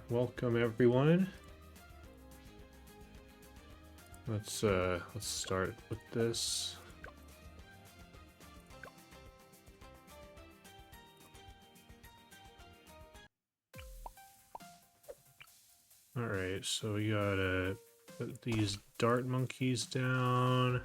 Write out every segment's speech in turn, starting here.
welcome everyone. Let's start with this. All right, so we gotta put these dart monkeys down.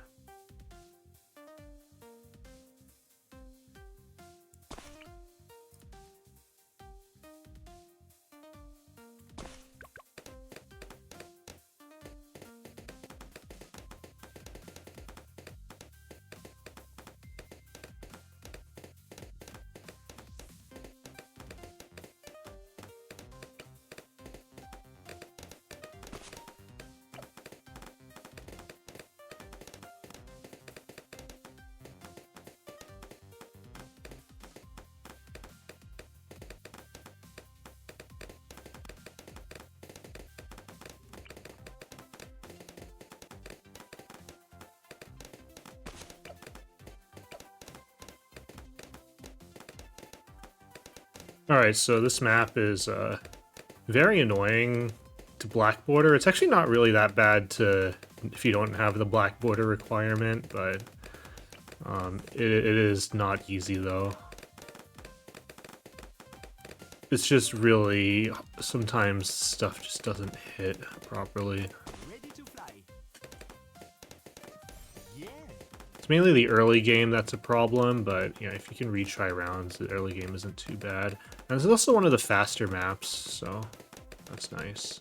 Alright, so this map is very annoying to black border. It's actually not really that bad to if you don't have the black border requirement, but it is not easy though. It's just really, sometimes stuff just doesn't hit properly. It's mainly the early game that's a problem, but yeah, if you can retry rounds, the early game isn't too bad. And this is also one of the faster maps, so that's nice.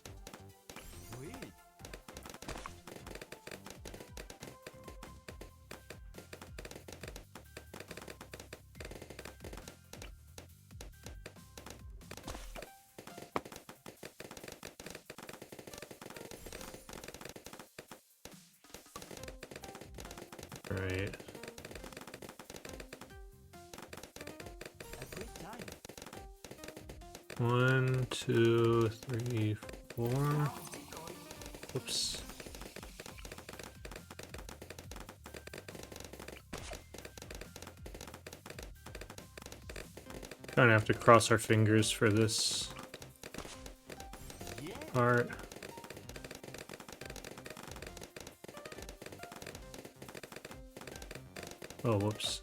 Right. One, two, three, four. Oops. Kind of have to cross our fingers for this part. Oh, whoops.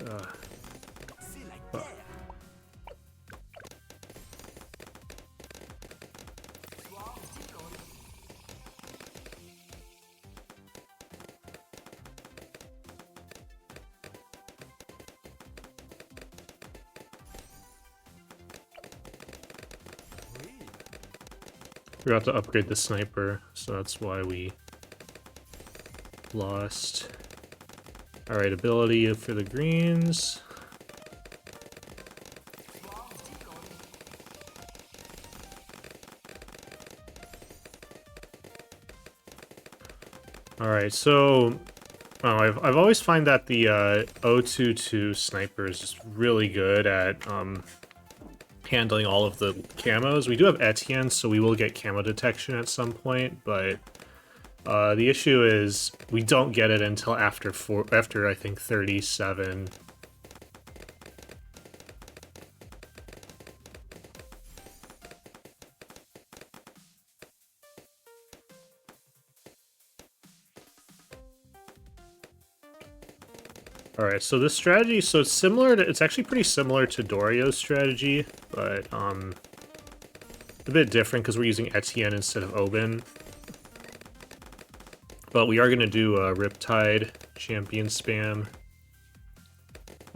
We have to upgrade the sniper, so that's why we lost. Alright, ability for the greens. Alright, so I've always find that the 022 sniper is just really good at handling all of the camos. We do have Etienne, so we will get camo detection at some point, but the issue is we don't get it until after I think 37. Alright, so this strategy, so it's similar to, it's actually pretty similar to Dorio's strategy, but a bit different because we're using Etienne instead of Oben. But we are going to do a Riptide champion spam.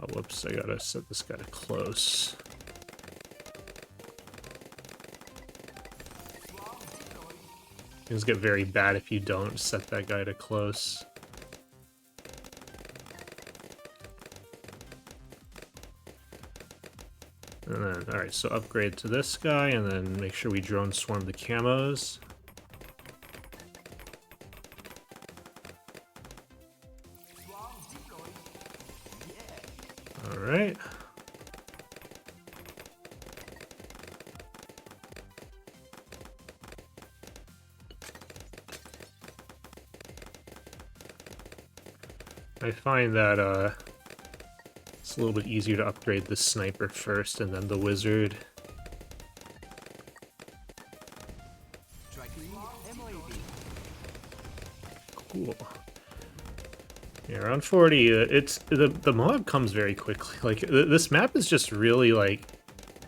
Oh, whoops, I gotta set this guy to close. Things get very bad if you don't set that guy to close. And then, alright, so upgrade to this guy, and then make sure we drone swarm the camos. Alright. I find that, it's a little bit easier to upgrade the sniper first and then the wizard. Cool. Yeah, around 40. It's the Moab comes very quickly. Like this map is just really like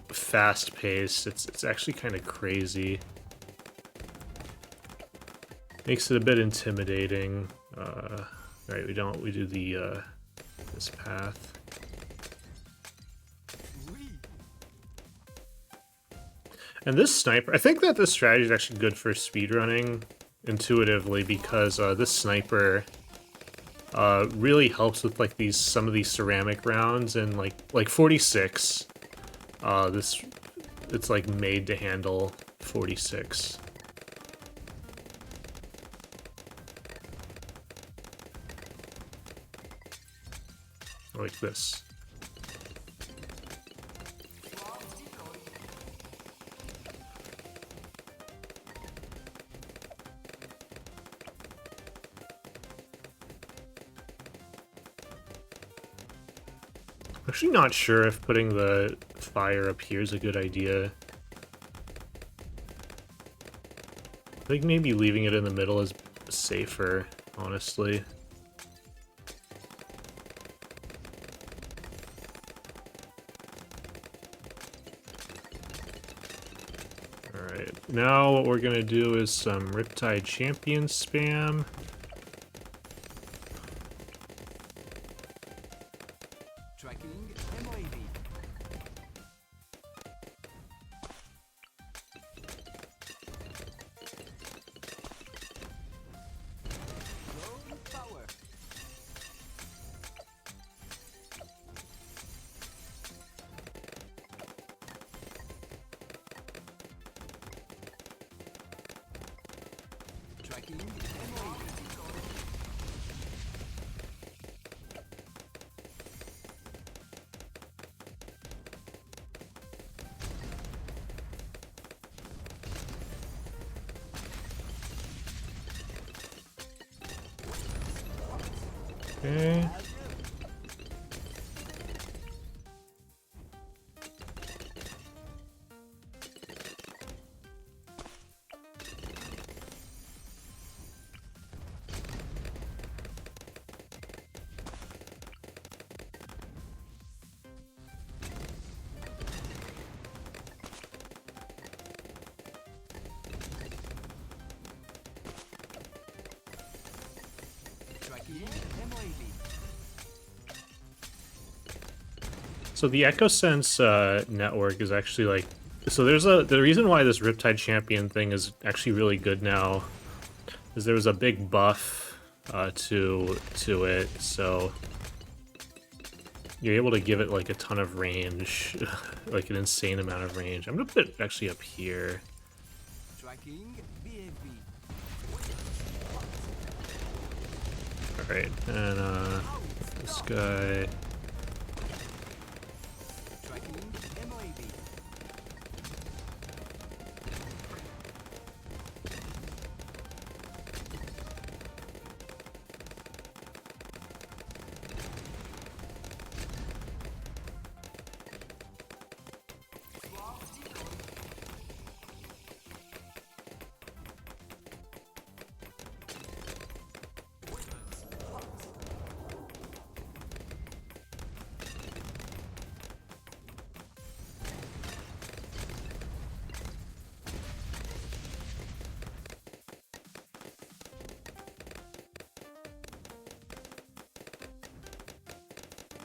fast paced. It's actually kind of crazy. Makes it a bit intimidating. Right, we do the this path. And this sniper, I think that this strategy is actually good for speedrunning intuitively because this sniper really helps with like some of these ceramic rounds and like 46. It's like made to handle 46. Like this. Actually not sure if putting the fire up here is a good idea. I think maybe leaving it in the middle is safer, honestly. Alright, now what we're gonna do is some Riptide Champion spam. Okay. So the EchoSense network is actually like, so the reason why this Riptide Champion thing is actually really good now is there was a big buff to it, so you're able to give it like a ton of range, like an insane amount of range. I'm gonna put it actually up here. All right, and this guy.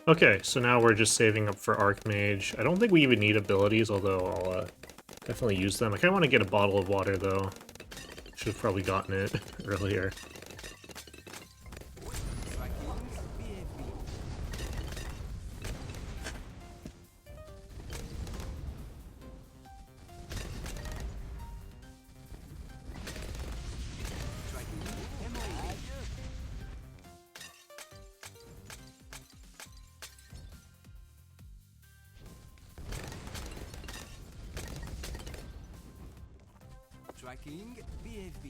Okay, so now we're just saving up for Archmage. I don't think we even need abilities, although I'll definitely use them. I kind of want to get a bottle of water, though. Should have probably gotten it earlier.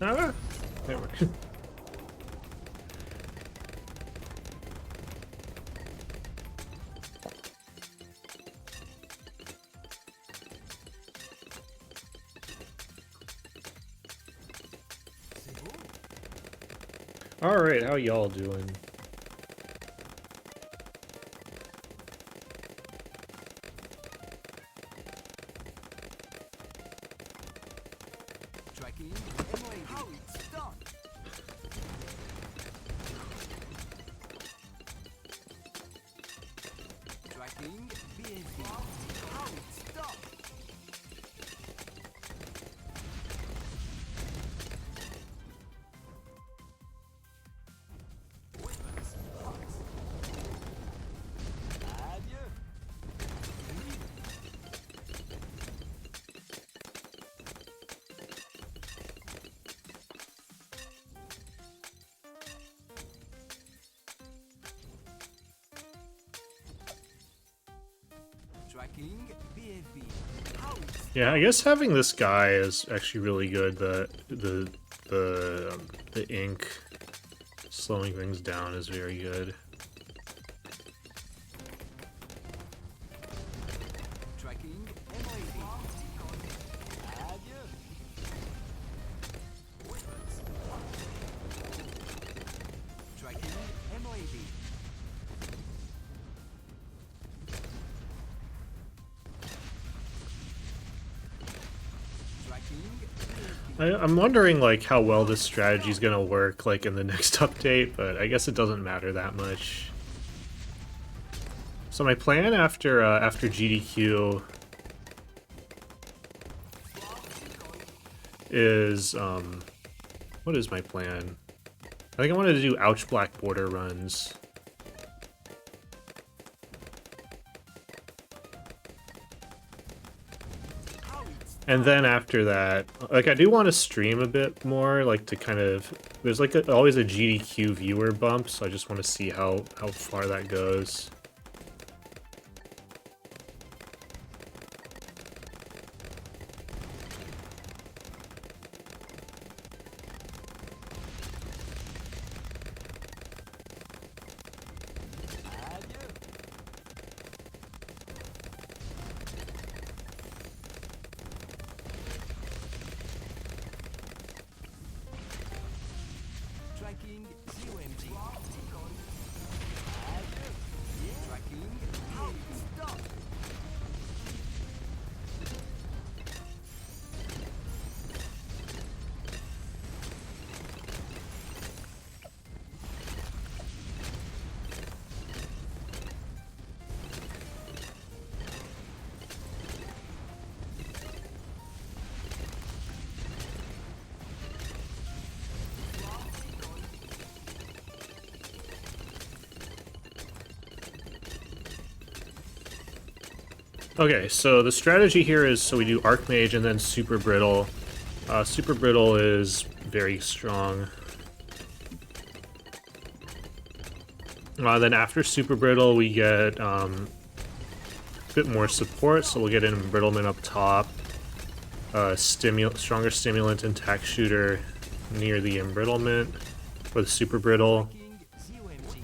Ah, there we go. Alright, how y'all doing? Tracking MOAB. How it's done. Tracking BAV. How it's done. Adieu. Tracking BAV. How it's Yeah, I guess having this guy is actually really good. The ink slowing things down is very good. tracking MOAB. Adieu. Tracking MOAB. Tracking I'm wondering like how well this strategy is gonna work like in the next update, but I guess it doesn't matter that much. So my plan after GDQ is what is my plan? I think I wanted to do Ouch Black Border runs. And then after that, like I do want to stream a bit more, like to kind of, there's like always a GDQ viewer bump, so I just want to see how far that goes. Tracking ZOMG. Tracking stop. Okay, so the strategy here is so we do Archmage and then Super Brittle. Super Brittle is very strong. Then after Super Brittle, we get a bit more support, so we'll get an Embrittlement up top, stronger Stimulant and Tack Shooter near the Embrittlement with Super Brittle. ZOMG.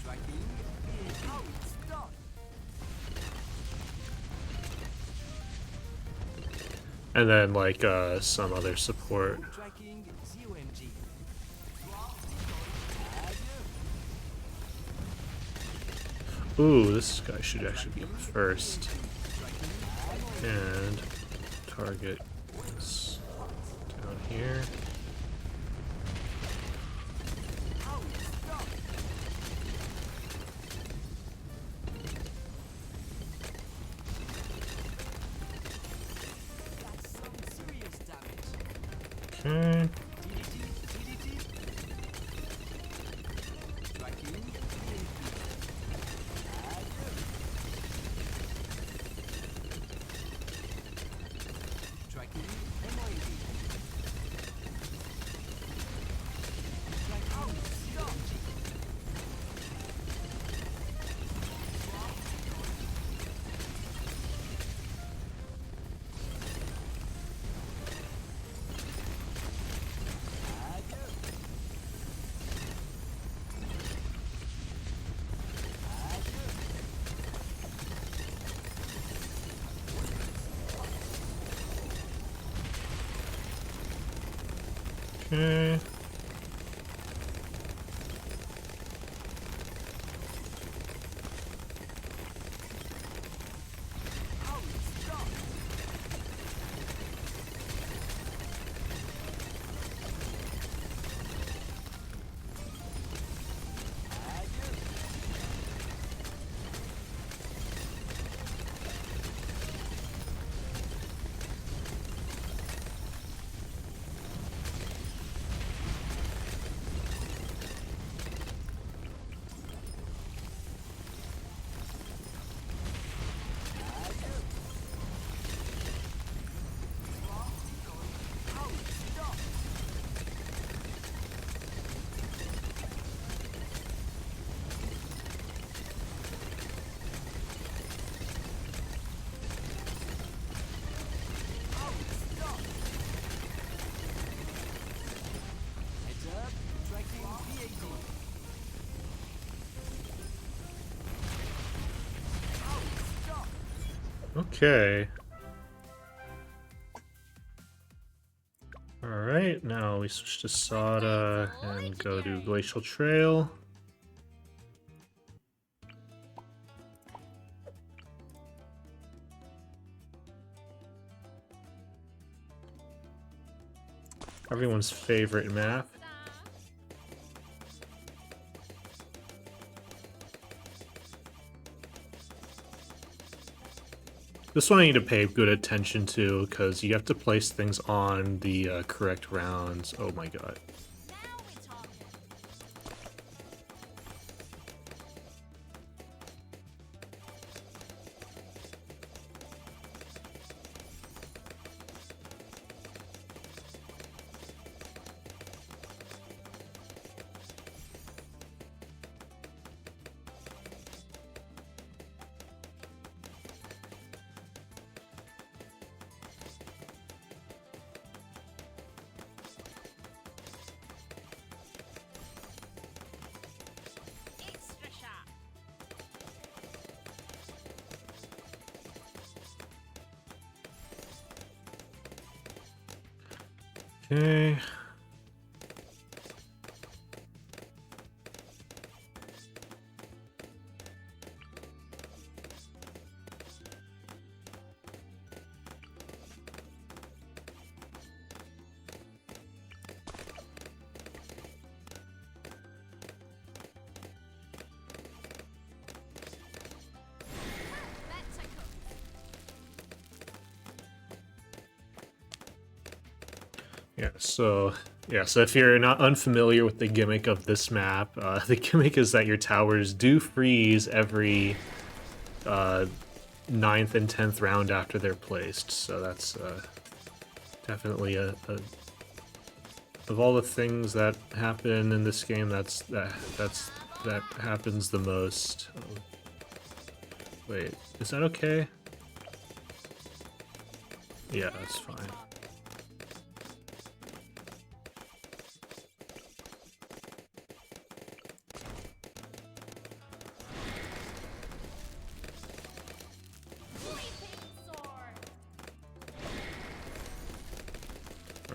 Tracking how it's done. And then like some other support. Tracking ZOMG. Ooh, this guy should actually be up first. And target is down here. That's some serious damage. Okay. TDT. Tracking Tracking MOAB. Tracking ZOMG. Okay. Heads up, tracking v Okay. Alright, now we switch to Sada and go to Glacial Trail. Everyone's favorite map. This one I need to pay good attention to because you have to place things on the correct rounds. Oh my god. Extra shot. Okay. That's a cook. So if you're not unfamiliar with the gimmick of this map, the gimmick is that your towers do freeze every 9th and 10th round after they're placed. So that's definitely a of all the things that happen in this game, that happens the most. Oh. Wait, is that okay? Yeah, that's fine.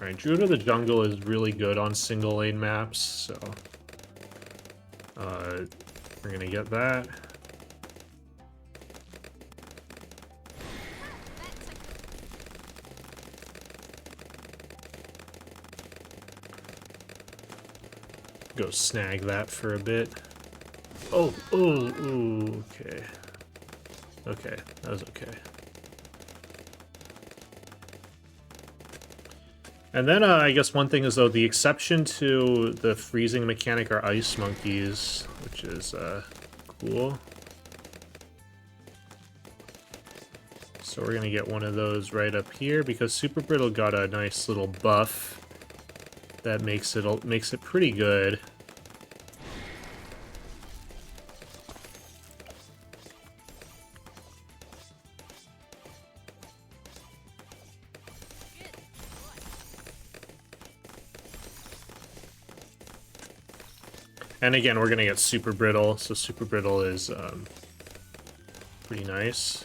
Alright, Druid of the Jungle is really good on single lane maps, so we're gonna get that. Go snag that for a bit. Oh, okay. Okay, that was okay. And then I guess one thing is, though, the exception to the freezing mechanic are ice monkeys, which is cool. So we're gonna get one of those right up here because Super Brittle got a nice little buff that makes it pretty good. And again, we're gonna get Super Brittle, so Super Brittle is pretty nice.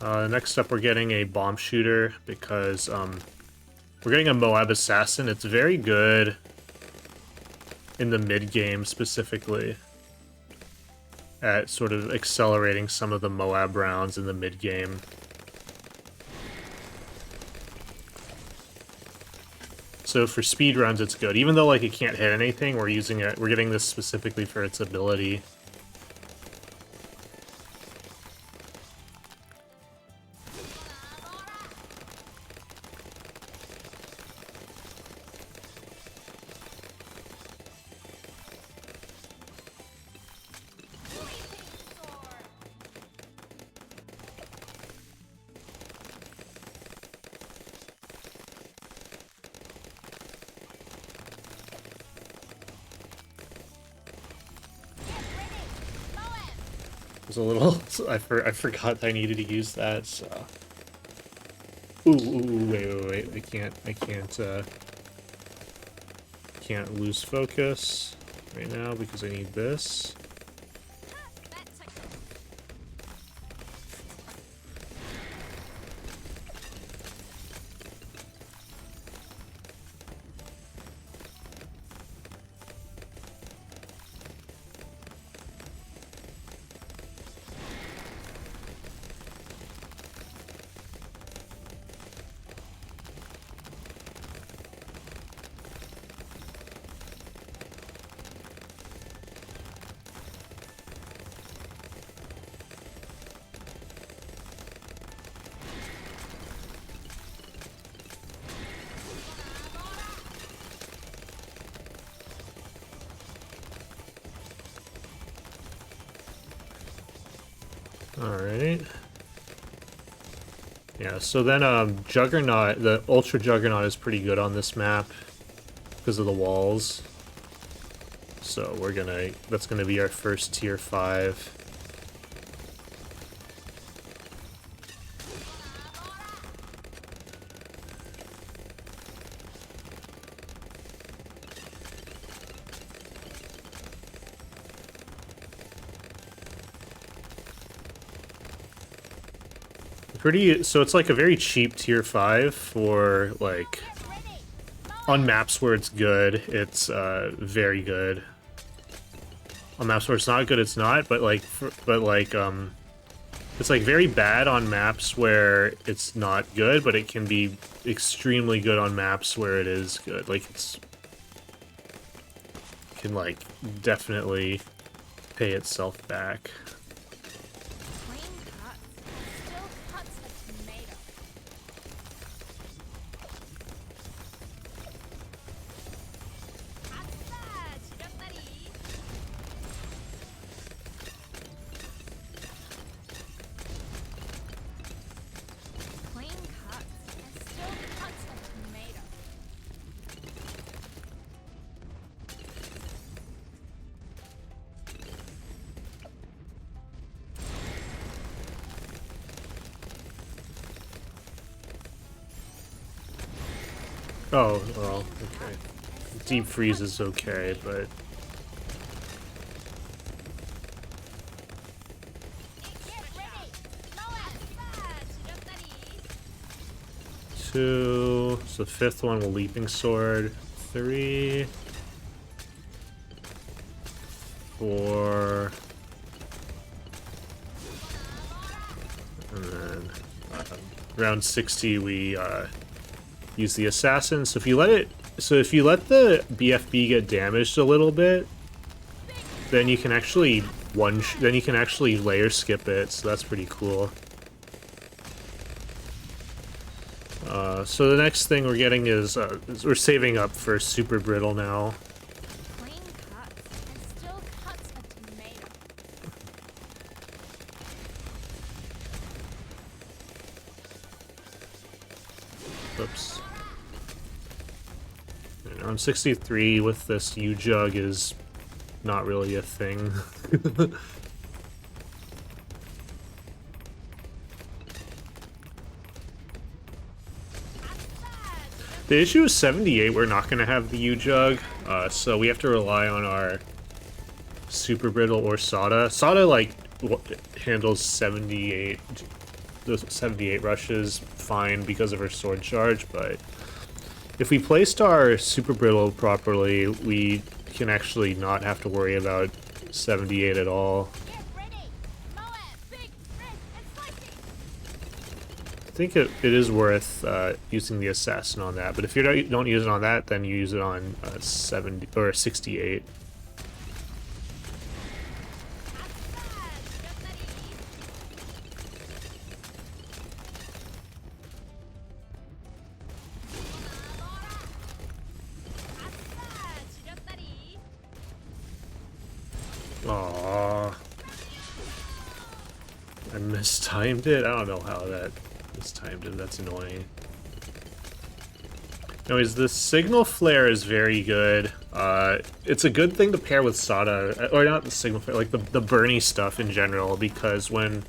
Next up, we're getting a Bomb Shooter because We're getting a Moab Assassin. It's very good in the mid-game, specifically, at sort of accelerating some of the Moab rounds in the mid-game. So for speedruns, it's good. Even though, like, it can't hit anything, we're using it. We're getting this specifically for its ability. Was a little. I forgot I needed to use that. So. Ooh, wait. Can't lose focus right now because I need this. That's a cook. Alright. Yeah, so then Juggernaut, the Ultra Juggernaut is pretty good on this map because of the walls. So that's gonna be our first tier 5. So it's like a very cheap tier 5 for, like, on maps where it's good, it's very good. On maps where it's not good, it's not, but like, it's like very bad on maps where it's not good, but it can be extremely good on maps where it is good. Like, can, like, definitely pay itself back. Clean cuts. Still cuts a tomato. 아싸! 지렸다리. Clean cuts. Still cuts a tomato. Oh, well, okay. Deep freeze is okay, but... Get ready. 아싸! 지렸다리. 2, so the 5th one will Leaping Sword. 3, 4, and then round 60 we use the Assassin. So if you let the BFB get damaged a little bit, then you can actually layer skip it. So that's pretty cool. So the next thing we're getting is we're saving up for Super Brittle now. Clean cuts. Still cuts a tomato. Oops. And on 63 with this U-Jug is not really a thing. The issue is 78, we're not going to have the U-Jug, so we have to rely on our Super Brittle or Sada. Sada, like, handles 78 rushes fine because of her sword charge, but If we placed our Super Brittle properly, we can actually not have to worry about 78 at all. Get ready! Moab, big, red, and spicy! I think it is worth using the Assassin on that, but if you don't use it on that, then you use it on 70 or 68. Aww. I mistimed it? I don't know how that mistimed it. That's annoying. Anyways, the Signal Flare is very good. It's a good thing to pair with Sada, or not the Signal Flare, like the Bernie stuff in general, because when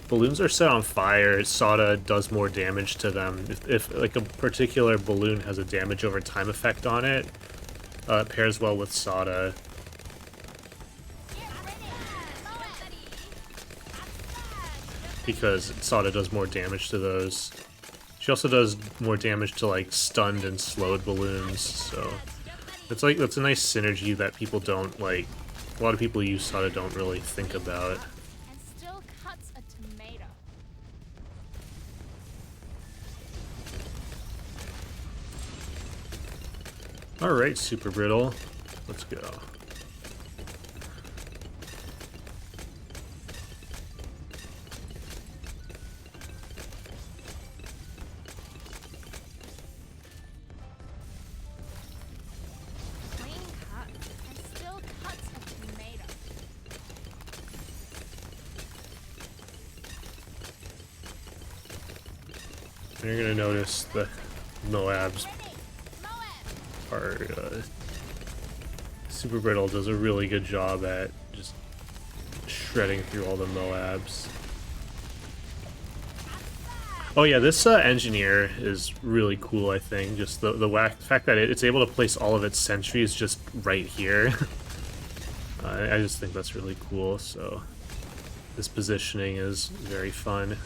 balloons are set on fire, Sada does more damage to them. If like a particular balloon has a damage over time effect on it, it pairs well with Sada. Because Sada does more damage to those. She also does more damage to like stunned and slowed balloons, so it's like that's a nice synergy that people don't like. A lot of people who use Sada don't really think about. And still cuts a tomato. All right, Super Brittle, let's go. Clean cut and still cuts a tomato. And you're gonna notice the Moabs Ready! Moab! are Super Brittle does a really good job at just shredding through all the Moabs. Oh yeah, this engineer is really cool, I think. Just the fact that it's able to place all of its sentries just right here. I just think that's really cool, so this positioning is very fun.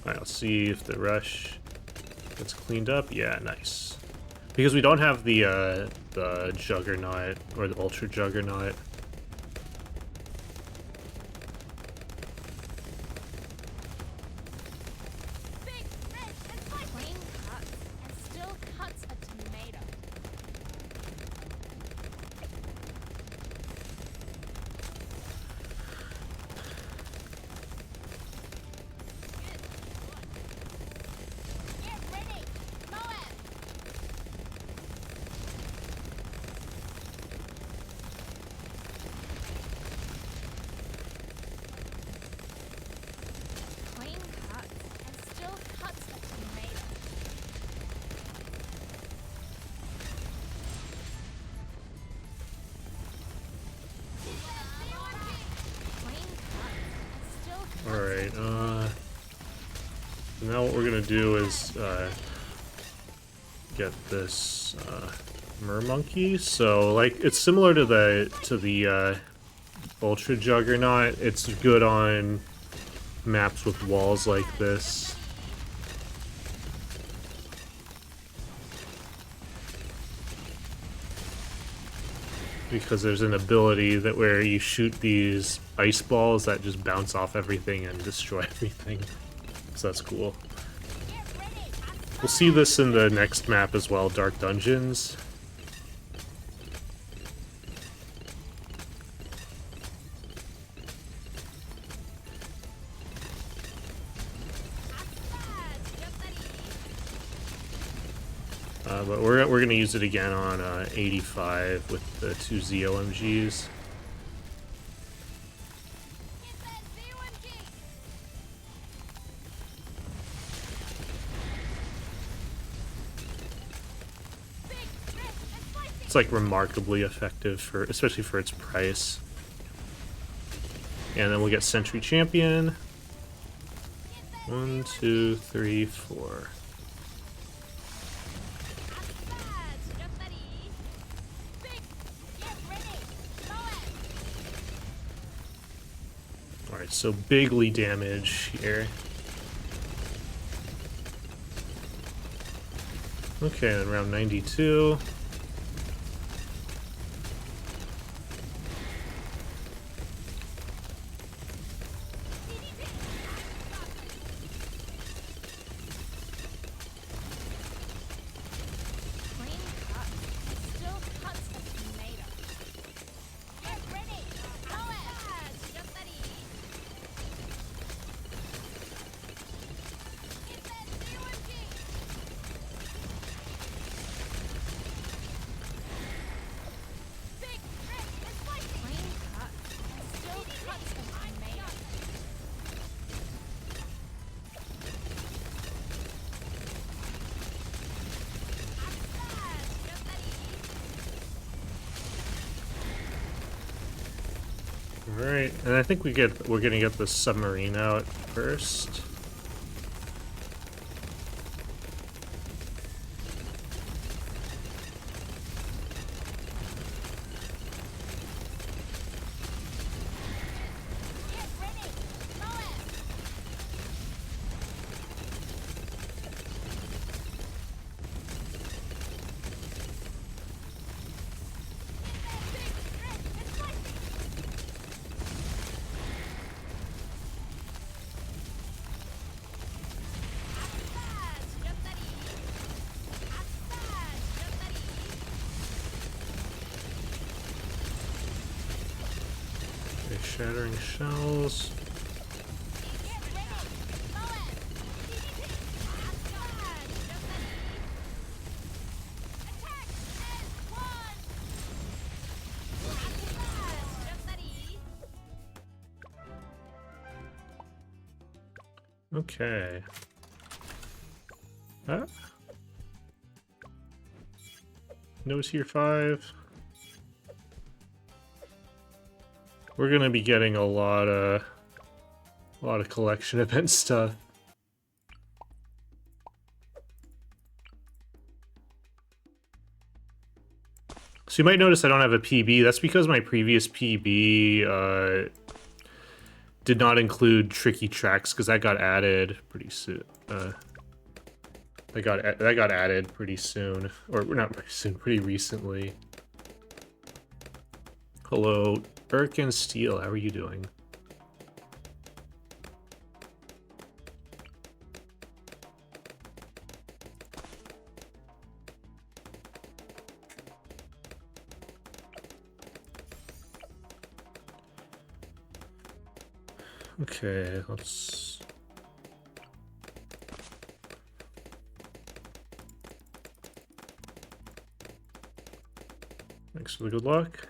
Alright, let's see if the rush gets cleaned up. Yeah, nice. Because we don't have the Juggernaut, or the Ultra Juggernaut. Big, red, and spicy! Clean cut and still cuts a tomato. Get ready! Moab! Clean cut and still cuts a tomato. Clean cut and still Alright, now what we're gonna do is get this Mermonkey. So like it's similar to the Ultra Juggernaut. It's good on maps with walls like this. Because there's an ability that where you shoot these ice balls that just bounce off everything and destroy everything. So that's cool. get ready! We'll see this in the next map as well, Dark Dungeons. But we're gonna use it again on 85 with the 2 ZOMGs. Get that Z1G! Big, red, and spicy! It's like remarkably effective for, especially for its price. And then we'll get Sentry Champion. 1, 2, 3, 4. Alright, so bigly damage here. Okay, then round 92. Clean cut. Still cuts a tomato. Get ready. Go it. Get ready. Get that COMG. Big Rick is fighting. Clean cut. Still cuts a tomato. Get ready. Alright, and I think we're gonna get the submarine out first. Get ready. Go it. Okay, shattering shells. Okay. Ah. Nose here 5. We're gonna be getting a lot of collection event stuff. So you might notice I don't have a PB. That's because my previous PB did not include tricky tracks because that got added pretty soon. That got added pretty soon, or not pretty soon, pretty recently. Hello, Erkin Steel. How are you doing? Okay, let's... Thanks for the good luck.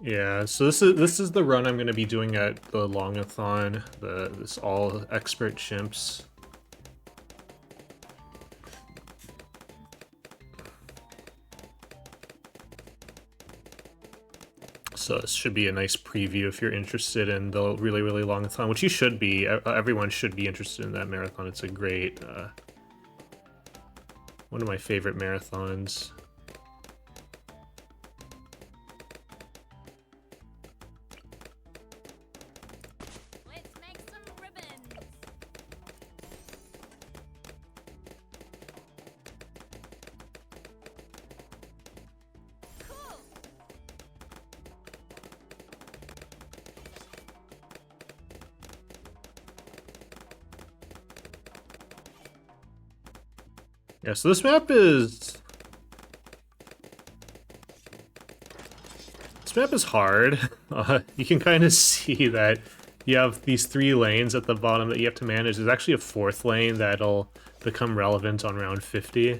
Yeah, so this is the run I'm going to be doing at the Longathon, this all expert chimps. So this should be a nice preview if you're interested in the really, really longathon, which you should be. Everyone should be interested in that marathon. It's a great, one of my favorite marathons. Let's make some ribbons. Cool. Yeah, so this map is hard. You can kind of see that you have these 3 lanes at the bottom that you have to manage. There's actually a 4th lane that'll become relevant on round 50.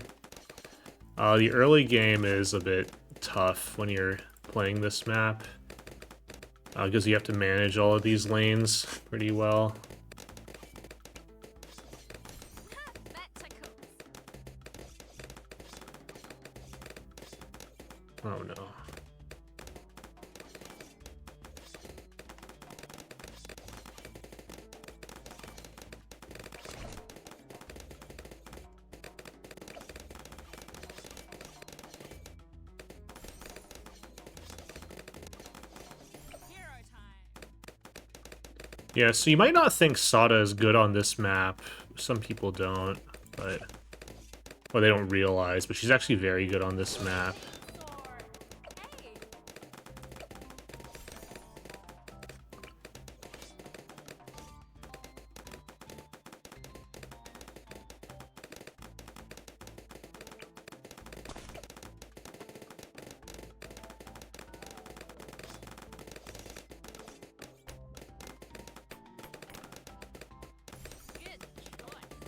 The early game is a bit tough when you're playing this map, because you have to manage all of these lanes pretty well. That tickles. Oh no. Hero time. Yeah, so you might not think Sada is good on this map. Some people don't, but or they don't realize, but she's actually very good on this map. Hey. Good choice.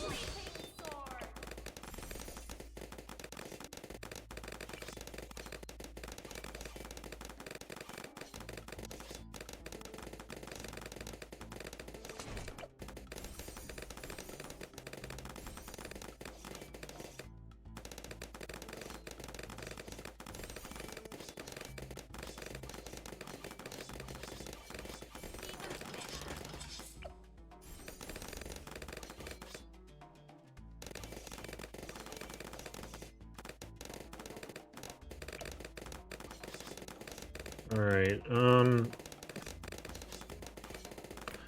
Leaping sword. Alright,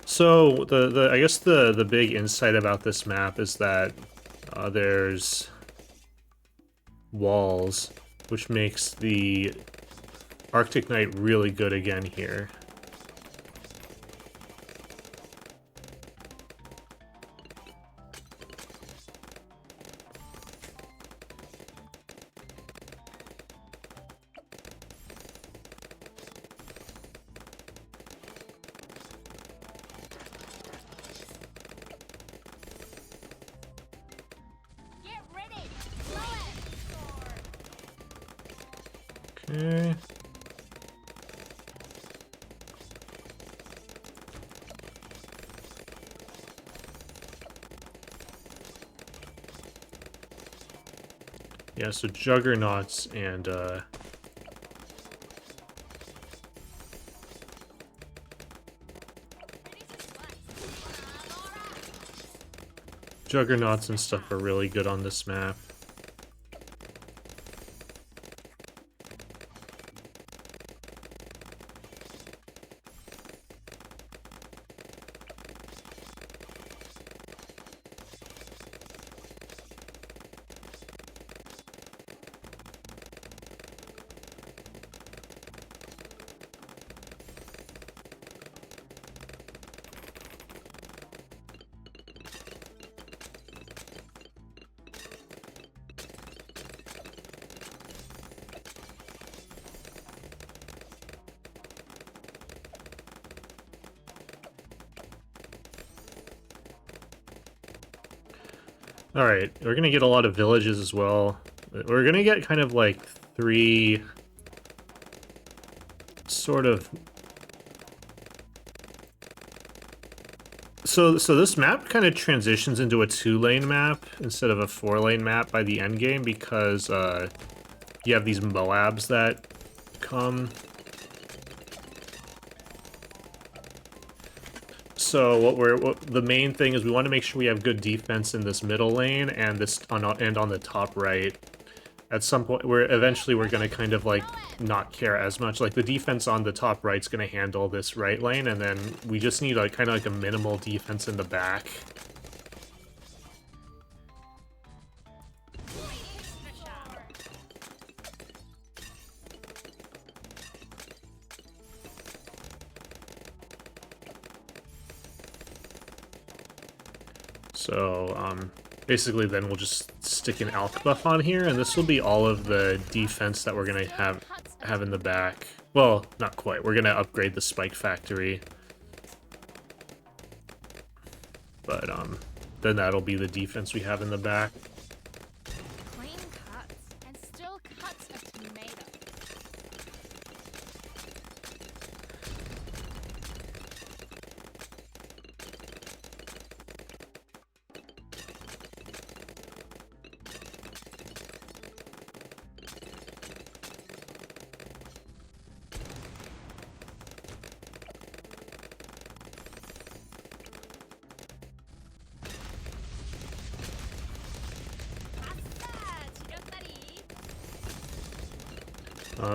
so the I guess the big insight about this map is that there's walls, which makes the Arctic Knight really good again here. Get ready. Blow it. Sword. Okay. Yeah, so Juggernauts and Ready to slice. Juggernauts and stuff are really good on this map. Alright, we're gonna get a lot of villages as well. We're gonna get kind of like 3 sort of... So this map kind of transitions into a 2-lane map instead of a 4-lane map by the end game because you have these Moabs that come. So the main thing is we want to make sure we have good defense in this middle lane and on the top right. At some point, eventually we're gonna kind of like not care as much. Like the defense on the top right's gonna handle this right lane, and then we just need like kind of like a minimal defense in the back. So, basically then we'll just stick an Alk buff on here, and this will be all of the defense that we're gonna have in the back. Well, not quite. We're gonna upgrade the Spike Factory. But, then that'll be the defense we have in the back. Clean cuts and still cuts a tomato.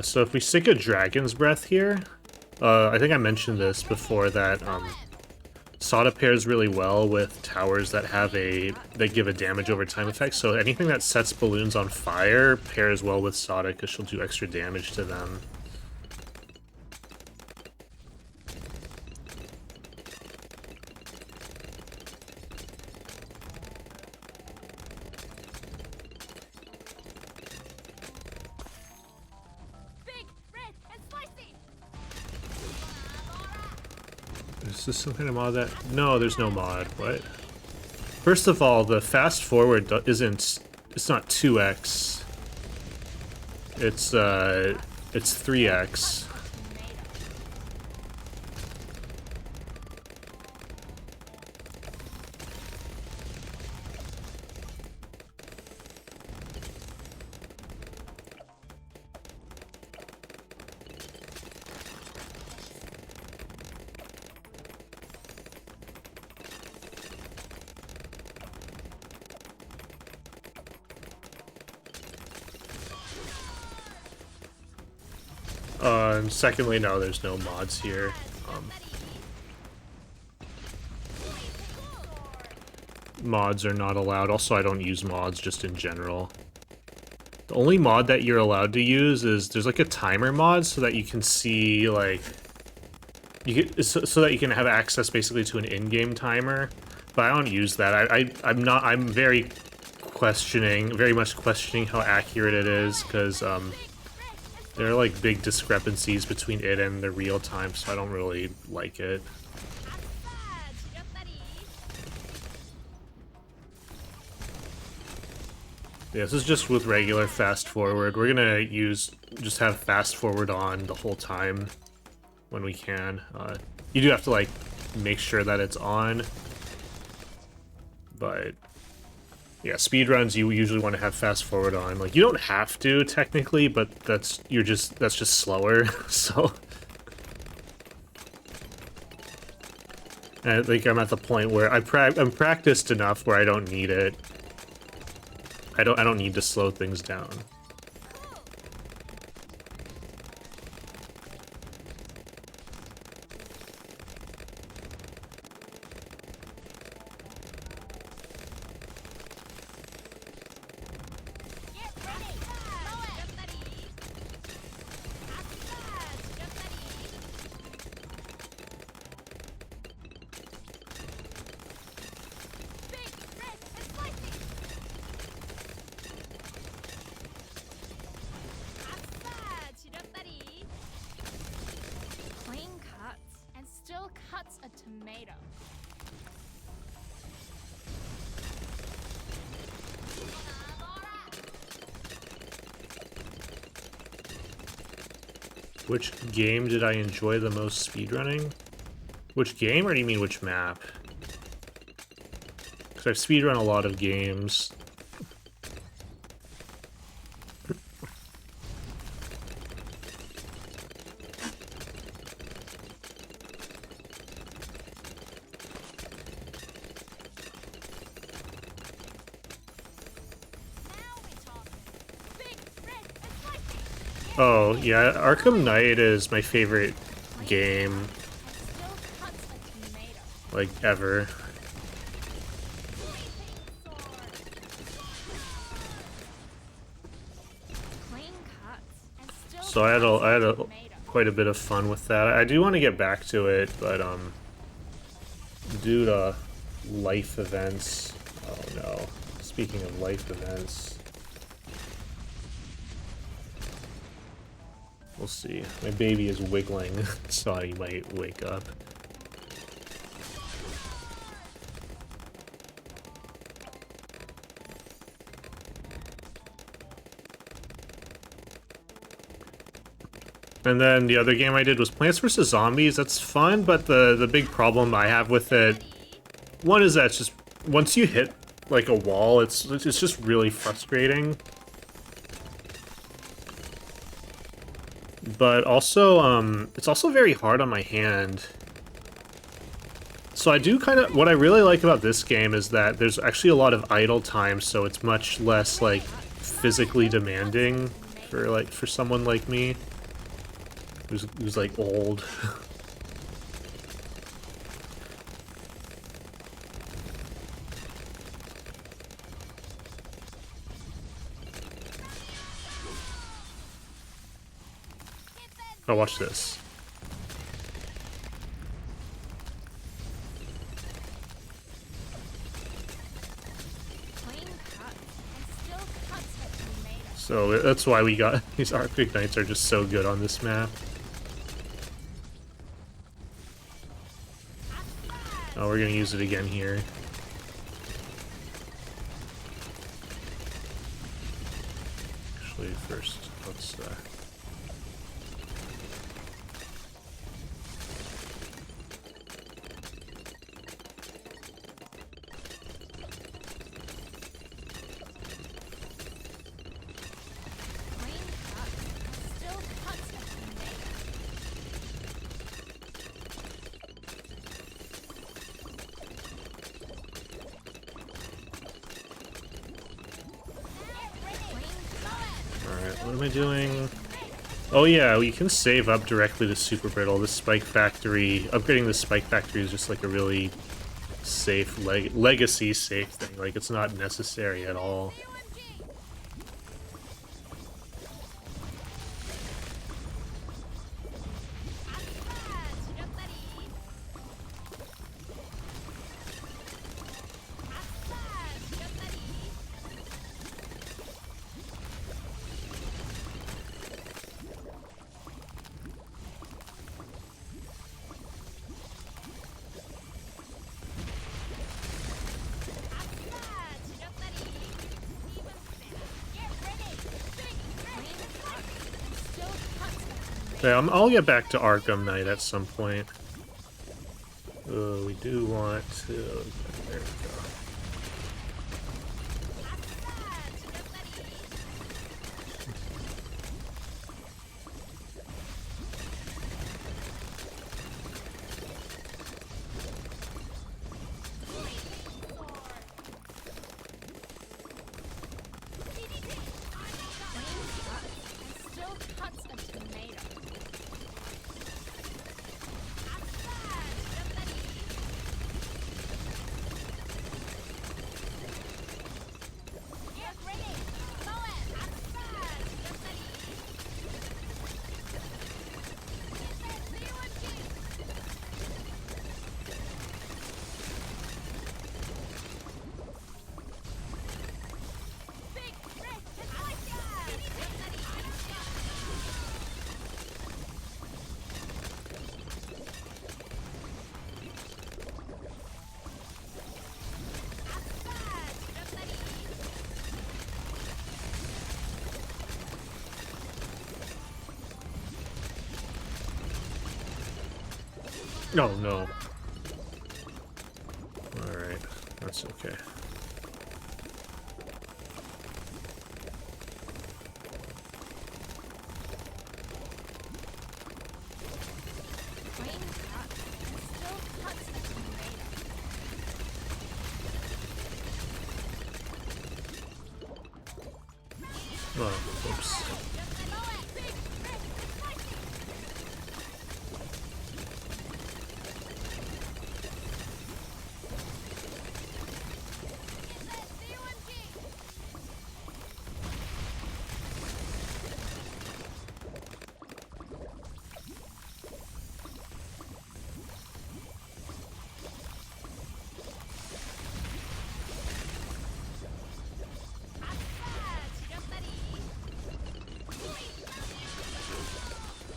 So if we stick a Dragon's Breath here, I think I mentioned this before that Sada pairs really well with towers that have that give a damage over time effect. So anything that sets balloons on fire pairs well with Sada because she'll do extra damage to them. Is this some kind of mod that... No, there's no mod. What? First of all, the fast forward isn't... It's not 2x. It's 3x. And secondly, no, there's no mods here. Mods are not allowed. Also, I don't use mods just in general. The only mod that you're allowed to use is there's like a timer mod so that you can see like so that you can have access basically to an in-game timer. But I don't use that. I'm very much questioning how accurate it is because there are like big discrepancies between it and the real time, so I don't really like it. Yeah, this is just with regular fast forward. We're gonna just have fast forward on the whole time when we can. You do have to like make sure that it's on, but yeah, speedruns you usually want to have fast forward on. Like you don't have to technically, but that's just slower. So I think I'm at the point where I'm practiced enough where I don't need it. I don't need to slow things down. Cuts a tomato. Which game did I enjoy the most speedrunning? Which game, or do you mean which map? Because I've speedrun a lot of games. Oh, yeah, Arkham Knight is my favorite game, like, ever. So I had quite a bit of fun with that. I do want to get back to it, but, due to life events... Oh, no. Speaking of life events... We'll see. My baby is wiggling, so he might wake up. And then the other game I did was Plants vs. Zombies. That's fun, but the big problem I have with it, one is that it's just, once you hit like a wall, it's just really frustrating. But also, it's also very hard on my hand. So I do kind of... What I really like about this game is that there's actually a lot of idle time, so it's much less, like, physically demanding for someone like me who's like old. Oh, watch this. Clean cuts and still cuts that you made us. So that's why we got these Arctic Knights are just so good on this map. Oh, we're gonna use it again here. Actually, first, let's Clean cuts and still cuts that you made us. Alright, what am I doing? Oh yeah, we can save up directly to Super Brittle. The Spike Factory, upgrading the Spike Factory is just like a really safe, legacy safe thing. Like, it's not necessary at all. Yeah, I'll get back to Arkham Knight at some point. We do want to... There we go. Oh no. Alright, that's okay. Oh, oops.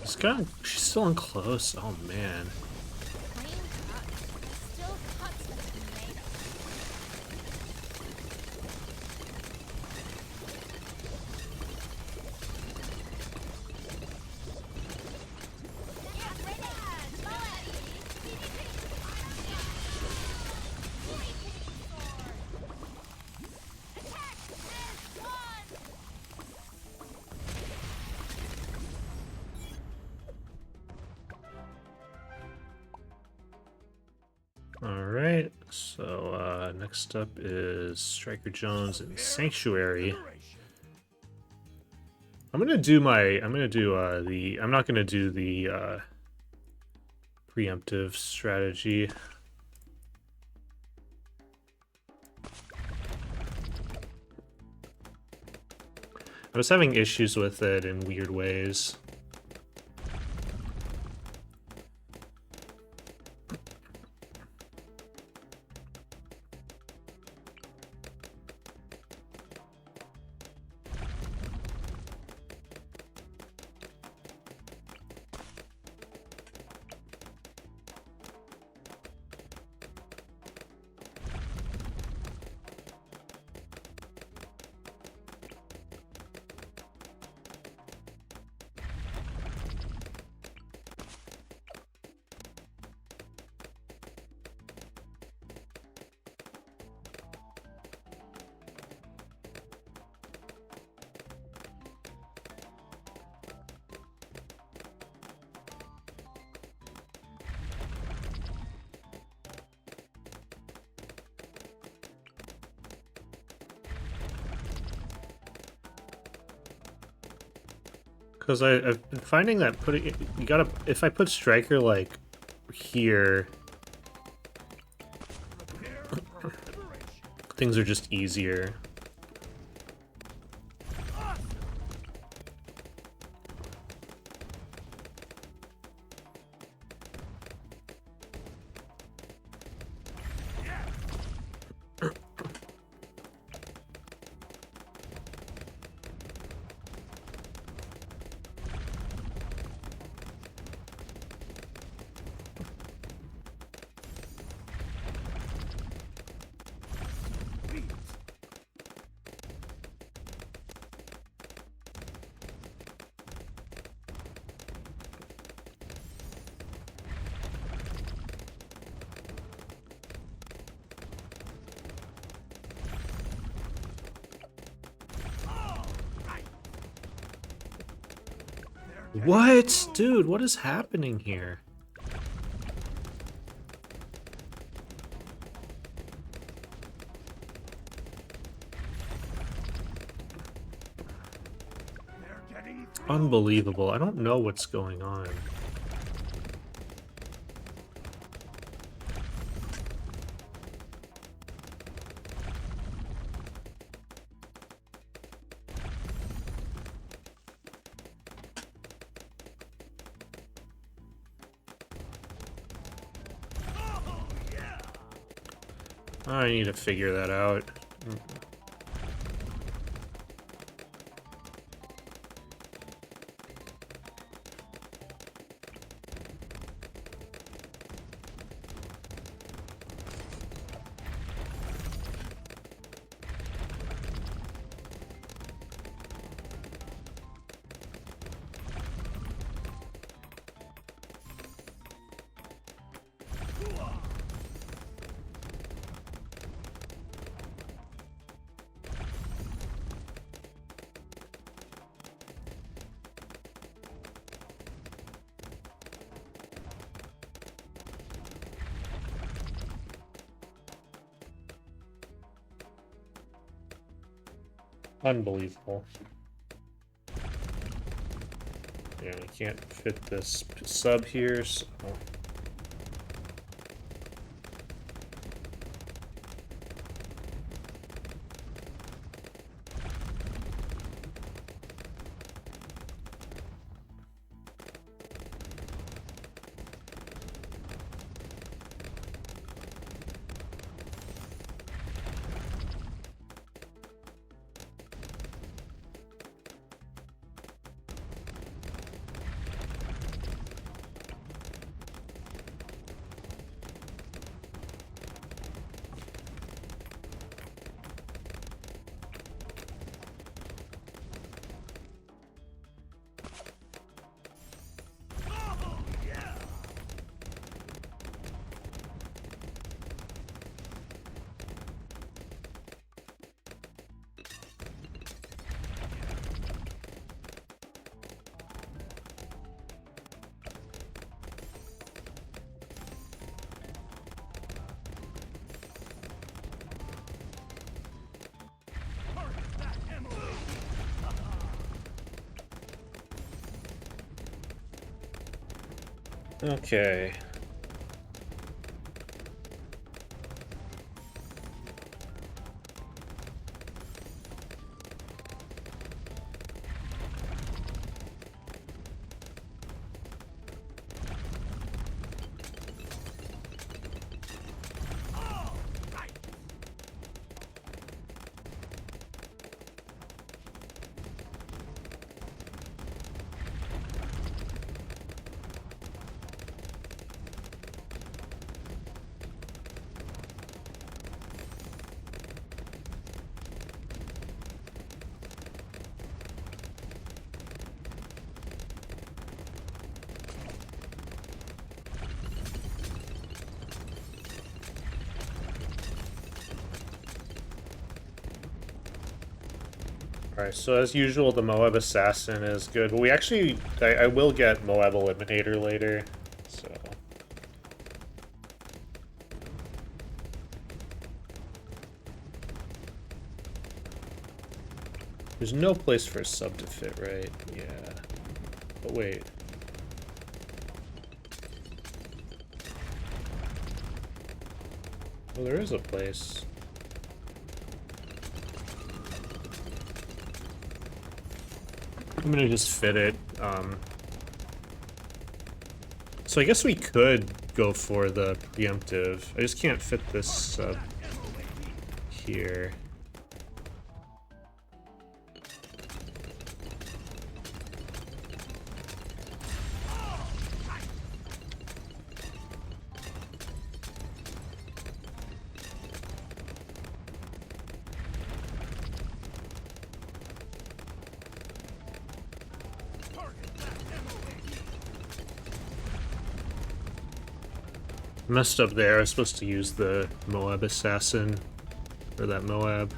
This guy, she's still on close. Oh man. Alright, so next up is Striker Jones and Sanctuary. I'm gonna do I'm not gonna do the preemptive strategy. I was having issues with it in weird ways. Because I've been finding that if I put Striker like here, things are just easier. What? Dude, what is happening here? Unbelievable. I don't know what's going on. I need to figure that out. Unbelievable. Yeah, I can't fit this sub here, so... Okay. Alright, so as usual, the Moab Assassin is good. But we actually... I will get Moab Eliminator later, so... There's no place for a sub to fit, right? Yeah. But wait. Well, there is a place. I'm gonna just fit it. So I guess we could go for the preemptive. I just can't fit this sub here. Messed up there. I was supposed to use the Moab Assassin for that Moab.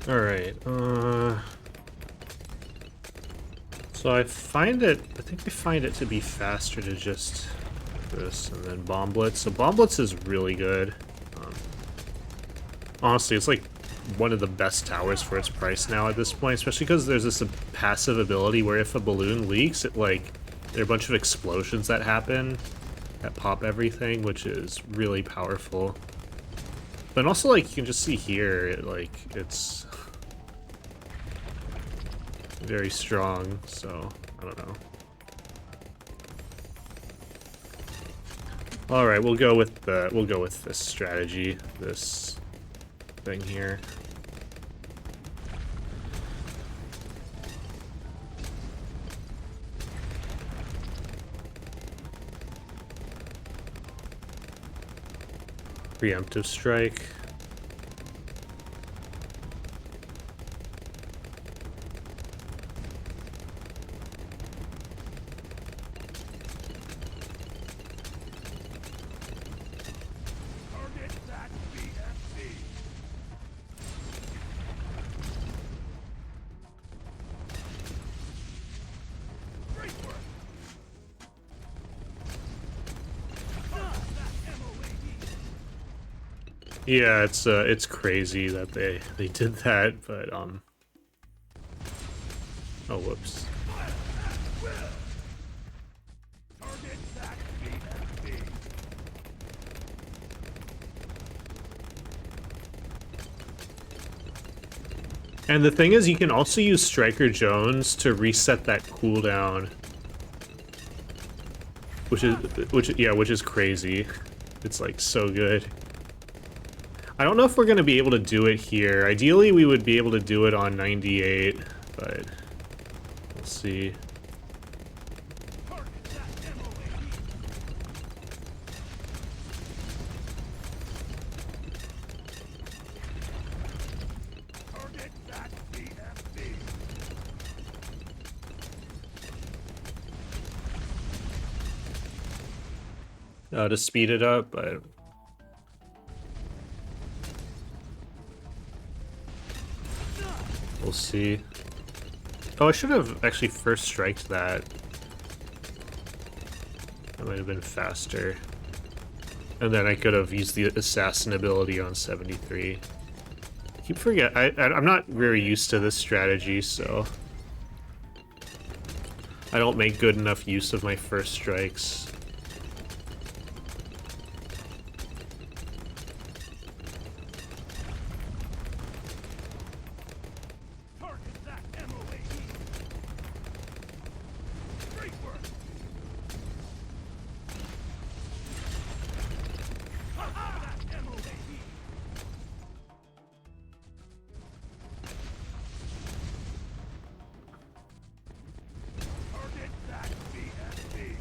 Alright, so I think I find it to be faster to just this and then Bomb Blitz. So Bomb Blitz is really good. Honestly, it's like one of the best towers for its price now at this point, especially because there's this passive ability where if a balloon leaks, there are a bunch of explosions that happen that pop everything, which is really powerful. But also, like, you can just see here, it's very strong, so I don't know. All right, we'll go with this strategy, this thing here. Preemptive strike. Target that BFC. Great work. Yeah, it's crazy that they did that, but oh whoops. Target that BFC. And the thing is, you can also use Striker Jones to reset that cooldown, which is crazy. It's like so good. I don't know if we're going to be able to do it here. Ideally, we would be able to do it on 98, but we'll see. Target that MOAE. Target that BFB. To speed it up, but we'll see. Oh, I should have actually first striked that. That might have been faster. And then I could have used the assassin ability on 73. I keep I'm not very used to this strategy, so I don't make good enough use of my first strikes. Target that MOAE. Great work. Ha-ha! That MOAE. Target that BFB.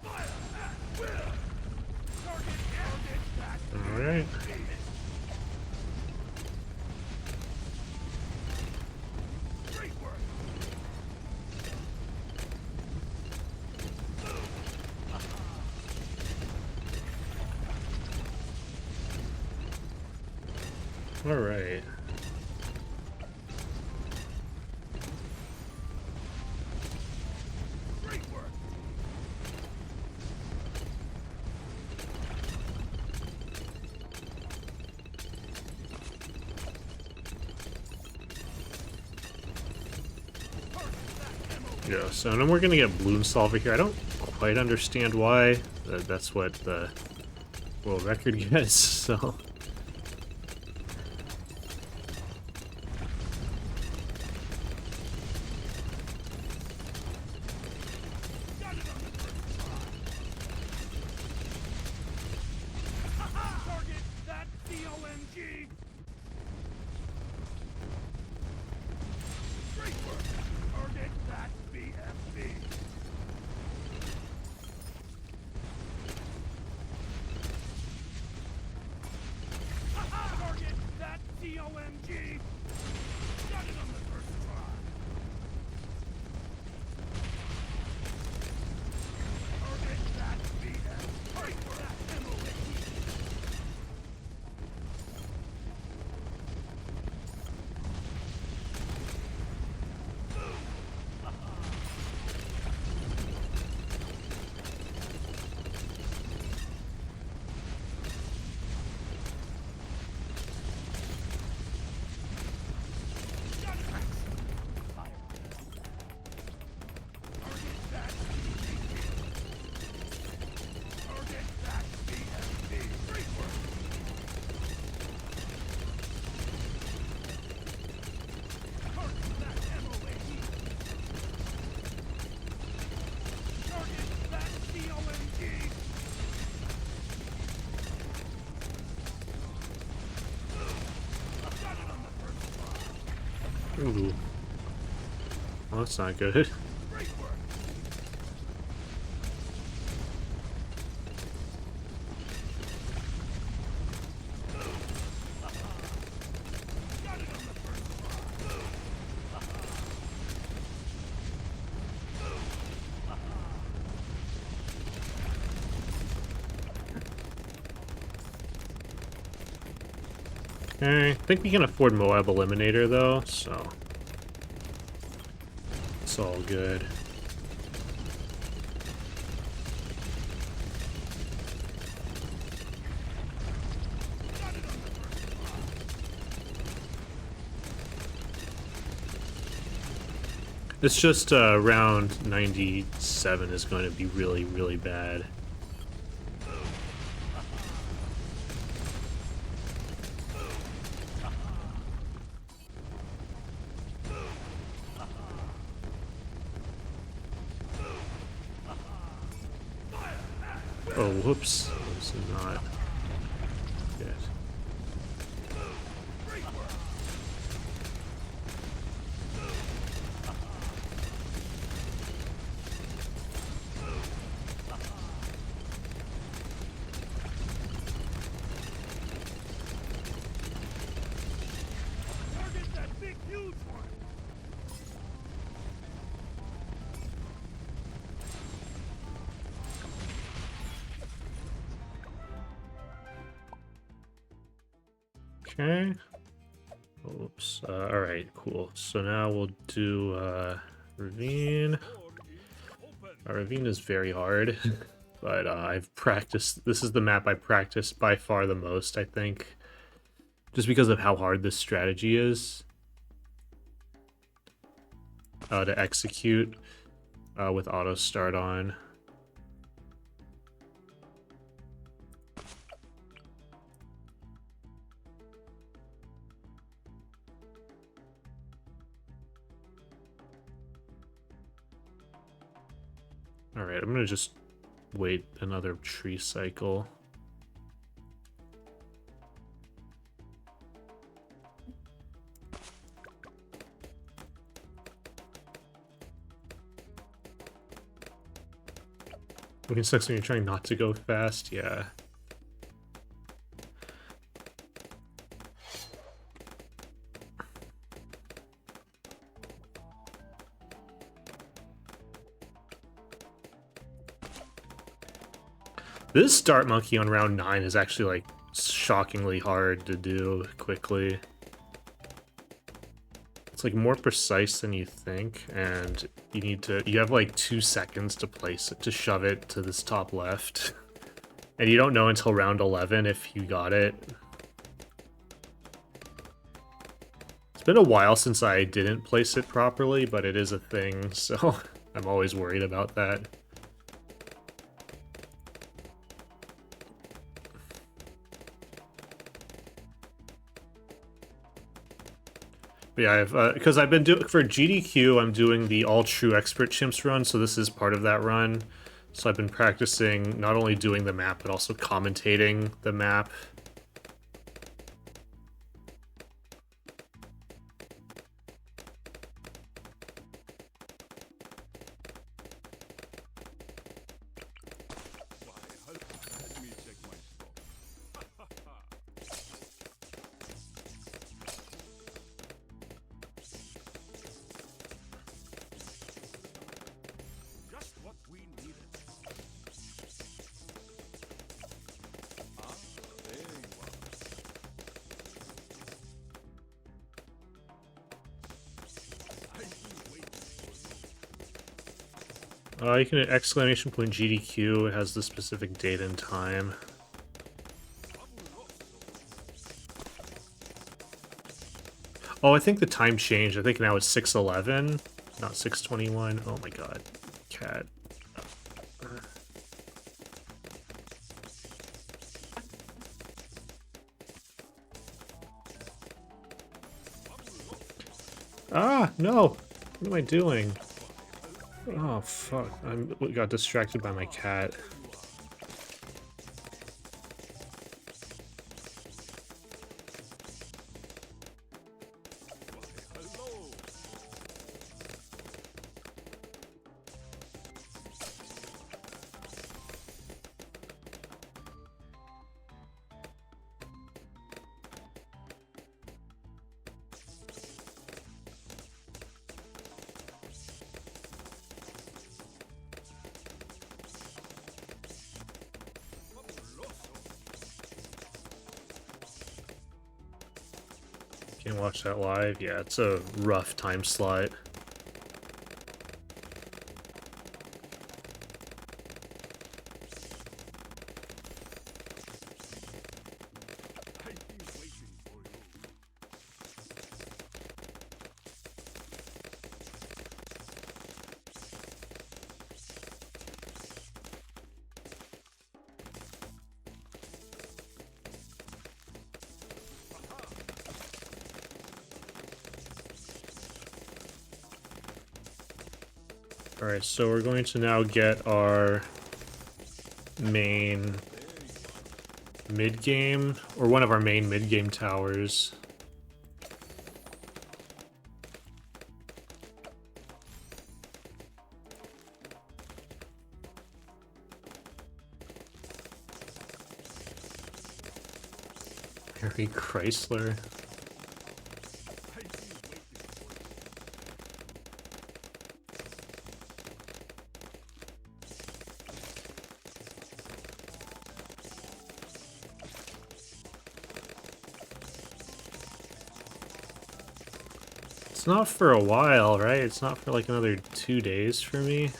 Fire at will. Target that. All right. Great work. All right. Great work. Yeah, so then we're gonna get Bloom Solver here. I don't quite understand why. That's what the world record gets, so. Got it on the first try. Ha-ha! Target that COMG. Great work. Target that BFB. Ha-ha! Target that COMG. Got it on the first try. Target that BFB. Great work. That MOAE. Got it. Fire. Target that BFB. Target that BFB. Great work. Target that MOAE. Target that COMG. Got it on the first try. Ooh. Well, that's not good. Great work. Okay, I think we can afford Moab Eliminator though, so it's all good. It's just round 97 is going to be really, really bad. Oh, whoops. This is not good. Target that big huge one. Okay. Oops. Alright, cool. So now we'll do Ravine. Ravine is very hard, but I've practiced. This is the map I practiced by far the most, I think. Just because of how hard this strategy is to execute with auto start on. Alright, I'm gonna just wait another tree cycle. It sucks when you're trying not to go fast, yeah. This start monkey on round 9 is actually like shockingly hard to do quickly. It's like more precise than you think, and you have like 2 seconds to place it, to shove it to this top left. And you don't know until round 11 if you got it. It's been a while since I didn't place it properly, but it is a thing, so I'm always worried about that. But yeah, because I've been doing for GDQ, I'm doing the all true expert chimps run, so this is part of that run. So I've been practicing not only doing the map but also commentating the map. Let me check my just what we needed. Ah, there you are. I've been waiting for you. You can hit exclamation point GDQ. It has the specific date and time. Oh, I think the time changed. I think now it's 6:11, not 6:21. Oh my god, cat. Ah, no! What am I doing? Oh, fuck. I got distracted by my cat. Can't watch that live. Yeah, it's a rough time slot. Alright, so we're going to now get our main mid-game, or one of our main mid-game towers. Harry Chrysler. It's not for a while, right? It's not for like another 2 days for me.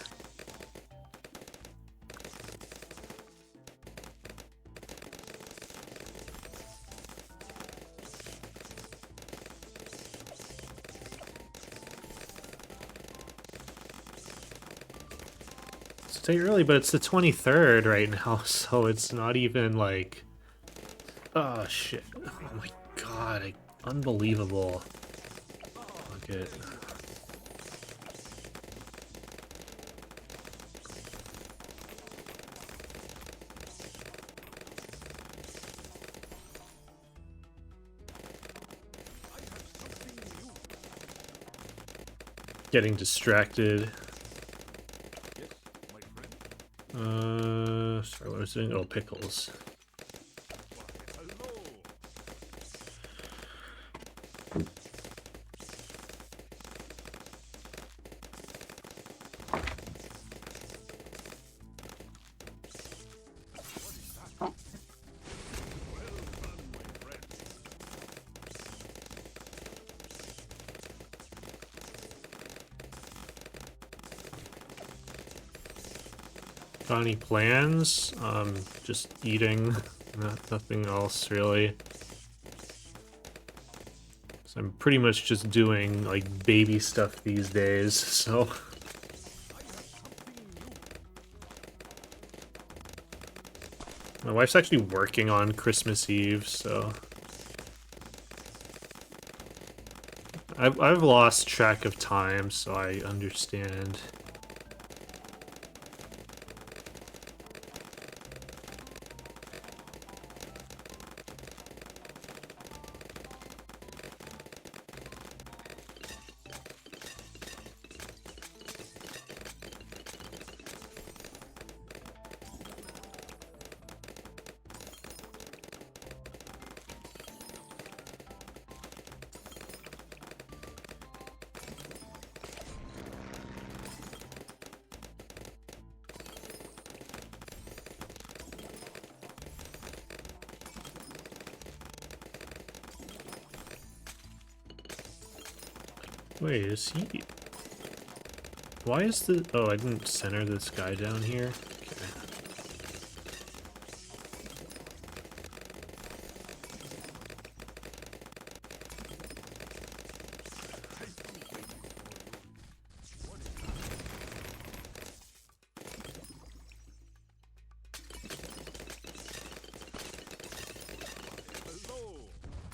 It's a day early, but it's the 23rd right now, so it's not even like... Oh shit. Oh my god, unbelievable. Look at... Getting distracted. Sorry, what was I doing? Oh, pickles. Got any plans? Just eating, nothing else really. So I'm pretty much just doing like baby stuff these days, so. My wife's actually working on Christmas Eve, so. I've lost track of time, so I understand. Wait, is he... Why is the... Oh, I didn't center this guy down here? Okay.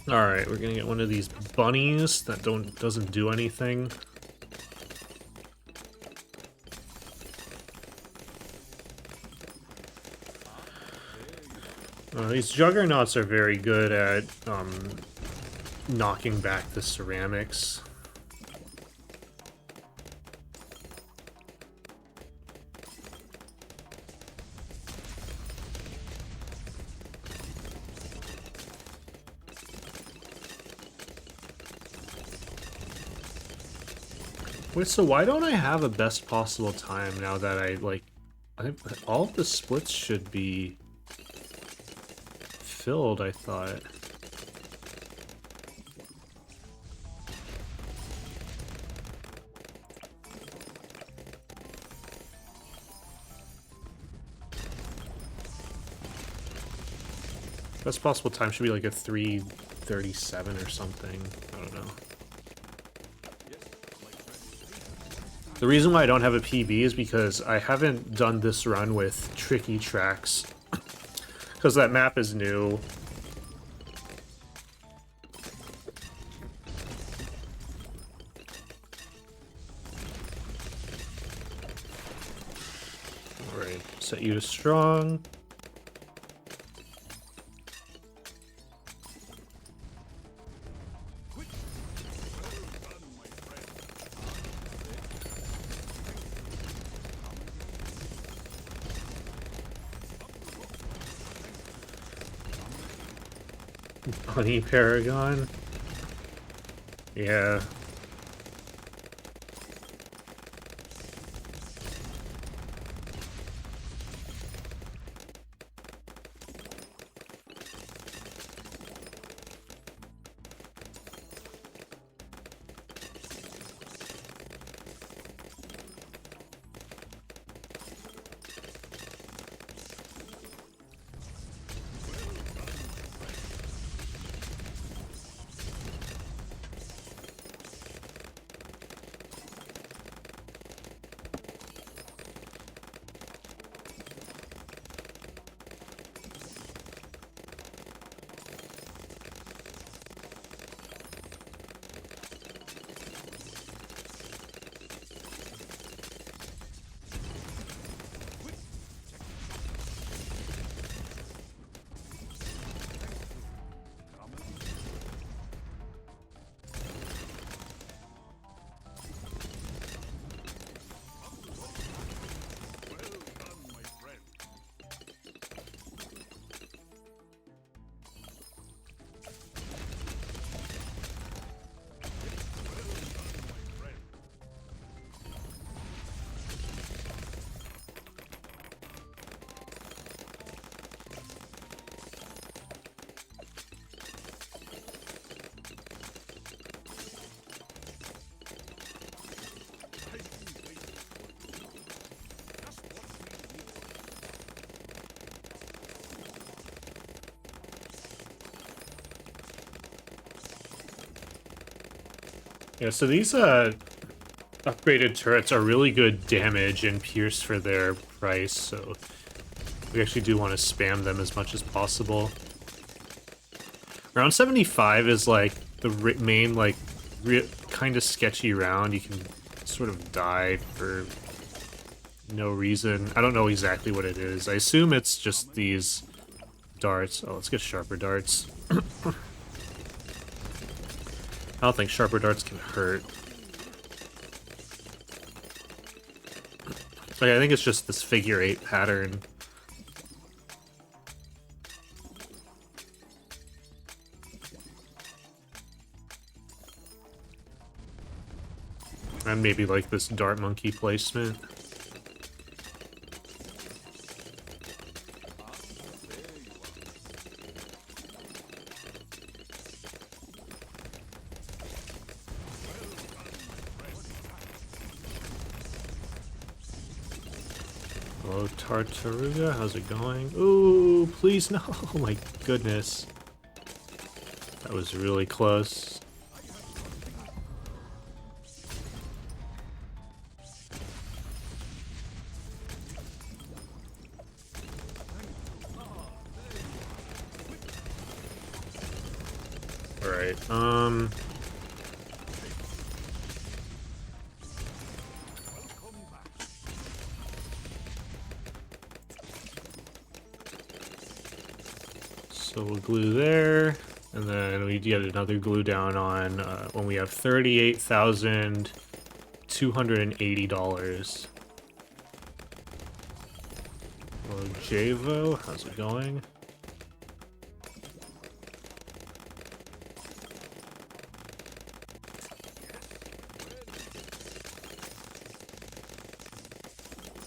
Alright, we're gonna get one of these bunnies that doesn't do anything. These juggernauts are very good at knocking back the ceramics. Wait, so why don't I have a best possible time now that I think all of the splits should be filled, I thought. Best possible time should be like a 3:37 or something. I don't know. The reason why I don't have a PB is because I haven't done this run with tricky tracks. Because that map is new. Alright, set you to strong. Bunny Paragon. Yeah. Yeah, so these upgraded turrets are really good damage and pierce for their price, so we actually do want to spam them as much as possible. Round 75 is like the main like kind of sketchy round. You can sort of die for no reason. I don't know exactly what it is. I assume it's just these darts. Oh, let's get sharper darts. I don't think sharper darts can hurt. Okay, I think it's just this figure 8 pattern. And maybe like this dart monkey placement. Hello, Tartaruga. How's it going? Ooh, please no. Oh my goodness. That was really close. Alright, so we'll glue there, and then we get another glue down on when we have $38,280. Hello, Javo, how's it going?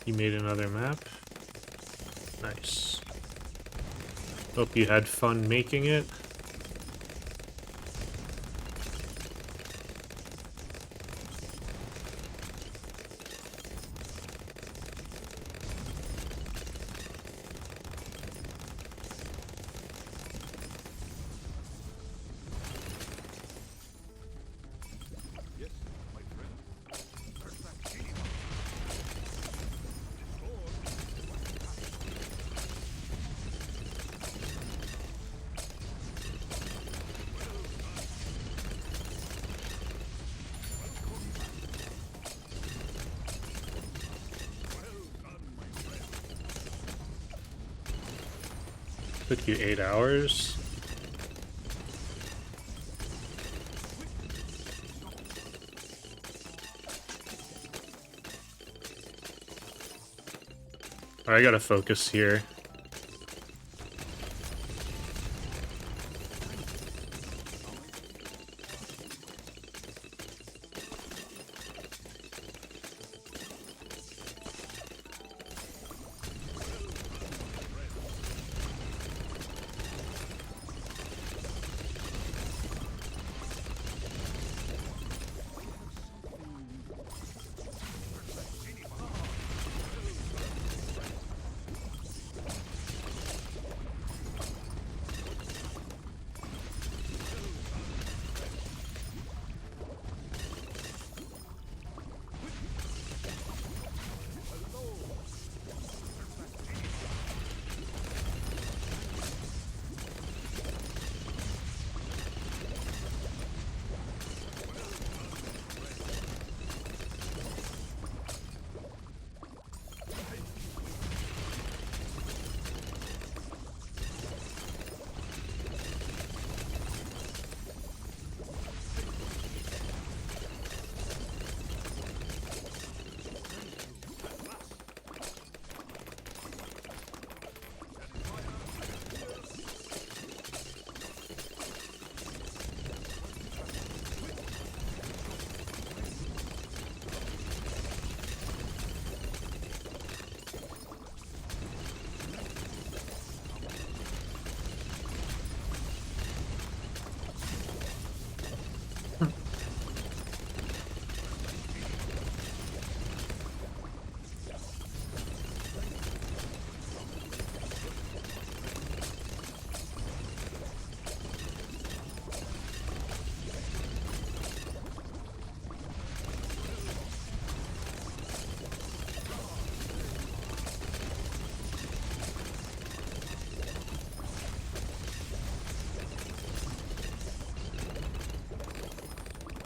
You made another map? Nice. Hope you had fun making it. Took you 8 hours. Alright, I gotta focus here.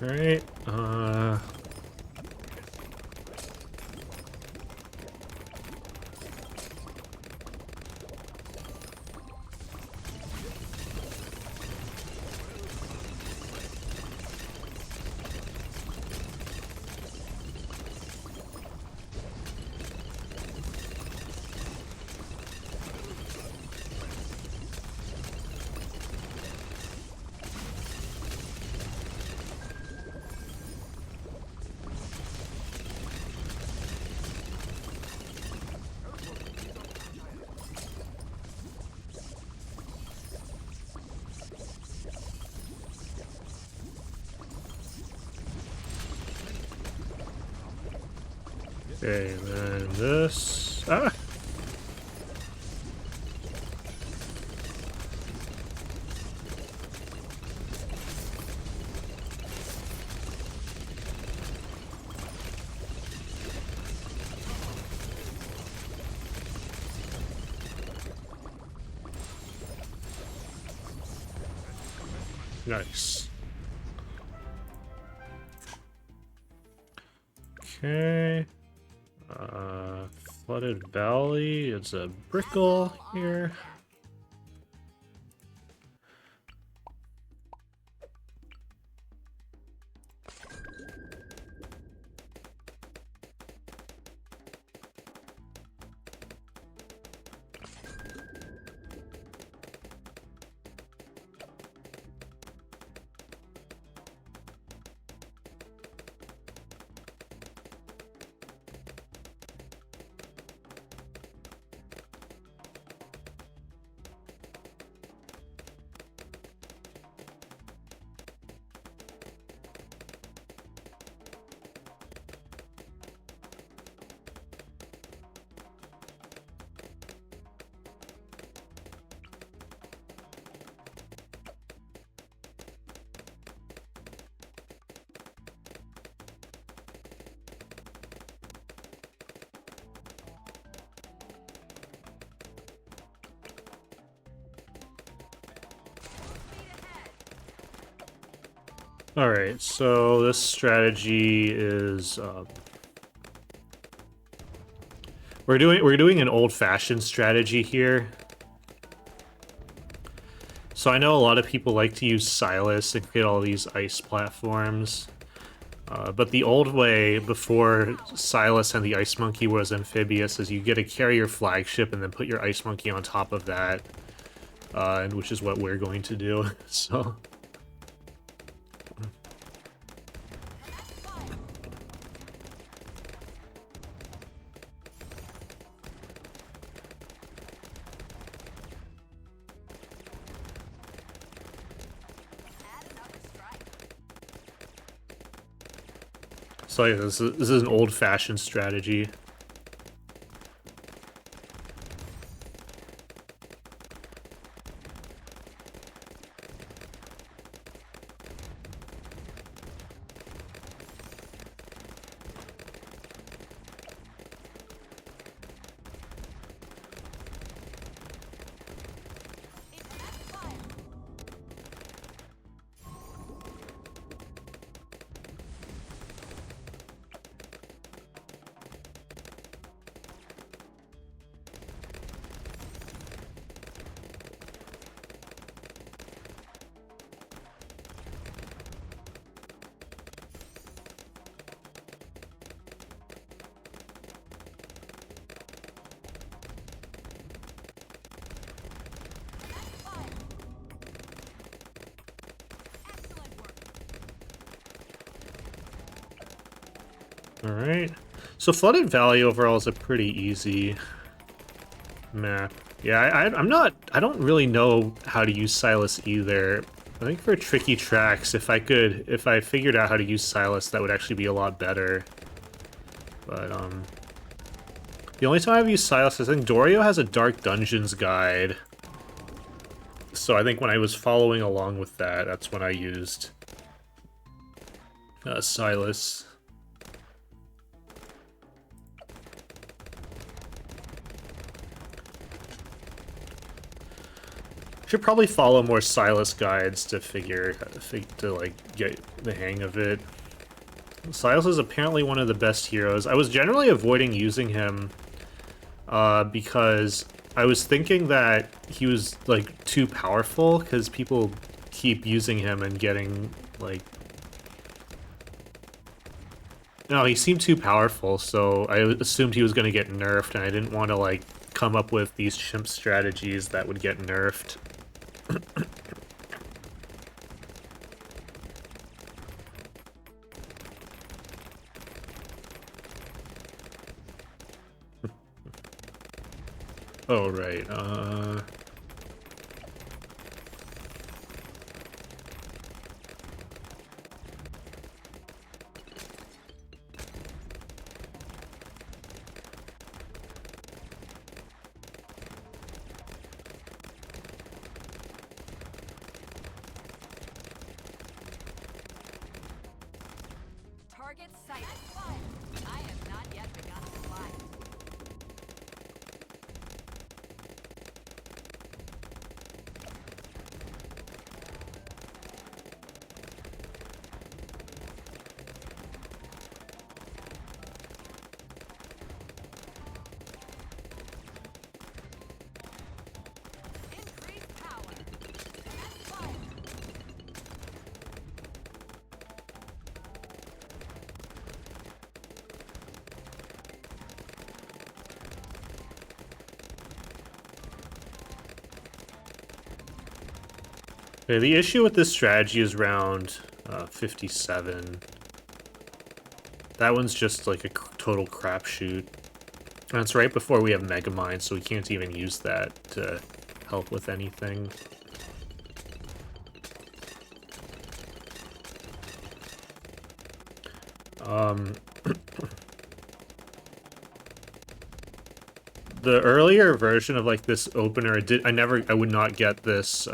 Alright, okay, and then this. Ah! Nice. Okay. Flooded Valley. It's a brickle here. Alright, so this strategy is we're doing an old-fashioned strategy here. So I know a lot of people like to use Silas and create all these ice platforms. But the old way, before Silas and the Ice Monkey was amphibious, is you get to carry your flagship and then put your Ice Monkey on top of that, and which is what we're going to do, so... So yeah, this is an old-fashioned strategy. Alright. So Flooded Valley overall is a pretty easy map. Yeah, I don't really know how to use Silas either. I think for tricky tracks, if I figured out how to use Silas, that would actually be a lot better. But, the only time I've used Silas, I think Dorio has a Dark Dungeons guide. So I think when I was following along with that, that's when I used Silas. Should probably follow more Silas guides to like get the hang of it. Silas is apparently one of the best heroes. I was generally avoiding using him because I was thinking that he was like too powerful because people keep using him and getting like... No, he seemed too powerful, so I assumed he was going to get nerfed, and I didn't want to like come up with these chimp strategies that would get nerfed. Oh, right, Target sighted. I have not yet begun to fly. Increased power. Fire. okay, the issue with this strategy is round 57. That one's just like a total crapshoot. And it's right before we have Megamind, so we can't even use that to help with anything. The earlier version of like this opener, I would not get this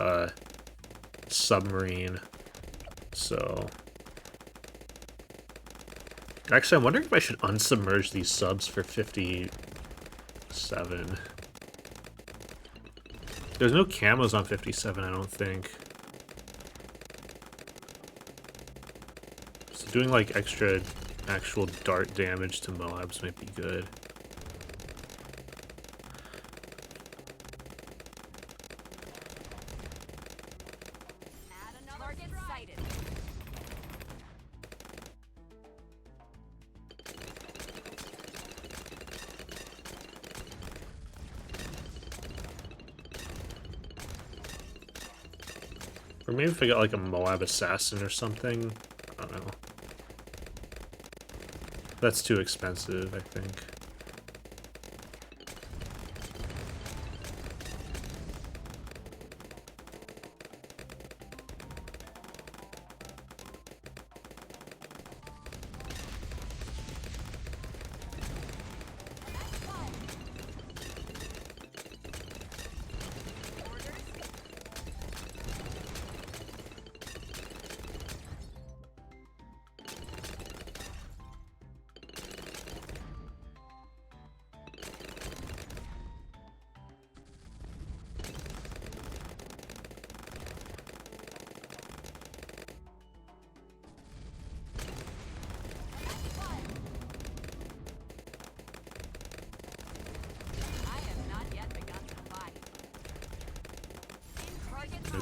submarine. So actually, I'm wondering if I should unsubmerge these subs for 57. There's no camos on 57, I don't think. So doing like extra actual dart damage to Moabs might be good. Or maybe if I got like a Moab assassin or something. I don't know. That's too expensive, I think.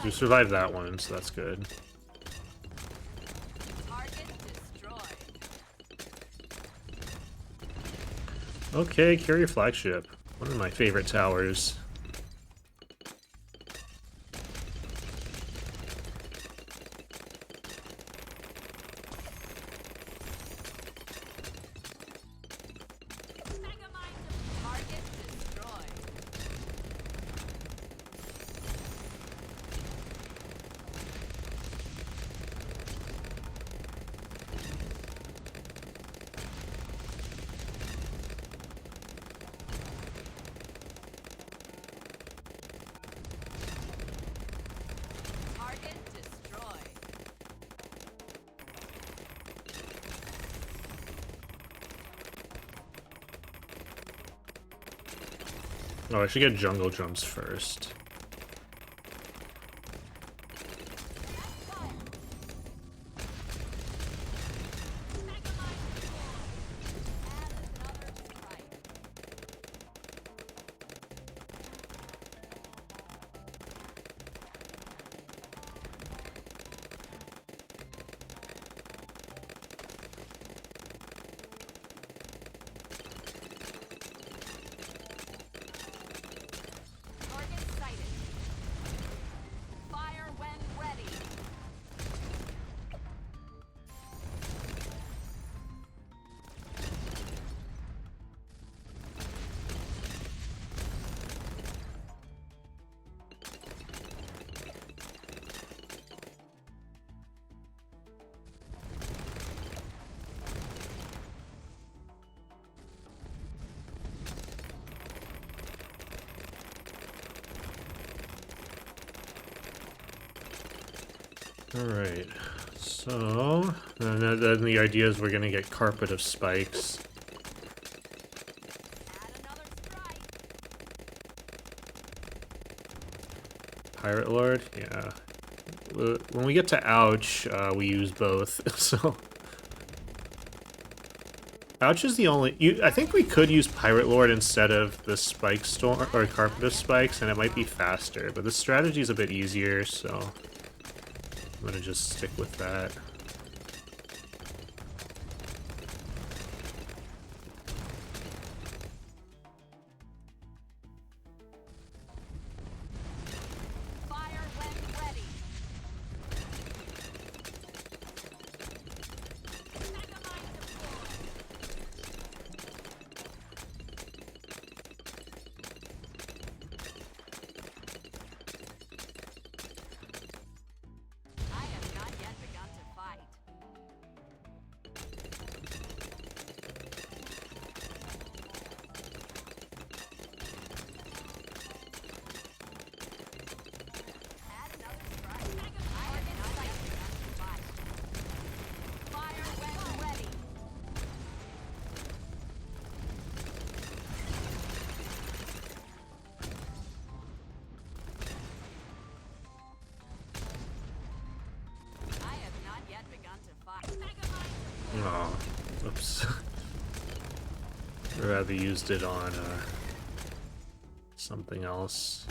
We survived that one, so that's good. Okay, carrier flagship. One of my favorite towers. Oh, I should get jungle drums first. Alright, so then the idea is we're gonna get carpet of spikes. Pirate Lord? Yeah. When we get to Ouch, we use both, so... Ouch is the only... I think we could use Pirate Lord instead of the Spike Storm, or Carpet of Spikes, and it might be faster, but the strategy is a bit easier, so... I'm gonna just stick with that. Oh, oops. I'd rather used it on something else.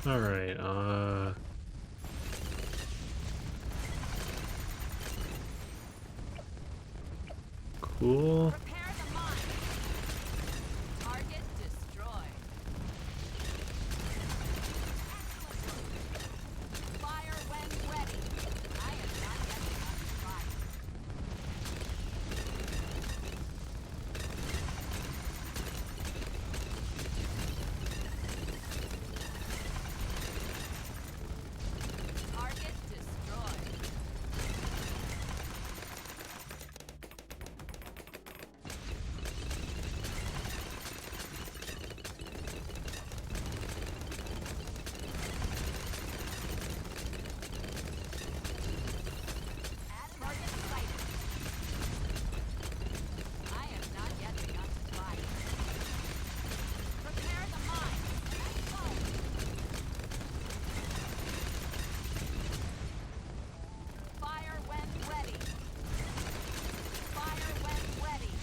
Alright, cool. Prepare the mine. Target destroyed. Fire when ready. I am not yet enough to fight. Target destroyed. Target sighted. I am not yet enough to fight. Prepare the mine. Let's go. Fire when ready. Fire when ready.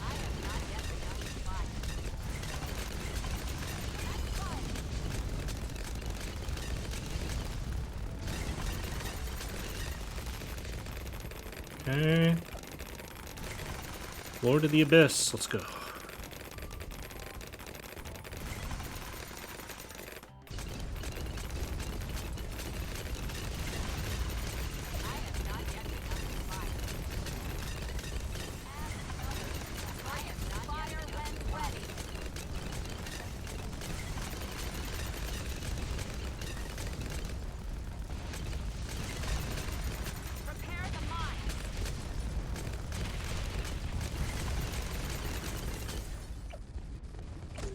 I am not yet enough to fight. Let's go. Okay. Lord of the Abyss, let's go. I am not yet enough to fight. I am not fire when ready. Prepare the mine.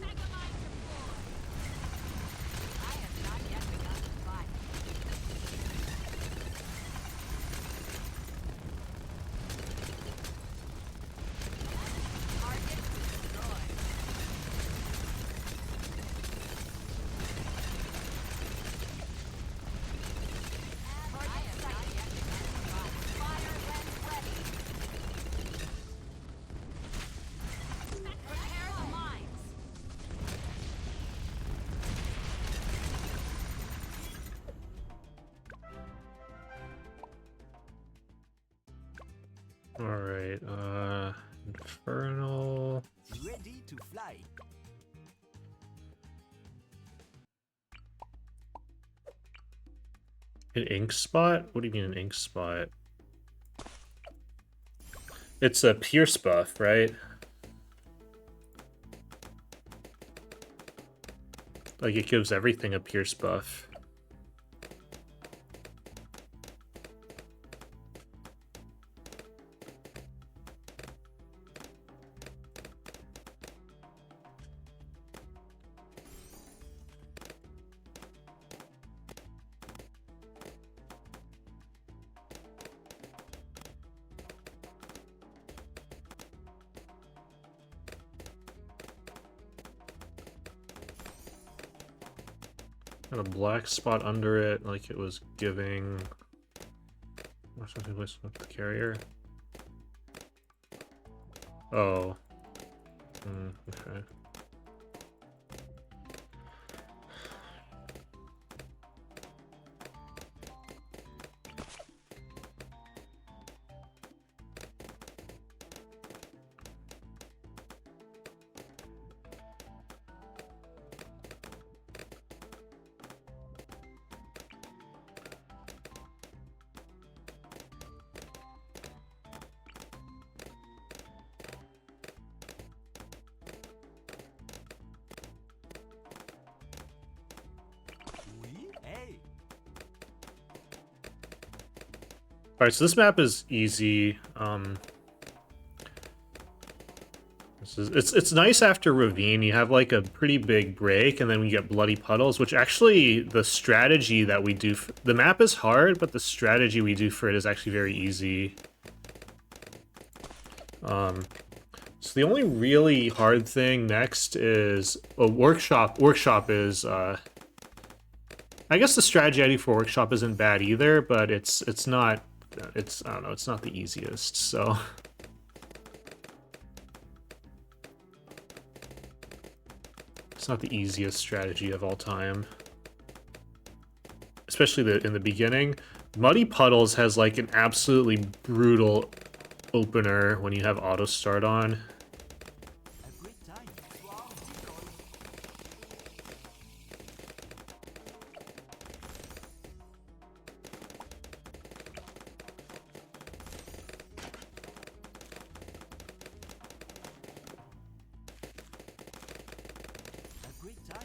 Megamine deployed. I am not yet begun to fight. Target destroyed. I am not yet begun to fight. Fire when ready. Prepare the mines. Alright, Infernal. Ready to fly. An ink spot? What do you mean an ink spot? It's a pierce buff, right? Like, it gives everything a pierce buff. Got a black spot under it, like it was giving... What's something with the carrier? Oh. Okay. Oui, hey. Alright, so this map is easy. It's nice after Ravine. You have like a pretty big break, and then we get Bloody Puddles, which actually the strategy that we do... the map is hard, but the strategy we do for it is actually very easy. So the only really hard thing next is... Workshop. Workshop is... I guess the strategy I do for Workshop isn't bad either, but it's not... I don't know, it's not the easiest, so... It's not the easiest strategy of all time. Especially in the beginning. Muddy Puddles has like an absolutely brutal opener when you have auto start on. A great time. Swarm decoy. A great time.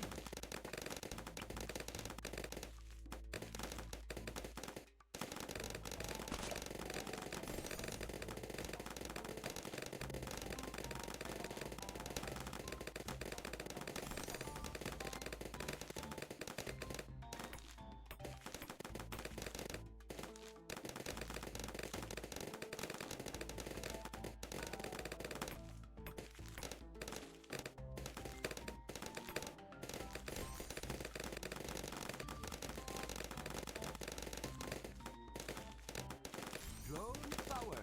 Drone power.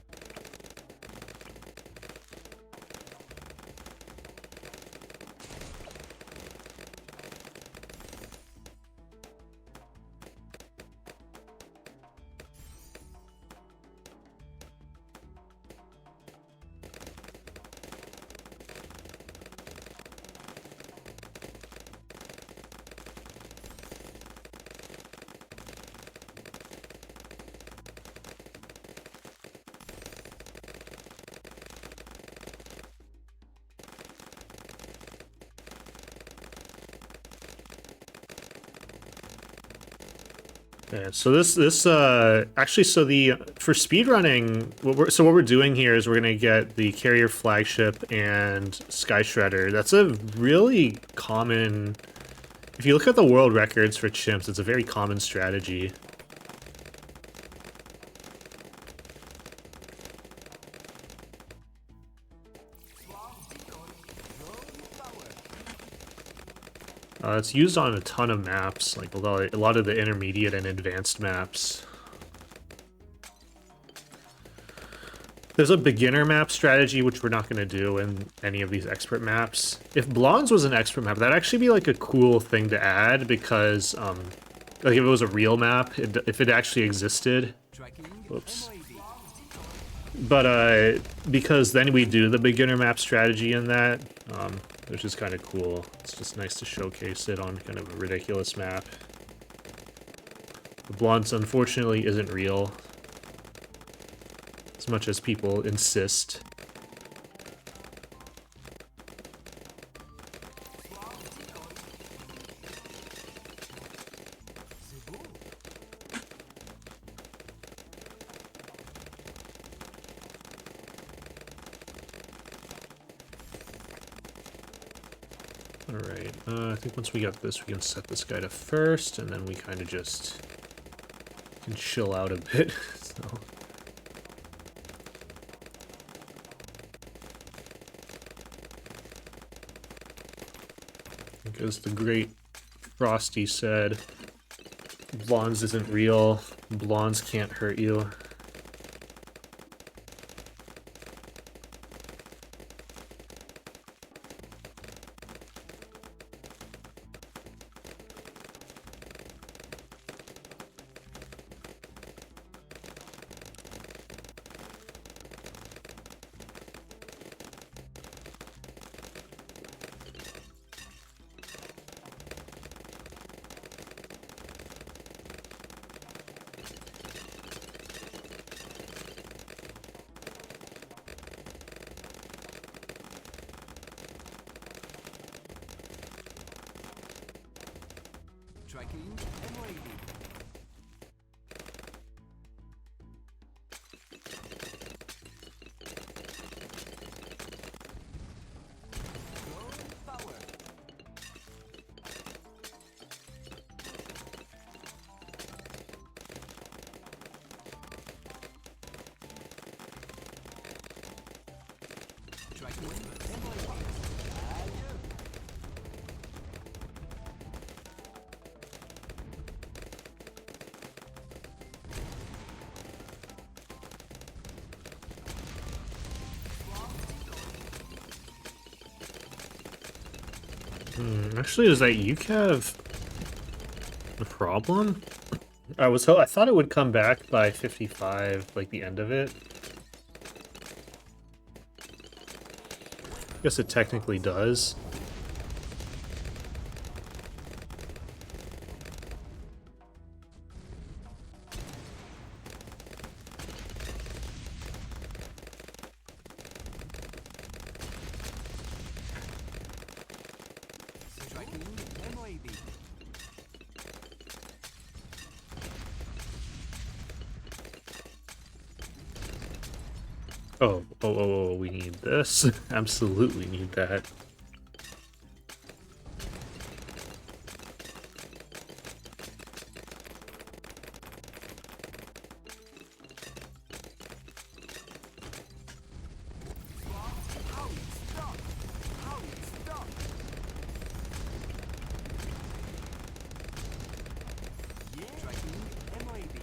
Yeah, so this actually, so the for speedrunning, what we're doing here is we're gonna get the carrier flagship and Sky Shredder. That's a really common, if you look at the world records for chimps, it's a very common strategy. Swarm decoy. Drone power. It's used on a ton of maps, like a lot of the intermediate and advanced maps. There's a beginner map strategy, which we're not going to do in any of these expert maps. If Blondes was an expert map, that'd actually be like a cool thing to add, because like if it was a real map, if it actually existed. Tracking. Whoops. MOAB. But because then we do the beginner map strategy in that, which is kind of cool. It's just nice to showcase it on kind of a ridiculous map. The Blondes, unfortunately, isn't real, as much as people insist. C'est beau. Alright, I think once we got this, we can set this guy to first, and then we kind of just can chill out a bit. So. Because the great Frosty said, Blondes isn't real, Blondes can't hurt you. Tracking. MOAB. Drone power. Tracking. MOAB. Adieu. Actually, is that UCAV a problem? I thought it would come back by 55, like the end of it. Guess it technically does. Striking MOAB. Oh, we need this. Absolutely need that. How it's done. How it's done. Yeah. Striking MOAB.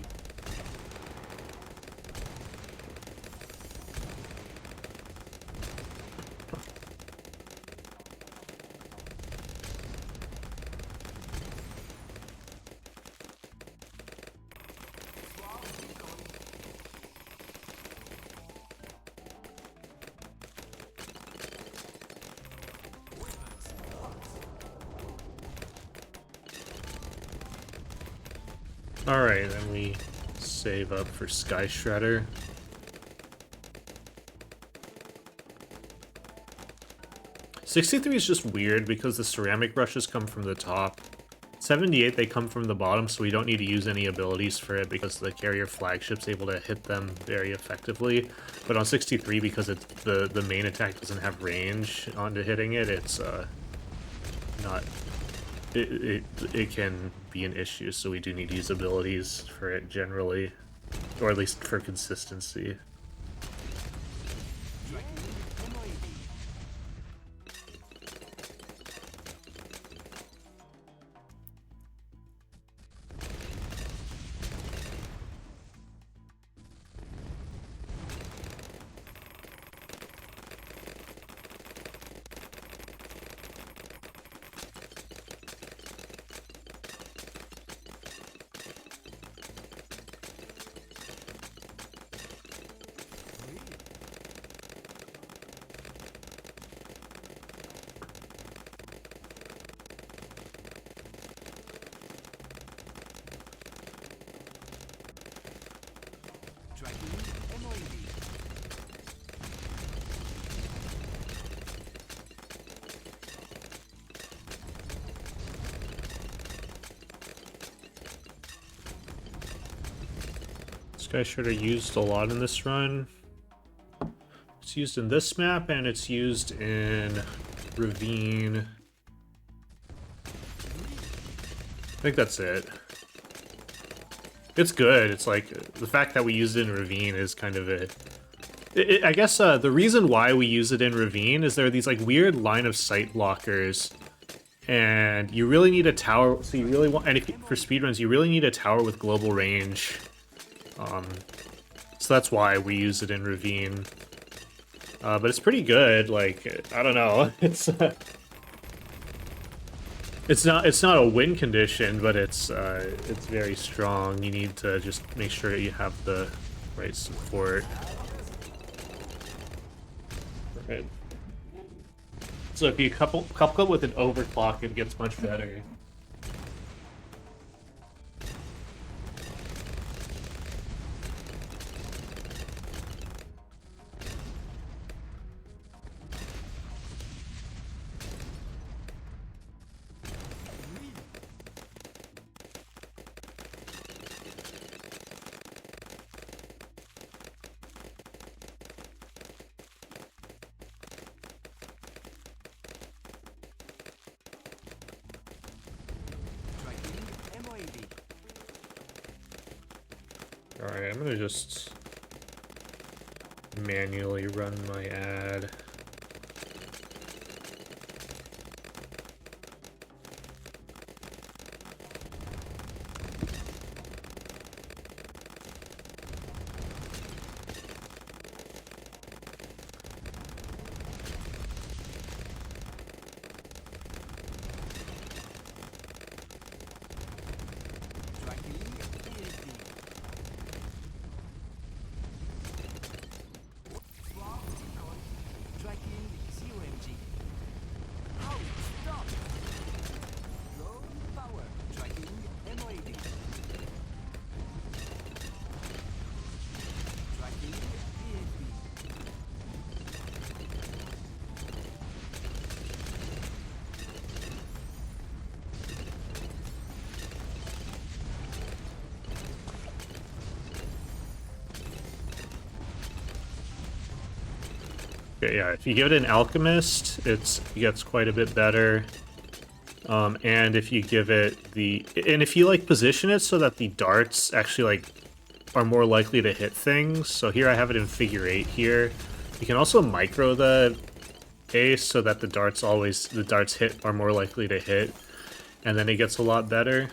Alright, then we save up for Sky Shredder. '63 is just weird because the ceramic brushes come from the top. 78, they come from the bottom, so we don't need to use any abilities for it because the carrier flagship's able to hit them very effectively. But on 63, because it's the main attack doesn't have range onto hitting it, it's not... It can be an issue, so we do need to use abilities for it generally, or at least for consistency. Sky Shredder used a lot in this run. It's used in this map, and it's used in Ravine. I think that's it. It's good. It's like, the fact that we used it in Ravine is kind of a... I guess the reason why we use it in Ravine is there are these like weird line of sight blockers, and you really need a tower, so you really want, and if, for speedruns, you really need a tower with global range. So that's why we use it in Ravine. But it's pretty good, like, I don't know, it's not a win condition, but it's very strong. You need to just make sure you have the right support. Right. So if you couple it with an overclock, it gets much better. Alright, I'm gonna just manually run my ad. Okay, yeah, if you give it an alchemist, it gets quite a bit better. And if you give it and if you like position it so that the darts actually like are more likely to hit things. So here I have it in figure 8 here. You can also micro the ace so that the darts are more likely to hit, and then it gets a lot better.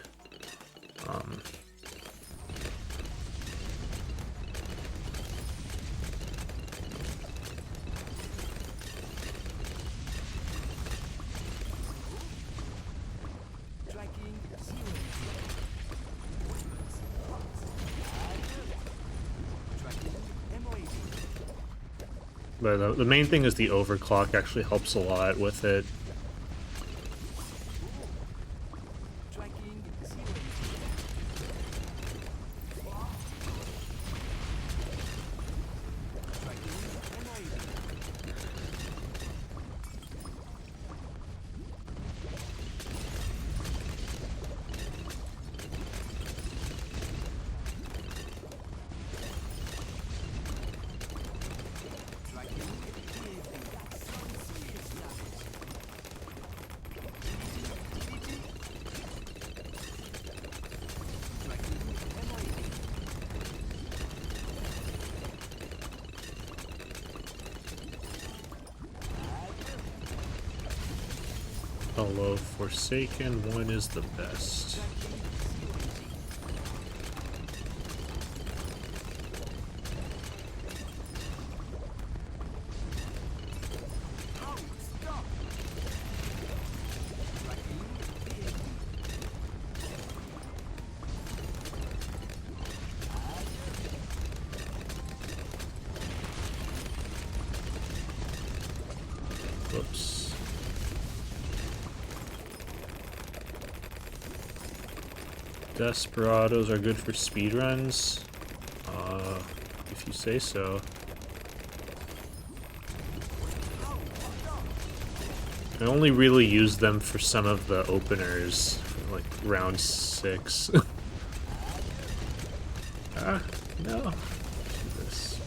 Tracking 0. Tracking MOAB. But the main thing is the overclock actually helps a lot with it. Tracking 0. Tracking MOAB. Tracking BTD. That's some serious damage. BTD. Tracking MOAB. Although Forsaken 1 is the best. Whoops. Desperados are good for speedruns. If you say so. I only really use them for some of the openers, like round 6. Ah, no. This.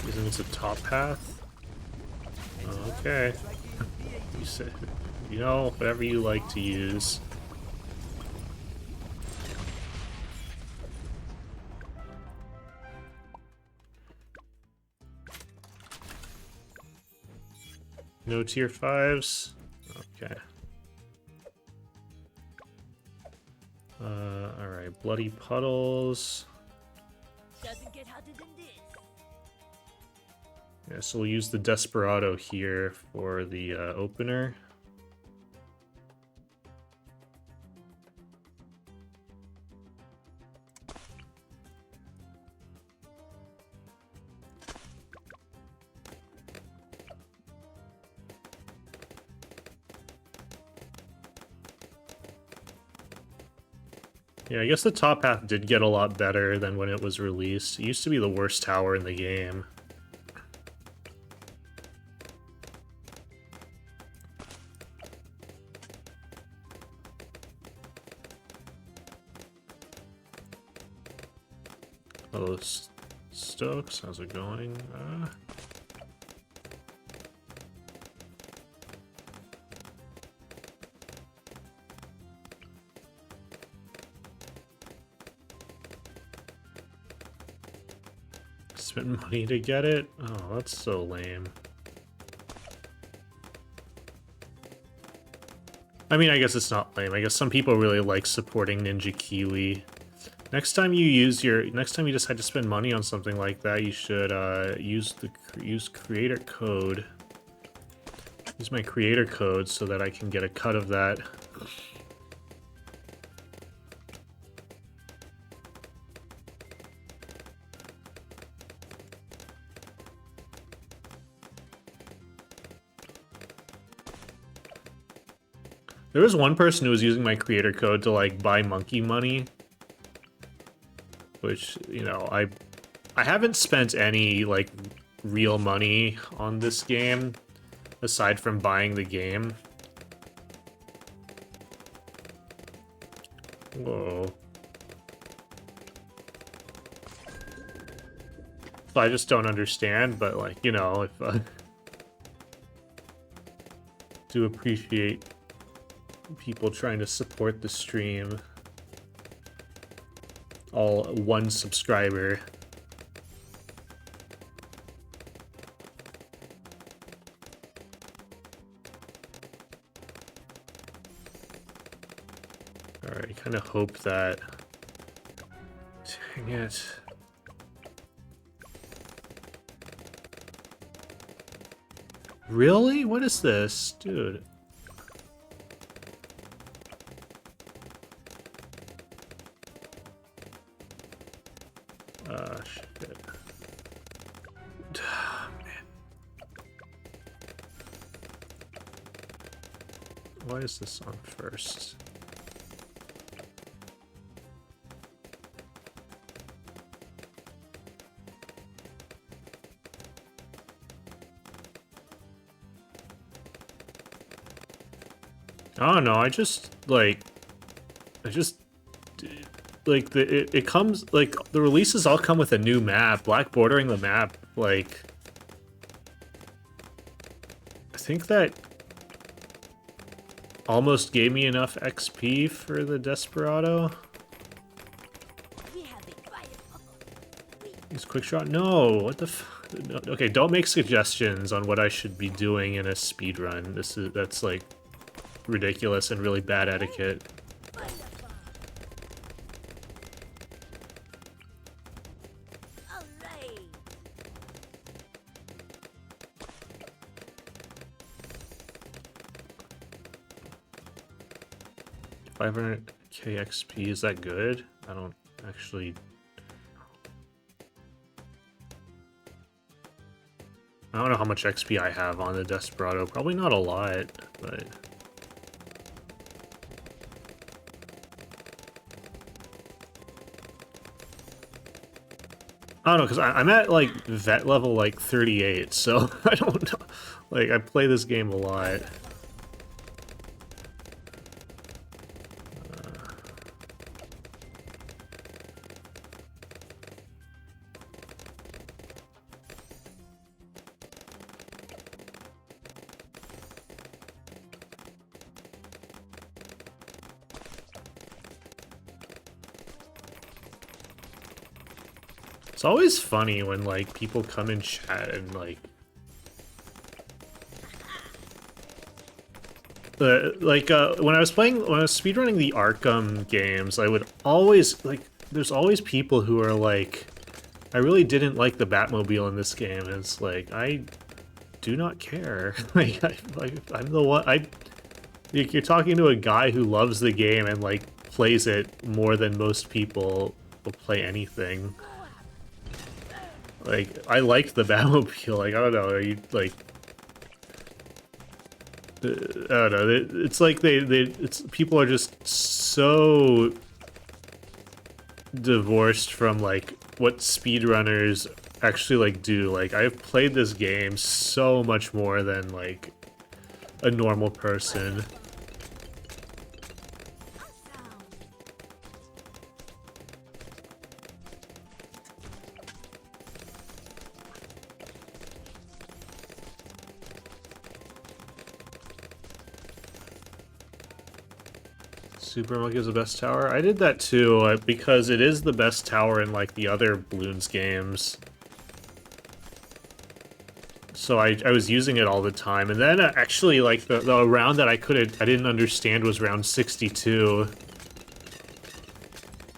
Using it's a top path? Okay. You say, whatever you like to use. No tier 5s? Okay. Alright, Bloody Puddles. Doesn't get hotter than this. Yeah, so we'll use the Desperado here for the opener. Yeah, I guess the top half did get a lot better than when it was released. It used to be the worst tower in the game. Hello, Stokes. How's it going? Spend money to get it? Oh, that's so lame. I mean, I guess it's not lame. I guess some people really like supporting Ninja Kiwi. Next time you decide to spend money on something like that, you should use creator code. Use my creator code so that I can get a cut of that. There was one person who was using my creator code to like buy monkey money, which, you know, I haven't spent any like real money on this game aside from buying the game. Whoa. So I just don't understand, but like, you know, if do appreciate people trying to support the stream. All one subscriber. Alright, I kind of hope that... Dang it. Really? What is this? Dude. Shit. Man. Why is this on first? I don't know, I just like it comes like the releases all come with a new map. Black bordering the map, like I think that almost gave me enough XP for the Desperado. Use quick shot? No, what the no, okay, don't make suggestions on what I should be doing in a speedrun. That's like ridiculous and really bad etiquette. 500k XP, is that good? I don't actually... I don't know how much XP I have on the Desperado. Probably not a lot, but... I don't know, because I'm at, like, vet level, like, 38, so I don't know. Like, I play this game a lot. It's always funny when, like, people come in chat and, like... when I was speedrunning the Arkham games, I would always, like, there's always people who are like, I really didn't like the Batmobile in this game, and it's like, I do not care. I'm the one, you're talking to a guy who loves the game and, like, plays it more than most people will play anything. Like, I liked the Batmobile, like, I don't know, you, like... I don't know, it's like people are just so divorced from, like, what speedrunners actually, like, do. Like, I've played this game so much more than, like, a normal person. Super Monkey is the best tower? I did that too, because it is the best tower in, like, the other Bloons games. So I was using it all the time, and then actually, like, the round that I didn't understand was round 62.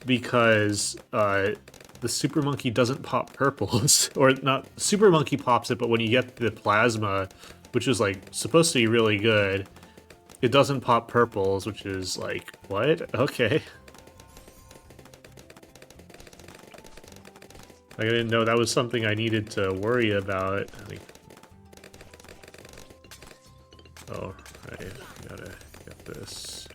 Because, the Super Monkey doesn't pop purples. Or not, Super Monkey pops it, but when you get the plasma, which is, like, supposed to be really good, it doesn't pop purples, which is like, what? Okay. Like, I didn't know that was something I needed to worry about. Like, oh, right, gotta get this.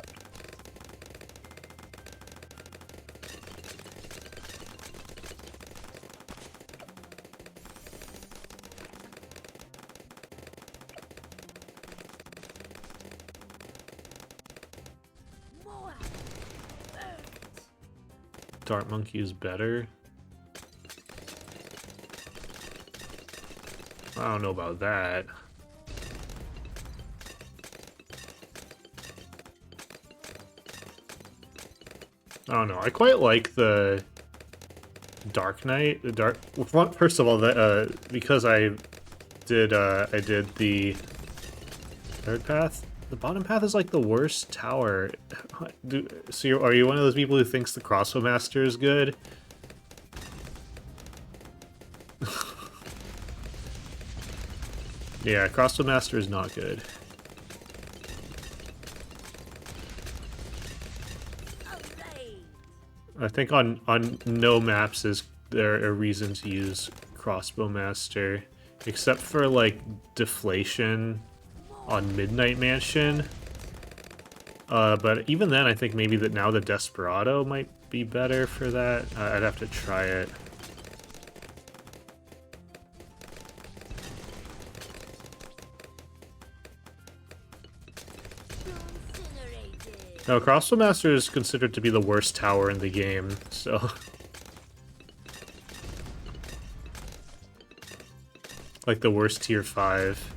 Dart Monkey is better. I don't know about that. I don't know. I quite like the Dark Knight. The dark. Well, first of all, that because I did the third path. The bottom path is like the worst tower. Are you one of those people who thinks the Crossbow Master is good? Yeah, Crossbow Master is not good. I think on no maps is there a reason to use Crossbow Master, except for like Deflation on Midnight Mansion. But even then, I think maybe that now the Desperado might be better for that. I'd have to try it. No, Crossbow Master is considered to be the worst tower in the game, so... like the worst tier 5.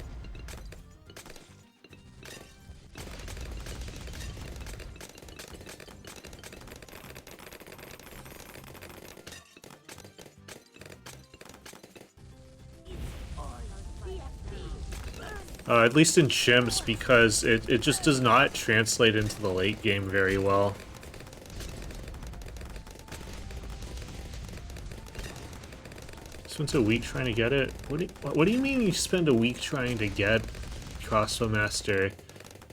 At least in Chimps, because it just does not translate into the late game very well. Spent a week trying to get it? What do you mean you spend a week trying to get Crossbow Master?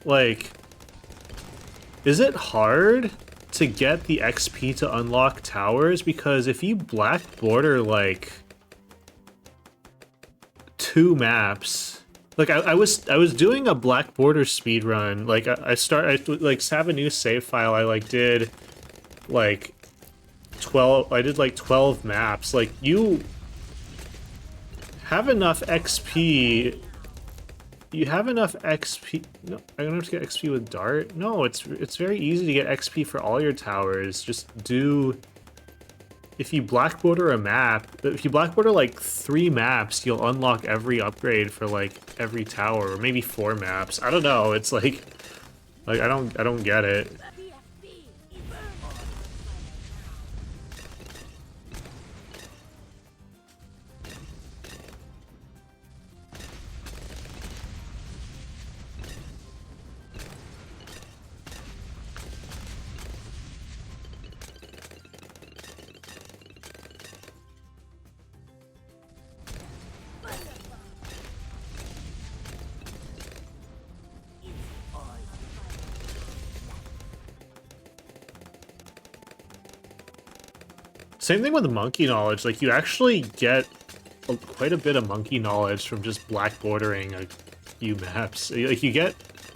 Like, is it hard to get the XP to unlock towers? Because if you black border like 2 maps. Like I was doing a black border speed run. Like I like have a new save file. I like did like 12. I did like 12 maps. Like you have enough XP. You have enough XP. No, I don't have to get XP with Dart. No, it's very easy to get XP for all your towers. Just do. If you black border a map, if you black border like 3 maps, you'll unlock every upgrade for like every tower, or maybe 4 maps. I don't know. It's like I don't get it. Same thing with the monkey knowledge. Like, you actually get quite a bit of monkey knowledge from just black bordering a few maps. Like, you get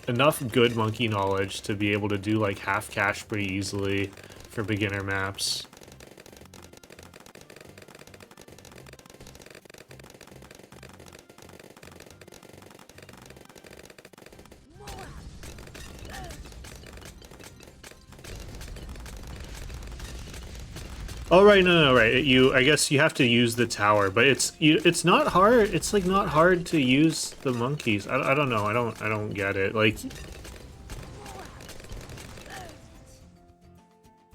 enough good monkey knowledge to be able to do, like, half cash pretty easily for beginner maps. Oh right, no, right. I guess you have to use the tower, but it's not hard. It's like not hard to use the monkeys. I don't know. I don't get it. Like,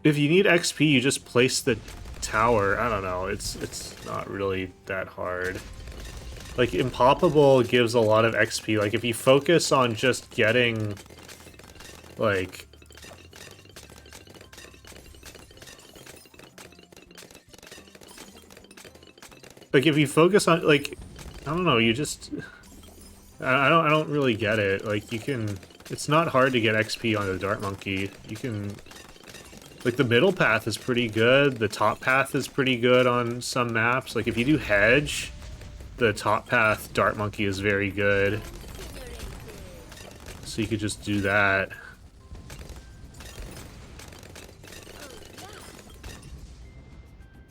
if you need XP, you just place the tower. I don't know. It's not really that hard. Like, Impoppable gives a lot of XP. Like, if you focus on just getting, like. Like, if you focus on, like, I don't know, you just, I don't really get it. Like, you can, it's not hard to get XP on the Dart Monkey. You can, like, the middle path is pretty good. The top path is pretty good on some maps. Like, if you do Hedge, the top path Dart Monkey is very good. So you could just do that.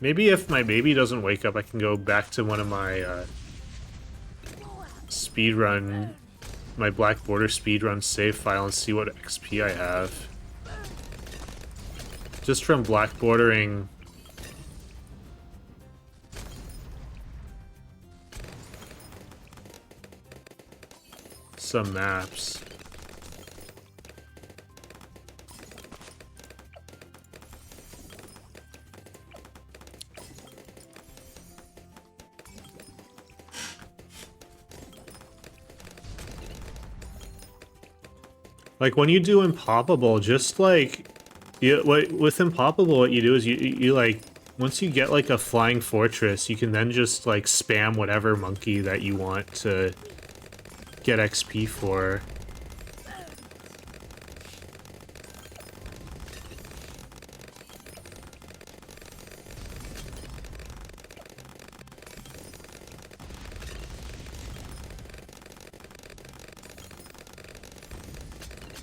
Maybe if my baby doesn't wake up, I can go back to one of my speedrun, my Black Border speedrun save file and see what XP I have. Just from Black Bordering some maps. Like when you do Impoppable, just like with Impoppable, what you do is you like once you get like a flying fortress, you can then just like spam whatever monkey that you want to get XP for.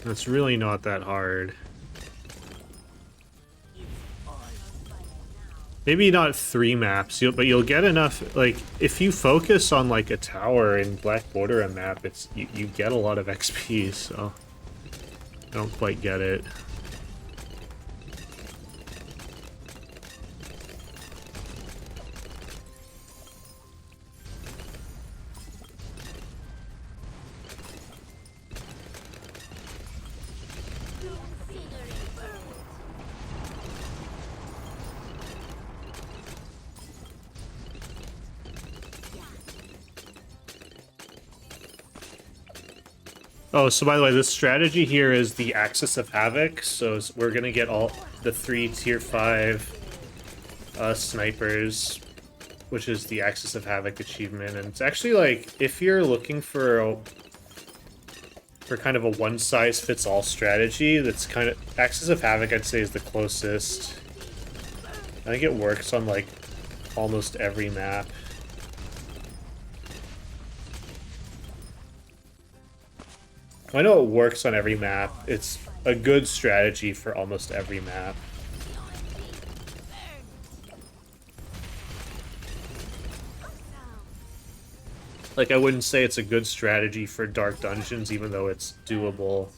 It's really not that hard. Maybe not 3 maps, but you'll get enough. Like, if you focus on like a tower in Black Border a map, you get a lot of XP. So I don't quite get it. Oh, so by the way, this strategy here is the Axis of Havoc, so we're gonna get all the 3 tier 5 snipers, which is the Axis of Havoc achievement, and it's actually like, if you're looking for kind of a one-size-fits-all strategy, that's kind of, Axis of Havoc I'd say is the closest. I think it works on like almost every map. I know it works on every map. It's a good strategy for almost every map. Like, I wouldn't say it's a good strategy for Dark Dungeons, even though it's doable.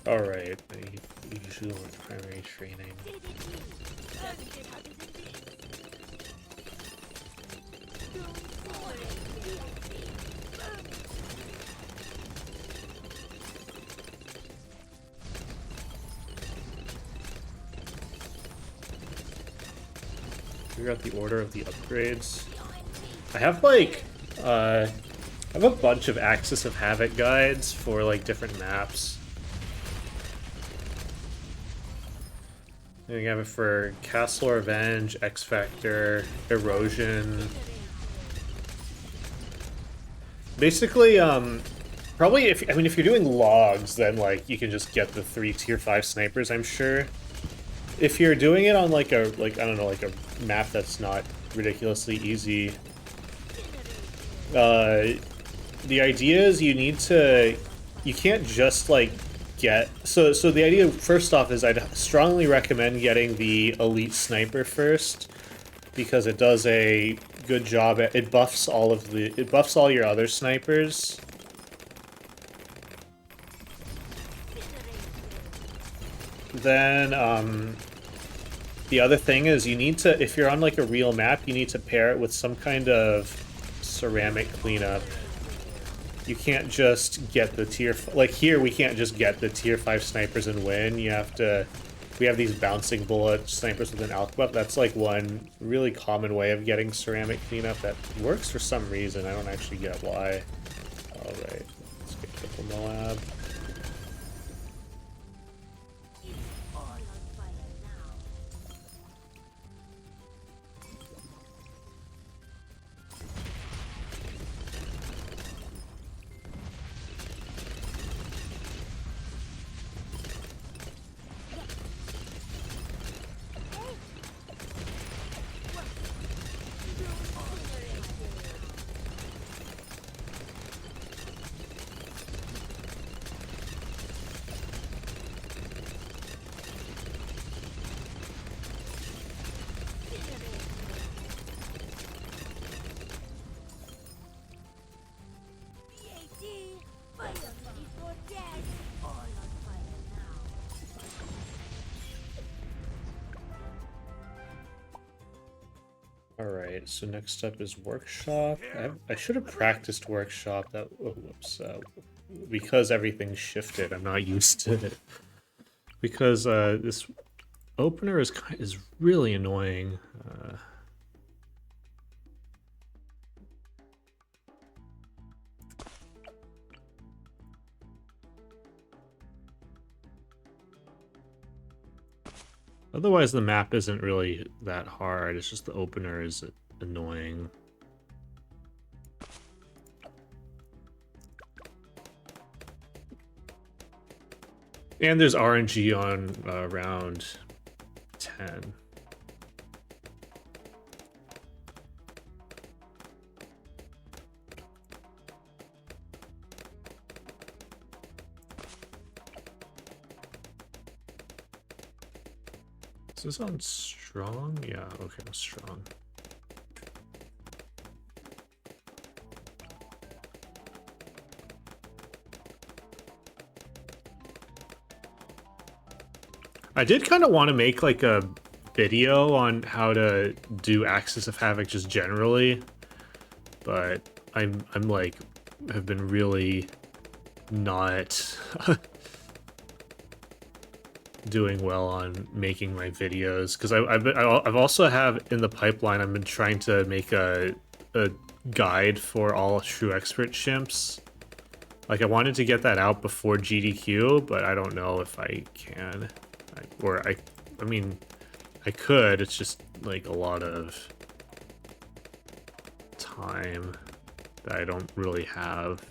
Alright, I usually want primary training. Figure out the order of the upgrades. I have like, I have a bunch of Axis of Havoc guides for like different maps. I have it for Castle Revenge, X Factor, Erosion. Basically, probably if you're doing logs, then like you can just get the 3 tier 5 snipers, I'm sure. If you're doing it on like a I don't know, like a map that's not ridiculously easy, the idea is you can't just like so the idea first off is I'd strongly recommend getting the elite sniper first, because it does a good job at it buffs all your other snipers. Then the other thing is you need to, if you're on like a real map, you need to pair it with some kind of ceramic cleanup. You can't just get the like here we can't just get the tier 5 snipers and win. You have to we have these bouncing bullet snipers with an alk buff. That's like one really common way of getting ceramic cleanup that works for some reason. I don't actually get why. Alright, let's get triple Moab. All on fire now. BAT, fire before death. All on fire now. Alright, so next up is Workshop. I should have practiced Workshop. That oh, whoops. Because everything shifted, I'm not used to it. Because this opener is really annoying. Otherwise, the map isn't really that hard. It's just the opener is annoying. And there's RNG on round 10. Is this on strong? Yeah, okay, strong. I did kind of want to make like a video on how to do Axis of Havoc just generally, but I'm like have been really not doing well on making my videos because I've also have in the pipeline. I've been trying to make a guide for all true expert chimps. Like I wanted to get that out before GDQ, but I don't know if I can. I mean, I could. It's just like a lot of time that I don't really have.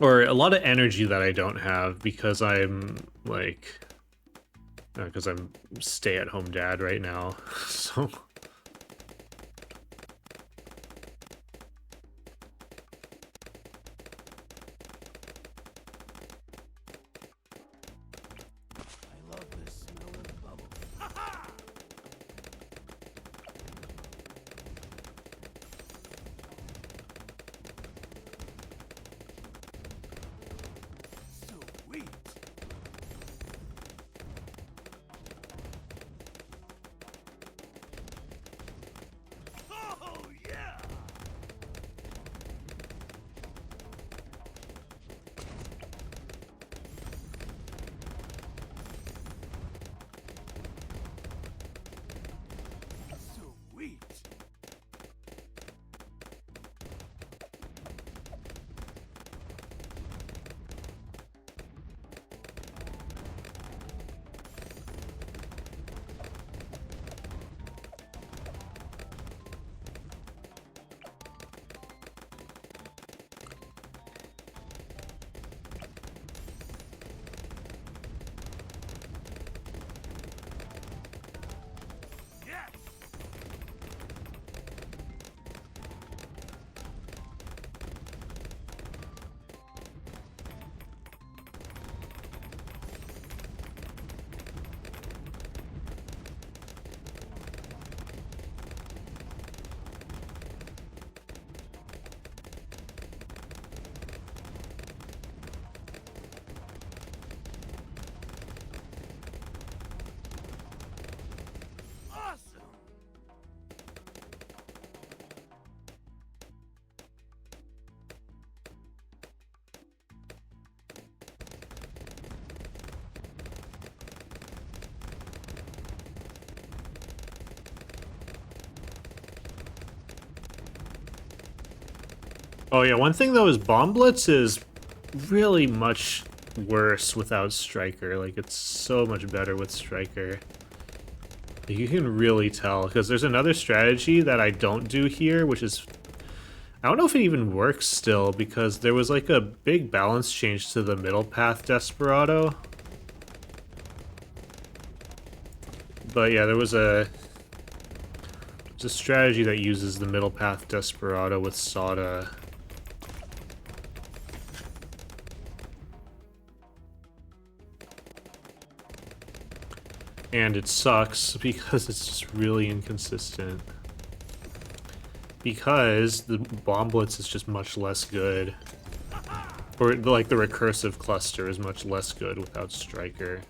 Or a lot of energy that I don't have because I'm like, because I'm stay-at-home dad right now, so. I love this smell of the bubble. Ha-ha! Sweet. Oh yeah, one thing though is Bomb Blitz is really much worse without Striker. Like, it's so much better with Striker. You can really tell, because there's another strategy that I don't do here, which is... I don't know if it even works still, because there was like a big balance change to the middle path Desperado. But yeah, there was a strategy that uses the middle path Desperado with Sada. And it sucks because it's just really inconsistent. Because the Bomb Blitz is just much less good. Or like the recursive cluster is much less good without Striker.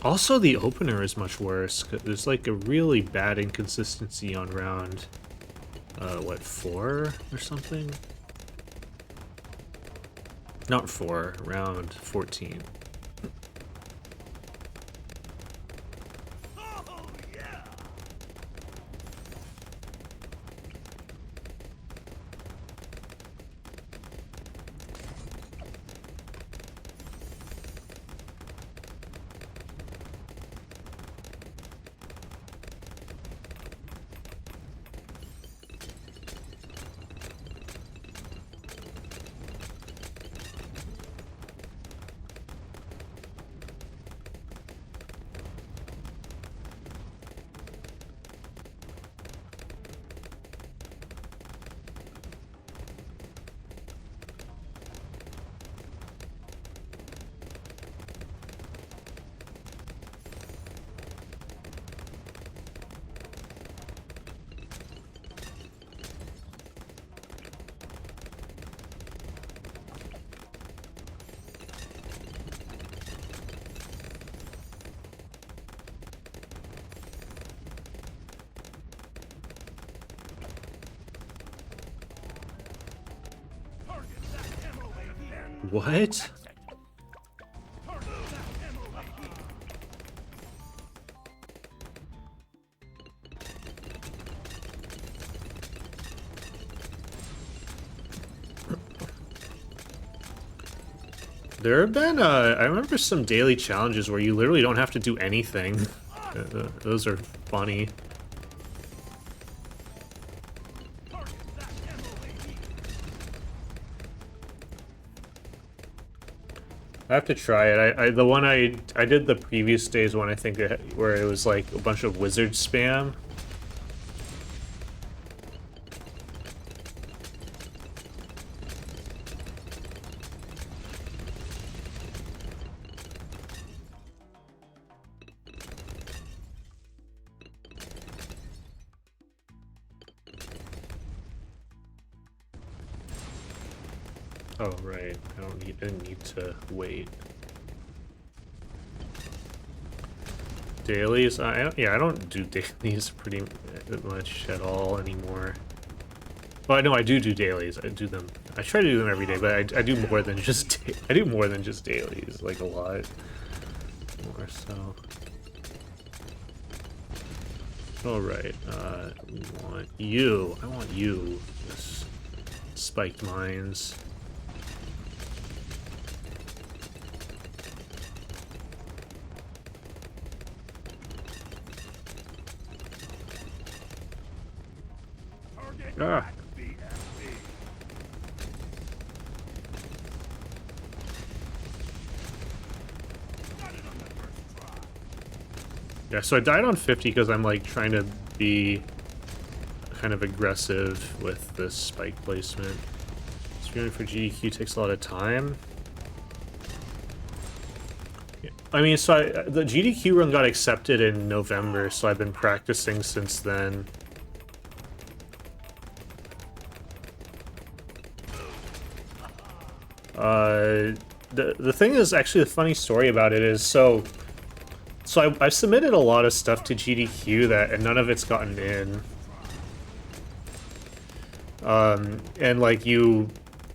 Also, the opener is much worse. There's like a really bad inconsistency on round, what, 4 or something? Not 4, round 14. Oh, yeah! What? There have been, I remember some daily challenges where you literally don't have to do anything. Those are funny. I have to try it. The one I did the previous day's one, I think, where it was like a bunch of wizard spam. Oh, right. I didn't need to wait. Dailies? Yeah, I don't do dailies pretty much at all anymore. Well, I know I do dailies. I do them. I try to do them every day, but I do more than just I do more than just dailies, like a lot more. So, all right. We want you. I want you. This spiked mines. Ah. Yeah, so I died on 50 because I'm like trying to be kind of aggressive with this spike placement. Speedrunning for GDQ takes a lot of time. I mean, so the GDQ run got accepted in November, so I've been practicing since then. The thing is, actually, the funny story about it is, so I've submitted a lot of stuff to GDQ and none of it's gotten in. And like a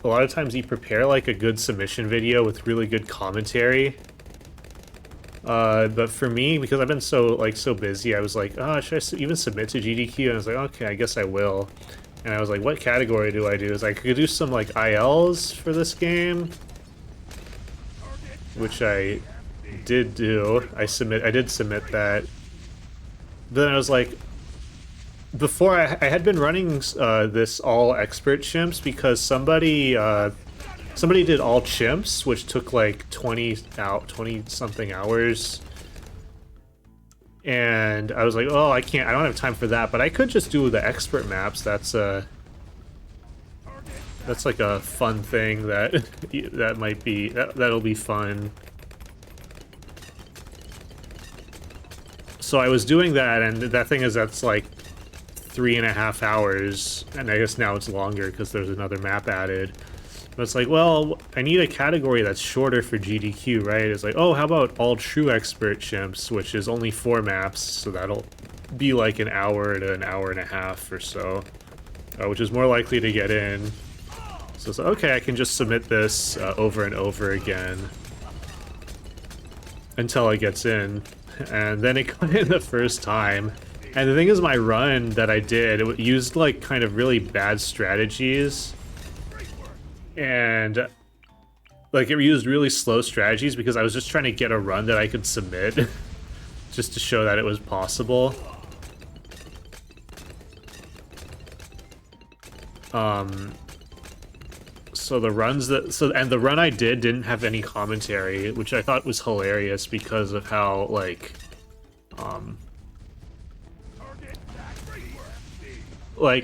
lot of times you prepare like a good submission video with really good commentary. But for me, because I've been so busy, I was like, oh, should I even submit to GDQ? And I was like, okay, I guess I will. And I was like, what category do I do? Is I could do some like ILs for this game, which I did do. I did submit that. Then I was like, before I had been running this all expert chimps because somebody did all chimps, which took like 20 something hours. And I was like, oh, I don't have time for that, but I could just do the expert maps. That's like a fun thing that'll be fun. So I was doing that, and that thing is that's like 3.5 hours, and I guess now it's longer because there's another map added. But it's like, well, I need a category that's shorter for GDQ, right? It's like, oh, how about all true expert chimps, which is only 4 maps, so that'll be like an hour to an hour and a half or so, which is more likely to get in. So it's like, okay, I can just submit this over and over again until it gets in. And then it got in the first time. And the thing is, my run that I did, it used like kind of really bad strategies. And like it used really slow strategies because I was just trying to get a run that I could submit just to show that it was possible. So the runs and the run I did didn't have any commentary, which I thought was hilarious because of how like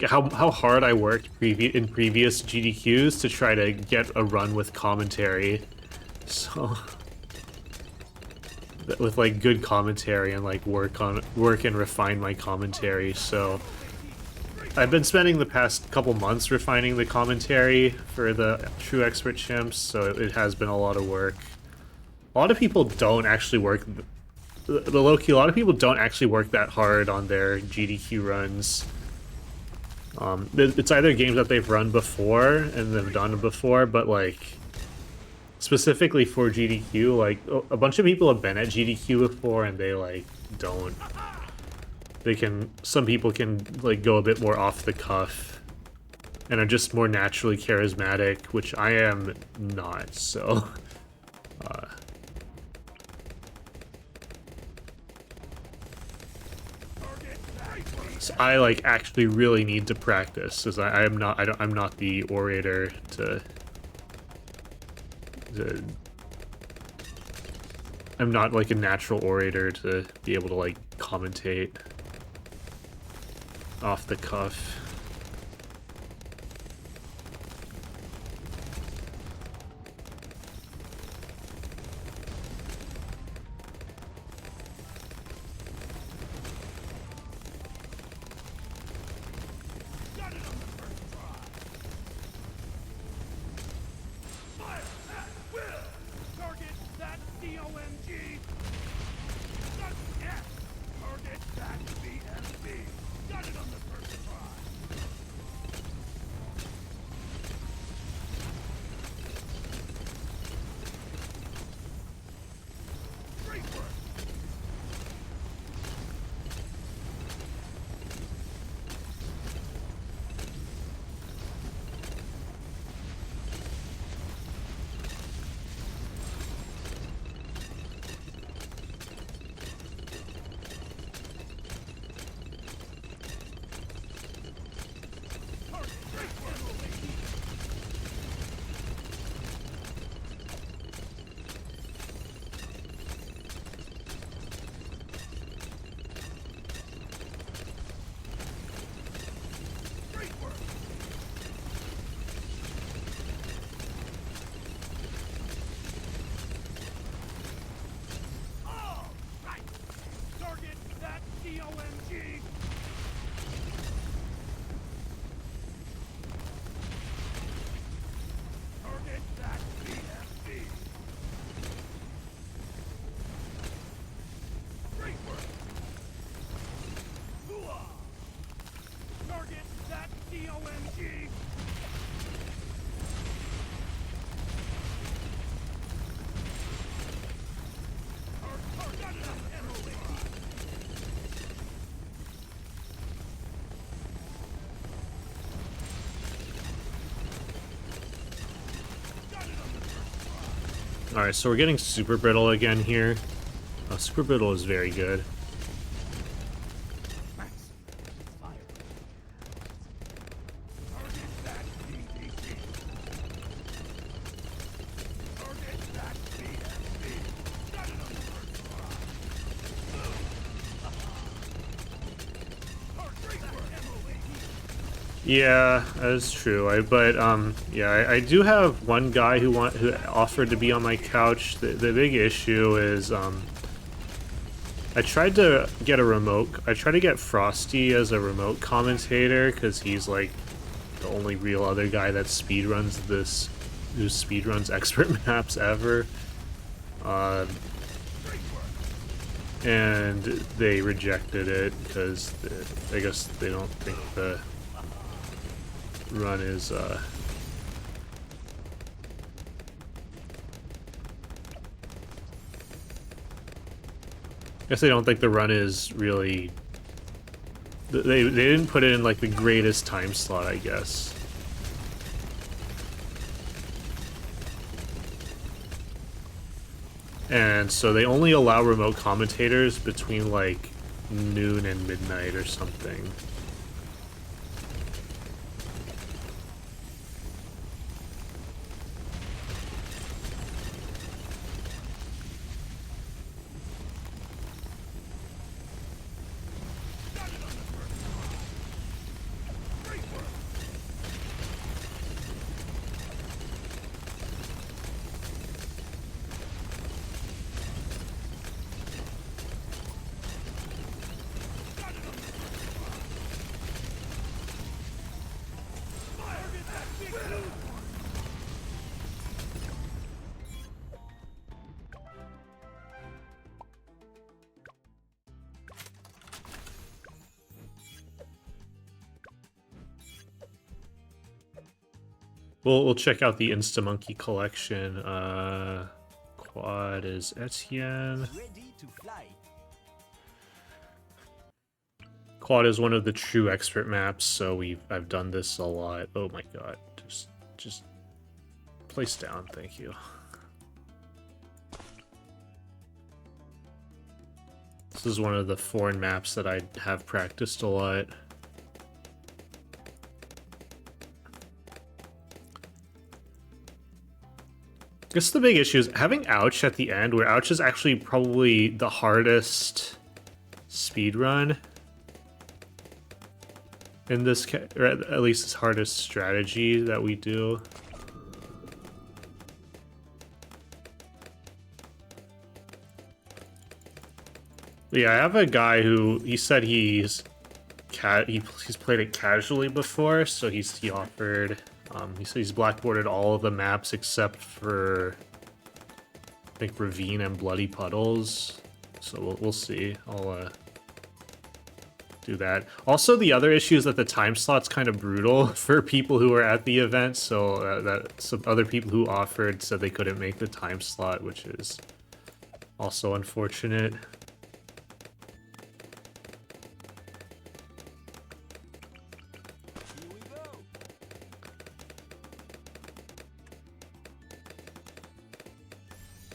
how hard I worked in previous GDQs to try to get a run with commentary. So with like good commentary and like work and refine my commentary. So I've been spending the past couple months refining the commentary for the True Expert Chimps, so it has been a lot of work. A lot of people don't actually work the low-key, a lot of people don't actually work that hard on their GDQ runs. It's either games that they've run before and they've done before, but like specifically for GDQ, like a bunch of people have been at GDQ before and they like don't. Some people can like go a bit more off the cuff and are just more naturally charismatic, which I am not, so so I like actually really need to practice, as I'm not the orator I'm not like a natural orator to be able to like commentate off the cuff. Got it on the first try. Fire at will. Target that COMG. Yes. Target that BMB. Got it on the first try. Alright, so we're getting super brittle again here. Super brittle is very good. Max, fire. Target that BTD. Target that BTD. Got it on the first try. Great work, MOE. Yeah, that's true. I do have one guy who offered to be on my couch. The big issue is I tried to get I tried to get Frosty as a remote commentator because he's like the only real other guy that who speedruns expert maps ever. And they rejected it because I guess they don't think the run is I guess they don't think the run is really they didn't put it in like the greatest time slot, I guess. And so they only allow remote commentators between like noon and midnight or something. We'll check out the InstaMonkey collection. Quad is Etienne. Ready to fly. Quad is one of the true expert maps, so I've done this a lot. Oh my god, just place down, thank you. This is one of the foreign maps that I have practiced a lot. I guess the big issue is having Ouch at the end, where Ouch is actually probably the hardest speedrun in this, or at least its hardest strategy that we do. But yeah, I have a guy who he said he's played it casually before, so he offered. He said he's blackboarded all of the maps except for, I think, Ravine and Bloody Puddles. So we'll see. I'll do that. Also, the other issue is that the time slot's kind of brutal for people who are at the event. So that some other people who offered said they couldn't make the time slot, which is also unfortunate. Here we go.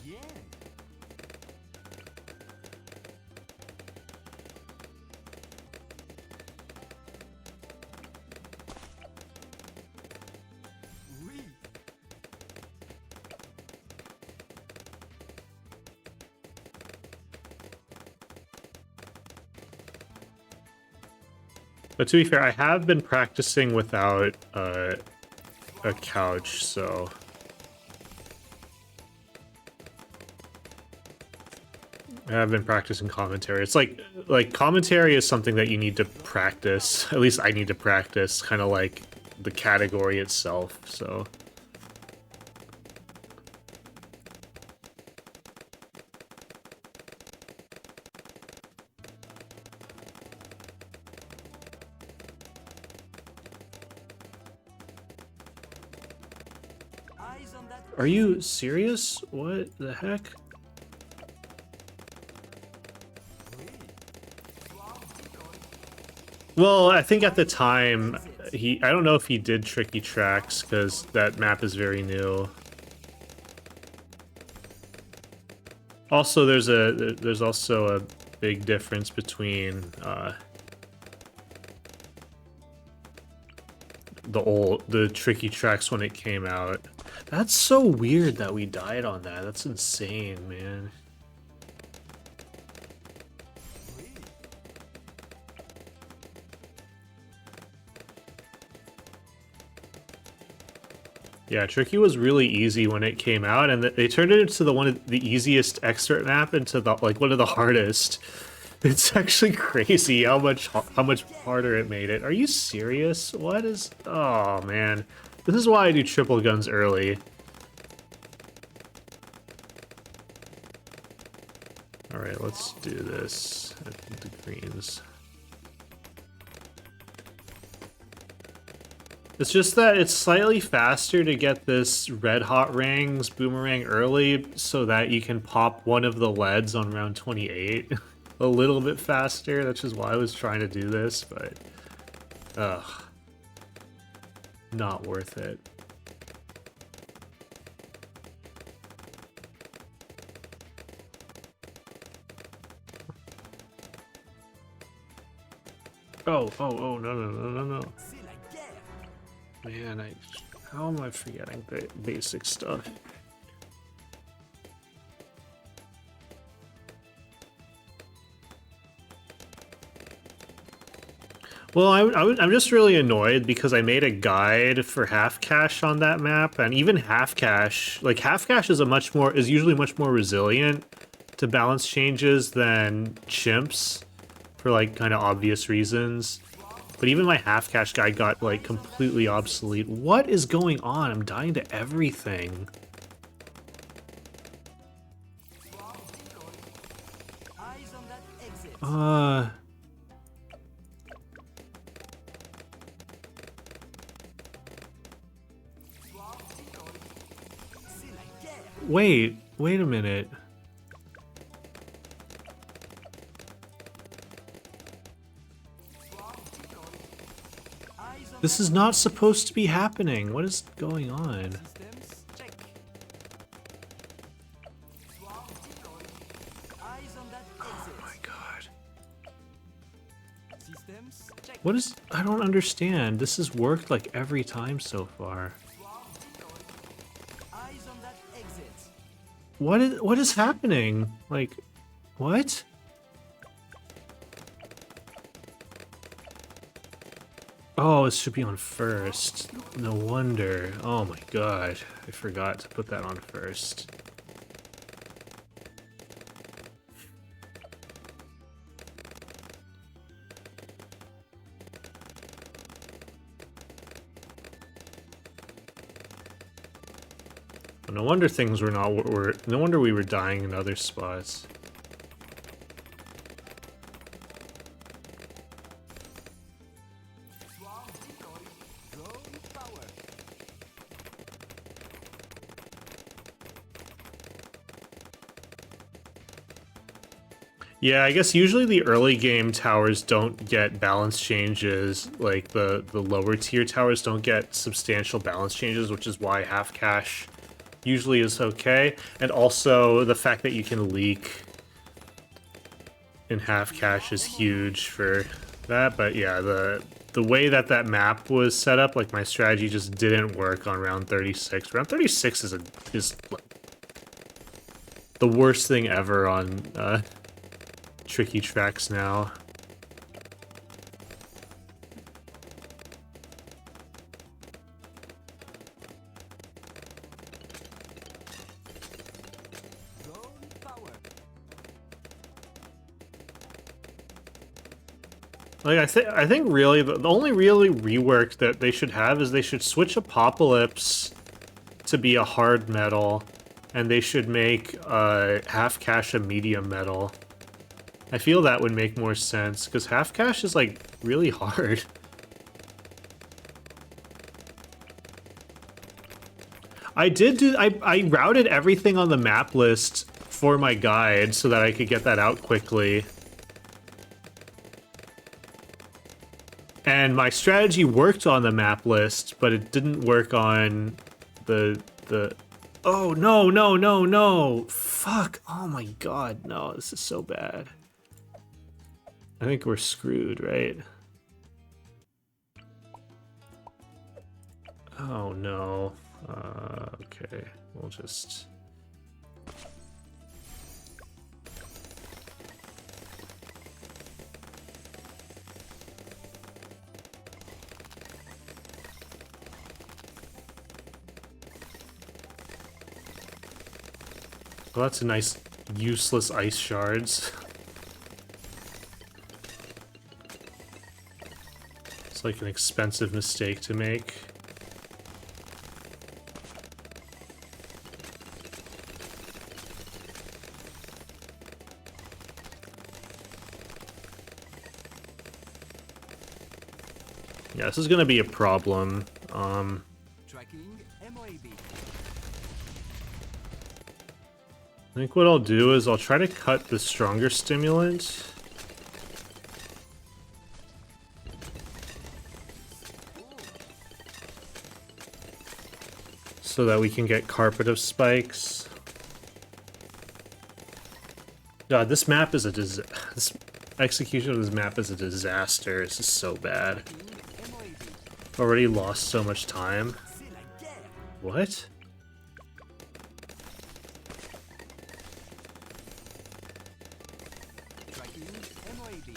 Yeah. Oui. But to be fair, I have been practicing without a couch, so I have been practicing commentary. It's like commentary is something that you need to practice. At least I need to practice, kind of like the category itself. So. Eyes on that. Are you serious? What the heck? Well, I think at the time, I don't know if he did Tricky Tracks, because that map is very new. Also, there's also a big difference between the tricky tracks when it came out. That's so weird that we died on that. That's insane, man. Yeah, Tricky was really easy when it came out, and they turned it into the easiest expert map into one of the hardest. It's actually crazy how much harder it made it. Are you serious? What is? Oh man, this is why I do triple guns early. All right, let's do this. The greens. It's just that it's slightly faster to get this red hot rings boomerang early so that you can pop one of the leads on round 28 a little bit faster. That's just why I was trying to do this, but ugh, not worth it. Oh, no, no. Man, how am I forgetting the basic stuff? Well, I'm just really annoyed because I made a guide for half cash on that map, and even half cash is usually much more resilient to balance changes than chimps for like kind of obvious reasons. But even my half cash guide got like completely obsolete. What is going on? I'm dying to everything. Wait a minute. This is not supposed to be happening. What is going on? Oh my god. What is... I don't understand. This has worked like every time so far. What is happening? Like, what? Oh, it should be on first. No wonder. Oh my god. I forgot to put that on first. No wonder things were not... no wonder we were dying in other spots. Yeah, I guess usually the early game towers don't get balance changes, like the lower tier towers don't get substantial balance changes, which is why half cash usually is okay. And also the fact that you can leak in half cash is huge for that. But yeah, the way that map was set up, like my strategy just didn't work on round 36. Round 36 is like the worst thing ever on tricky tracks now. Like I think really the only really rework that they should have is they should switch Apocalypse to be a hard metal, and they should make half cash a medium metal. I feel that would make more sense, because half cash is, like, really hard. I routed everything on the map list for my guide so that I could get that out quickly. And my strategy worked on the map list, but it didn't work on the Oh, no, no, no, no. Fuck. Oh my god, no. This is so bad. I think we're screwed, right? Oh, no. Okay. We'll just... Well, that's a nice, useless ice shards. It's like an expensive mistake to make. Yeah, this is gonna be a problem. Tracking MOAB. I think what I'll do is I'll try to cut the stronger stimulant. So that we can get carpet of spikes. God, this map is a this execution of this map is a disaster. This is so bad. MOAB. Already lost so much time. C'est la guerre. What? Tracking MOAB.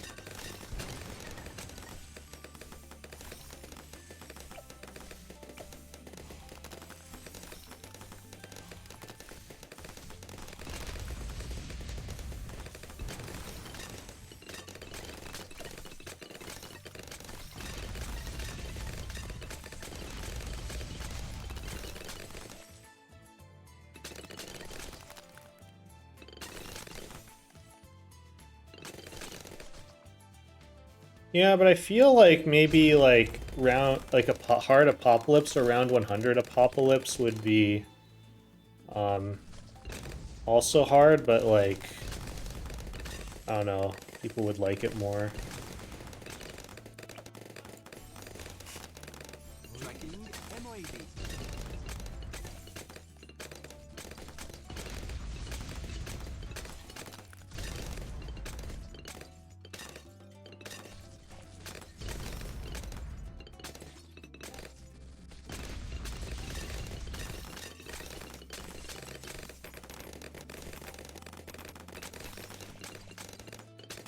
Yeah, but I feel like maybe like hard apocalypse or round 100 apocalypse would be also hard, but like I don't know, people would like it more. Tracking MOAB.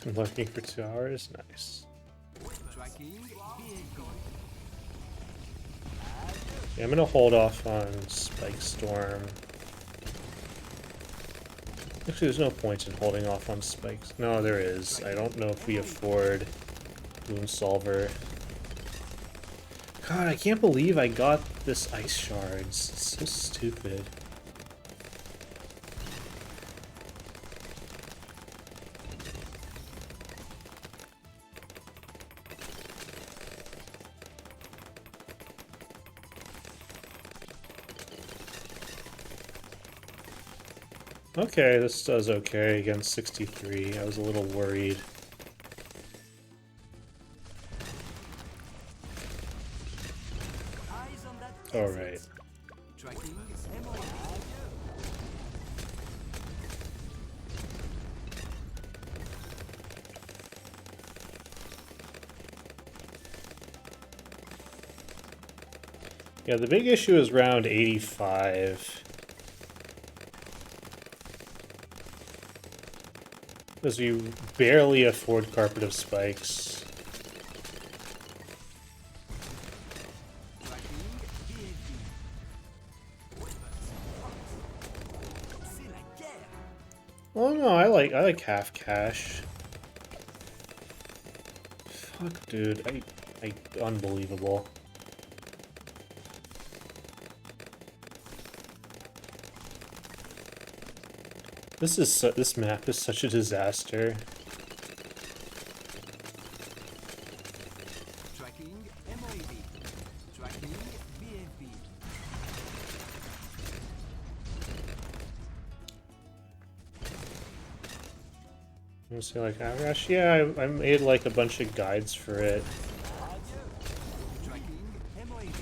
I'm looking for 2 hours. Nice. Tracking BAB. Yeah, I'm gonna hold off on Spike Storm. Actually, there's no point in holding off on spikes. No, there is. I don't know if we afford Moon Solver. God, I can't believe I got this ice shards. It's so stupid. Okay, this does okay against 63. I was a little worried. Eyes on that All exit. right. Tracking MOAB. Yeah, the big issue is round 85. Because you barely afford carpet of spikes. Tracking BAB. C'est la guerre. Oh no, I like half cash. Fuck, dude, I unbelievable. This map is such a disaster. Tracking MOAB. Tracking BAB. I'm say like Avrash. Yeah, I made like a bunch of guides for it. Tracking MOAB.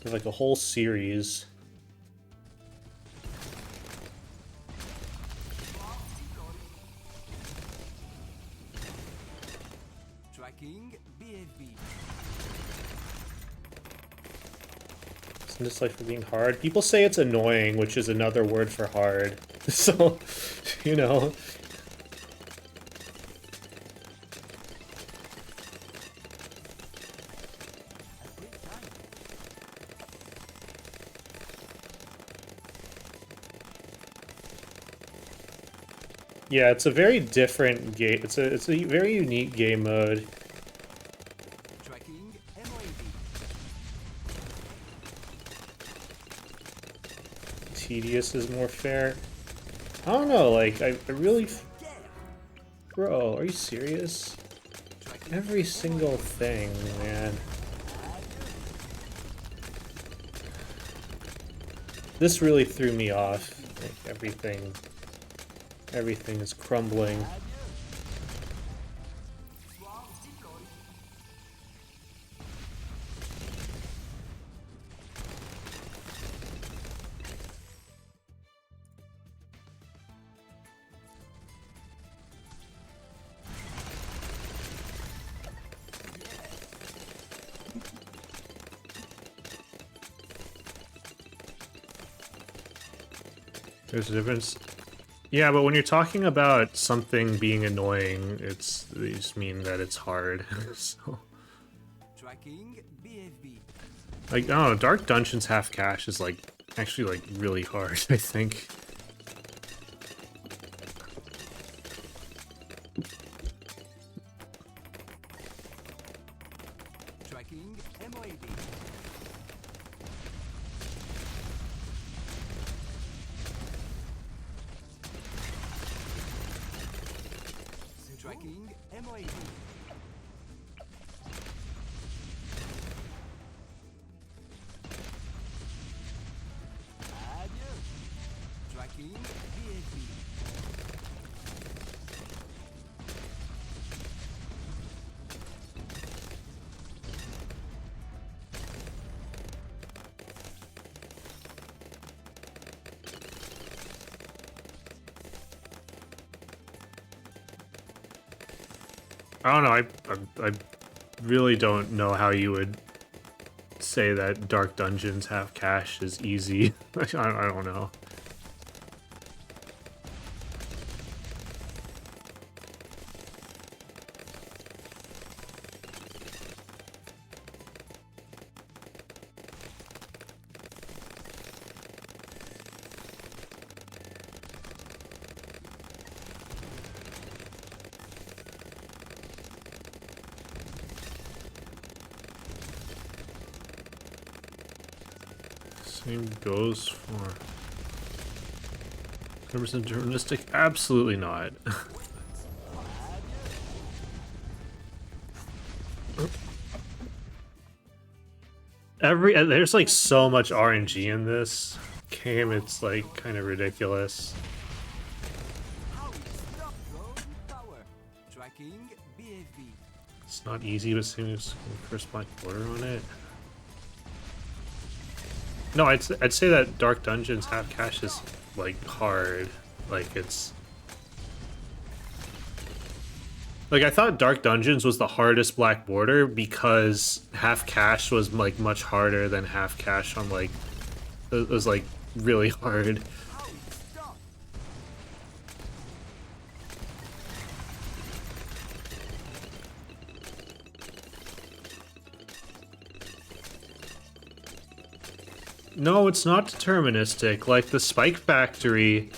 There's like a whole series. Tracking BFB. Isn't this like for being hard? People say it's annoying, which is another word for hard. So, you know. Yeah, it's a very different game. It's a very unique game mode. Tracking MOAB. Tedious is more fair. I don't know, like, I really... Bro, are you serious? Every single thing, man. This really threw me off. Like, everything is crumbling. There's a difference. Yeah, but when you're talking about something being annoying, you just mean that it's hard. So, Tracking BFB. like, I don't know, Dark Dungeons Half Cash is like actually like really hard, I think. Tracking MOAB. Tracking MOAB. Adieu. Tracking BFB. I don't know, I really don't know how you would say that Dark Dungeons Half Cash is easy. I don't know. Same goes for 100% deterministic? Absolutely not. There's like so much RNG in this game, it's like kind of ridiculous. How is stop road power? Tracking BFB. It's not easy, but seems first black border on it. No, I'd say that Dark Dungeons Half Cash is like hard. Like it's like I thought Dark Dungeons was the hardest black border because Half Cash was like much harder than Half Cash on like it was like really hard. How is stop? No, it's not deterministic. Like the Spike Factory,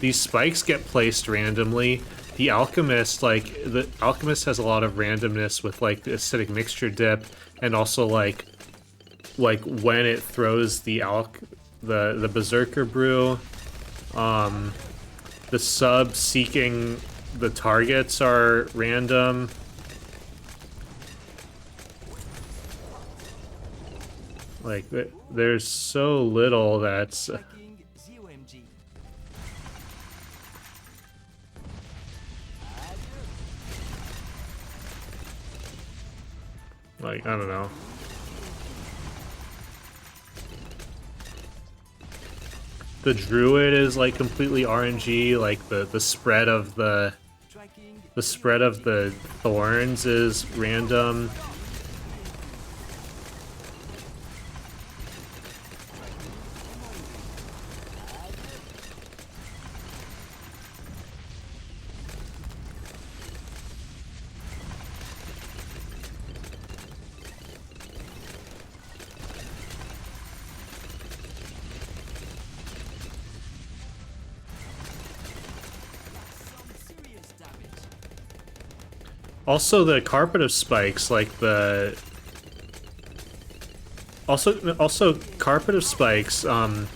these spikes get placed randomly. The Alchemist, like the Alchemist has a lot of randomness with like the acidic mixture dip, and also like when it throws the the Berserker Brew, the sub seeking the targets are random. Like there's so little that's Tracking ZOMG. like I don't know. the druid is like completely RNG. Like the spread of the thorns is random. Also, the carpet of spikes, like the also carpet of spikes. The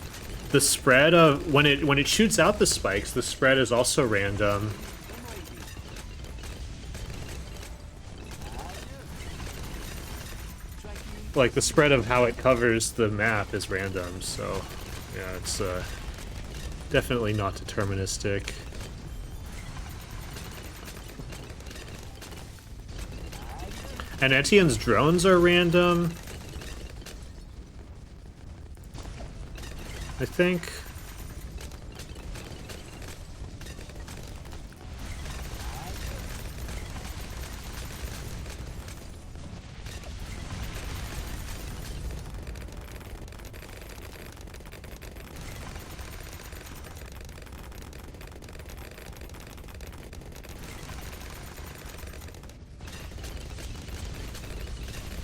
spread of when it shoots out the spikes, the spread is also random. Like the spread of how it covers the map is random. So yeah, it's definitely not deterministic. And Etienne's drones are random, I think.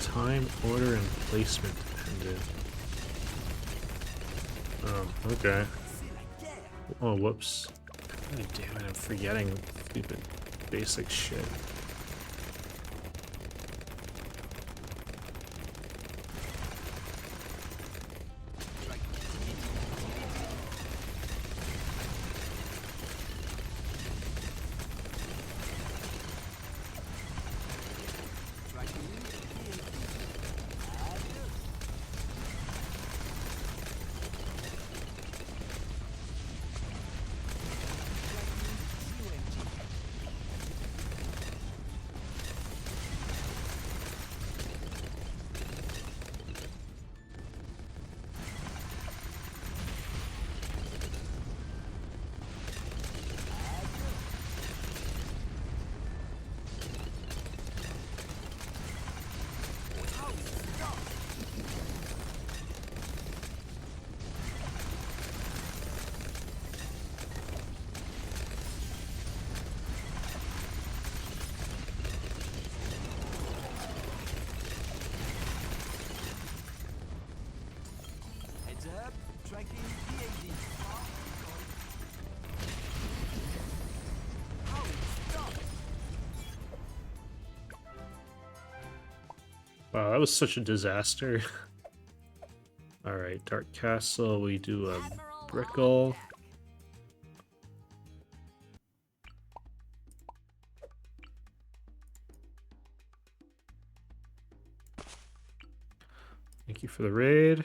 Time, order, and placement dependent. Oh, okay. Oh, whoops. God damn it, I'm forgetting stupid basic shit. Heads up, tracking BTD6. Oh, stop! Wow, that was such a disaster. Alright, Dark Castle, we do a Brickle. Thank you for the raid.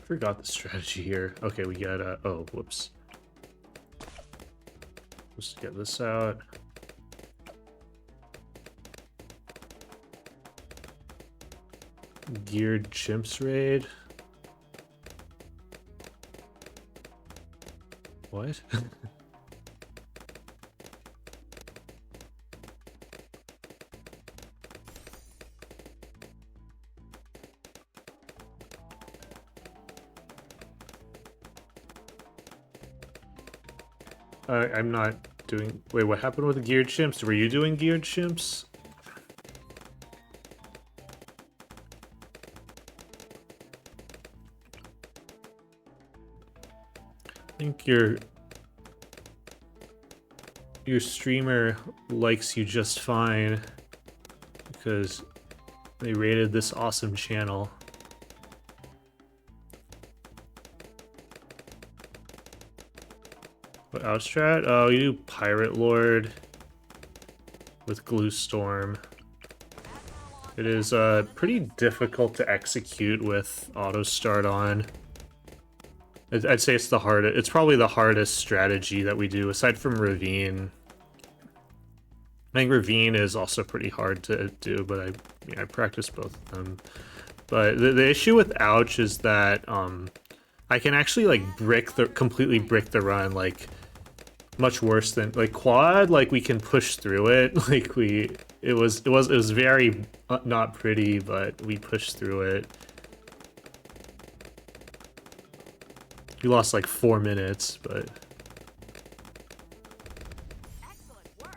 Forgot the strategy here. Okay, we got oh, whoops. Let's get this out. Geared Chimps raid. What? I'm not doing... Wait, what happened with the Geared Chimps? Were you doing Geared Chimps? I think your streamer likes you just fine because they rated this awesome channel. What outstrat? Oh, you do Pirate Lord with Glue Storm. It is pretty difficult to execute with auto start on. I'd say it's the hardest. It's probably the hardest strategy that we do, aside from Ravine. I think Ravine is also pretty hard to do, but I practice both of them. But the issue with Ouch is that I can actually like completely brick the run, like much worse than like Quad. Like we can push through it. Like it was very not pretty, but we pushed through it. We lost like 4 minutes, but. Excellent work.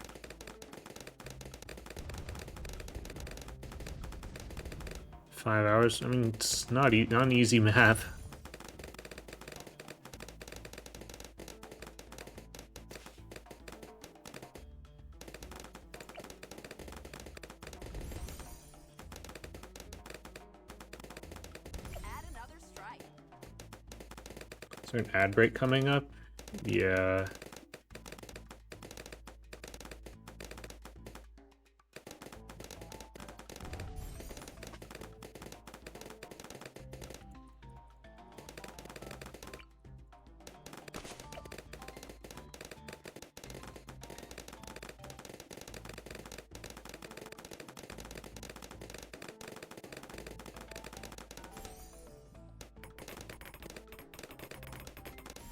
5 hours. I mean, it's not an easy map. Add another strike. Is there an ad break coming up? Yeah.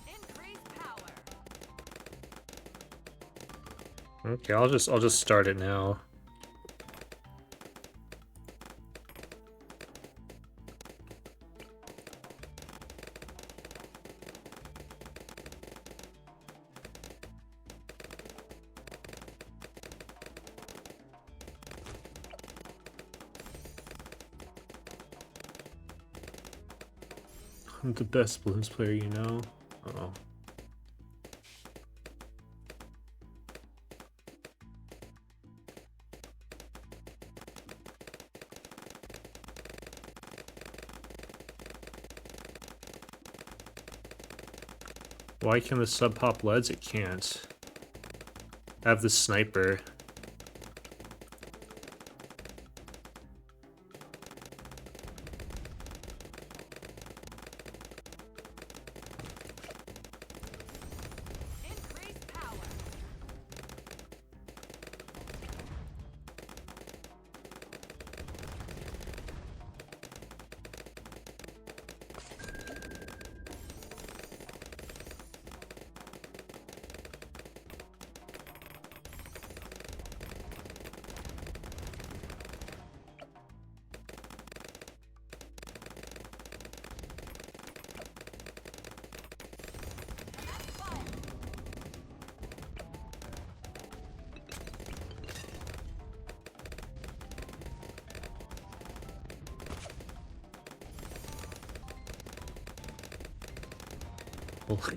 Increase power. Okay, I'll just start it now. I'm the best blues player, you know. Oh. Why can the sub pop leads? It can't. I have the sniper. Increase power.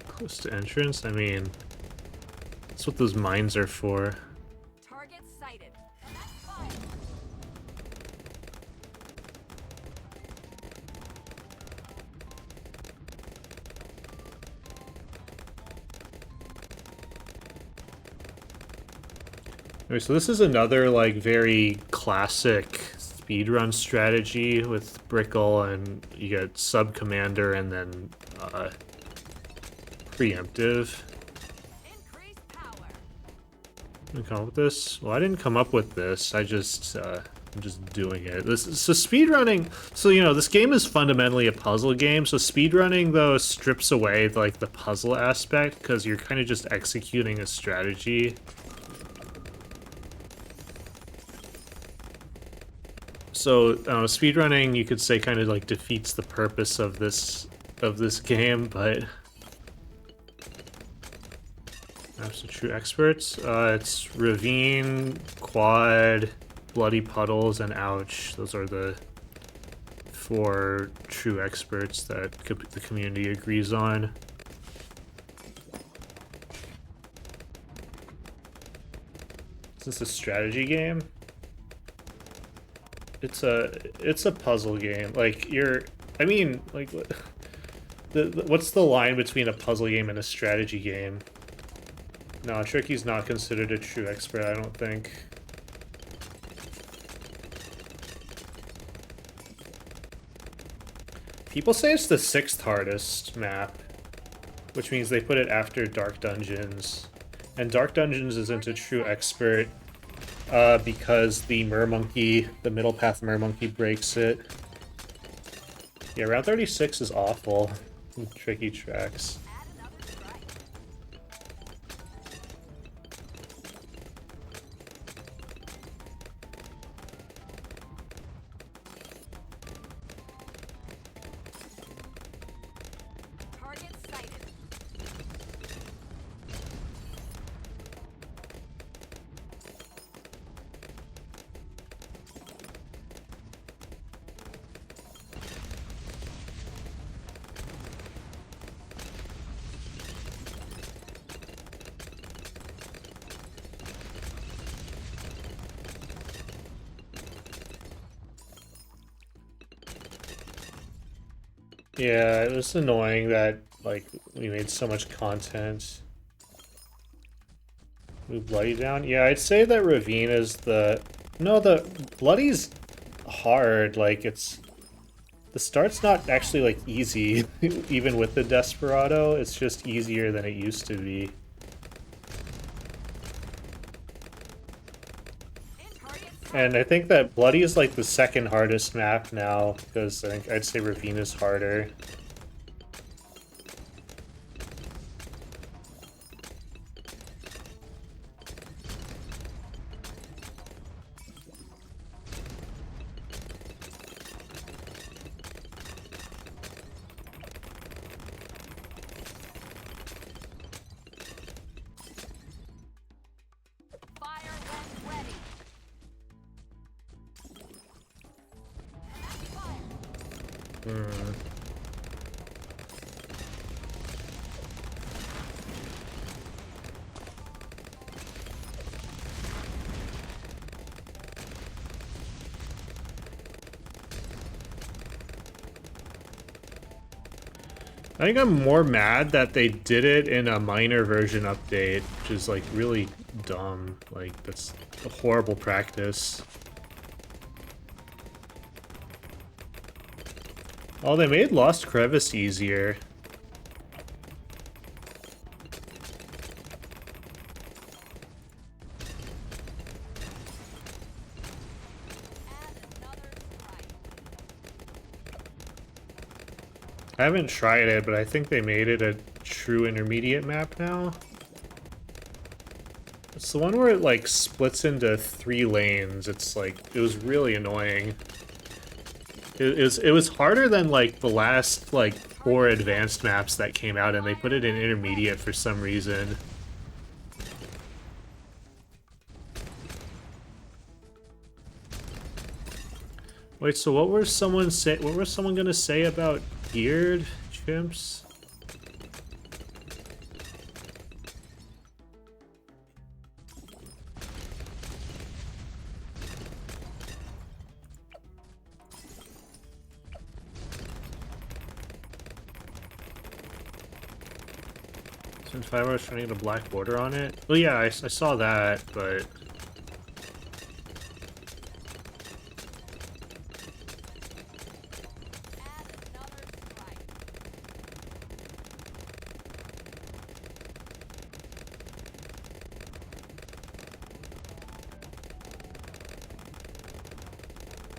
Close to entrance? I mean, that's what those mines are for. Target sighted. That's fire. Anyway, so this is another like very classic speedrun strategy with Brickle, and you get sub commander and then preemptive. Increase power. You come up with this? Well, I didn't come up with this. I'm just doing it. So speedrunning. So you know, this game is fundamentally a puzzle game. So speedrunning though strips away like the puzzle aspect because you're kind of just executing a strategy. So speedrunning, you could say, kind of like defeats the purpose of this game, but. Maps of true experts. It's Ravine, Quad, Bloody Puddles, and Ouch. Those are the 4 true experts that the community agrees on. Is this a strategy game? It's a puzzle game. Like I mean, like what's the line between a puzzle game and a strategy game? No, Tricky's not considered a true expert, I don't think. People say it's the 6th hardest map. which means they put it after Dark Dungeons. And Dark Dungeons isn't a true expert because the Mermonkey, the middle path Mermonkey breaks it. Yeah, round 36 is awful. Tricky tracks. Target sighted. Yeah, it was annoying that, like, we made so much content. Move Bloody down? Yeah, I'd say that Ravine is the... No, the Bloody's hard. Like, it's... The start's not actually, like, easy, even with the Desperado. It's just easier than it used to be. And I think that Bloody is, like, the second hardest map now, because I think I'd say Ravine is harder. Fire when ready. I think I'm more mad that they did it in a minor version update, which is, like, really dumb. Like, that's a horrible practice. Oh, they made Lost Crevice easier. I haven't tried it, but I think they made it a true intermediate map now. It's the one where it, like, splits into 3 lanes. It's like, it was really annoying. It was harder than, like, the last, like, 4 advanced maps that came out, and they put it in intermediate for some reason. Wait, so what was someone gonna say about geared chimps? Since 5 hours trying to get a black border on it? Well, yeah, I saw that, but...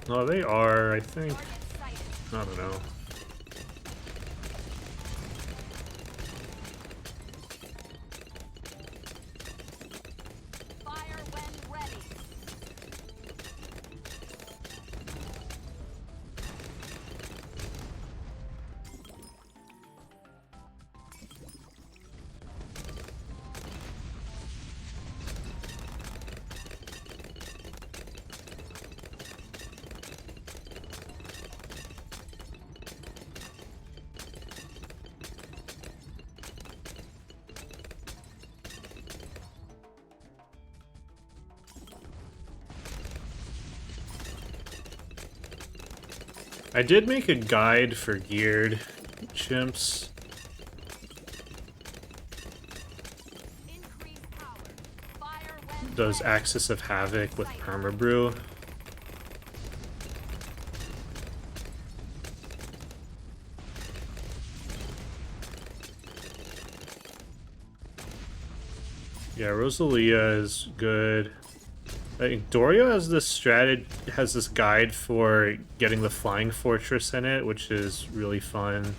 No, they are, I think. I don't know. Fire when ready. I did make a guide for geared chimps. Increase power. Fire when Does Axis of Havoc with Permabrew. Yeah, Rosalia is good. I think Doria has this guide for getting the Flying Fortress in it, which is really fun.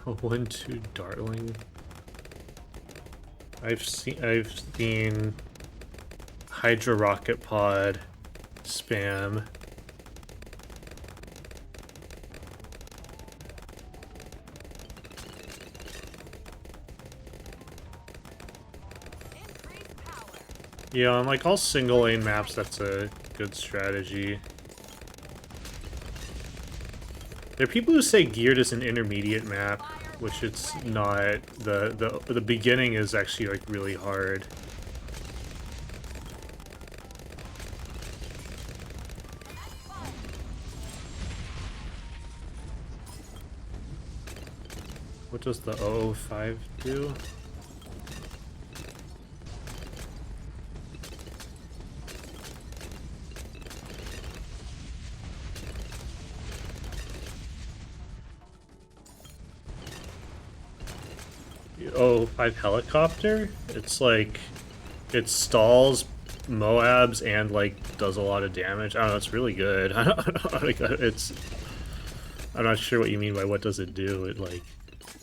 Oh, 1-2 Dartling. I've seen Hydra Rocket Pod spam. Yeah, on like all single lane maps, that's a good strategy. There are people who say Geared is an intermediate map, which it's not. The beginning is actually like really hard. What does the 005 do? The 005 helicopter? It's like, it stalls Moabs and like does a lot of damage. I don't know, it's really good. I don't, I'm not sure what you mean by what does it do. It like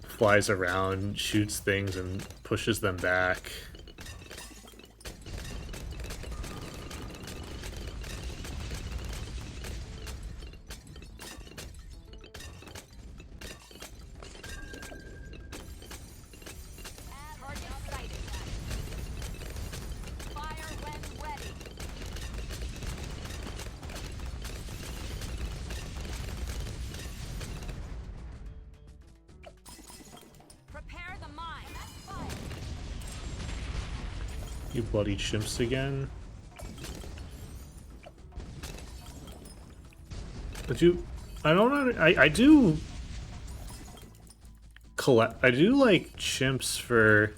flies around, shoots things, and pushes them back. You bloody chimps again. But I don't know, I do collect, I do like chimps for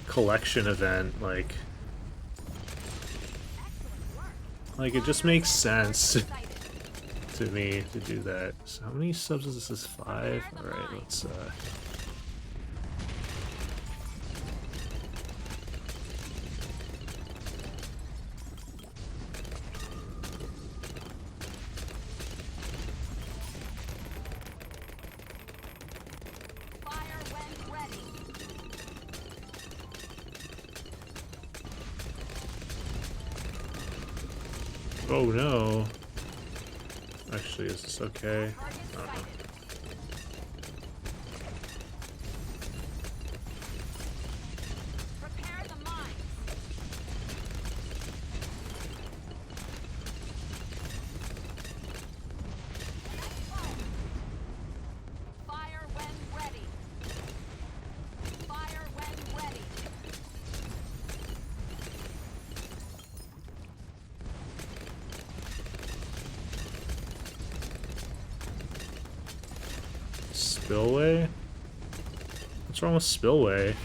collection event, like it just makes sense to me to do that. So how many subs is this? Is 5? Alright, let's oh no. Actually, is this okay? I don't know. Spillway? What's wrong with Spillway?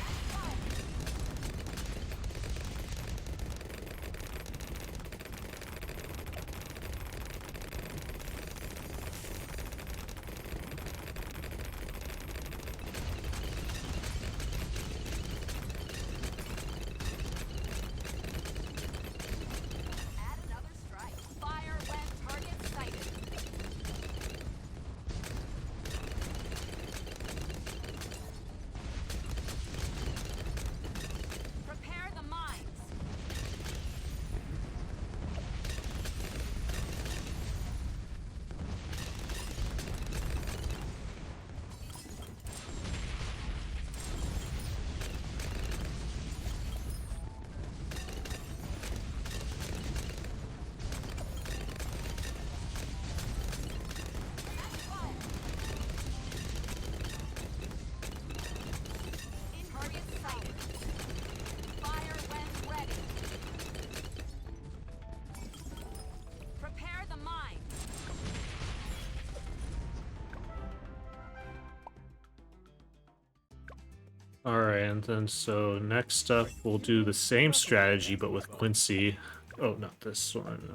Alright, and then so next up we'll do the same strategy but with Quincy. Oh, not this one.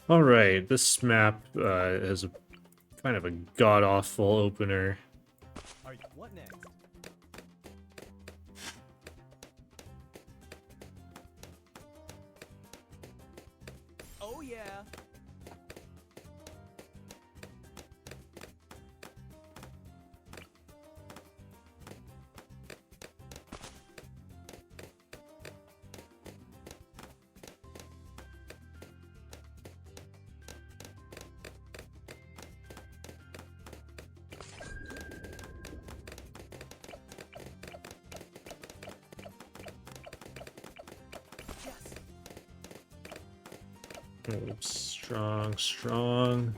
Alright, this map has a kind of a god-awful opener. Are you, what next? Oh yeah. Yes. Oh, strong, strong.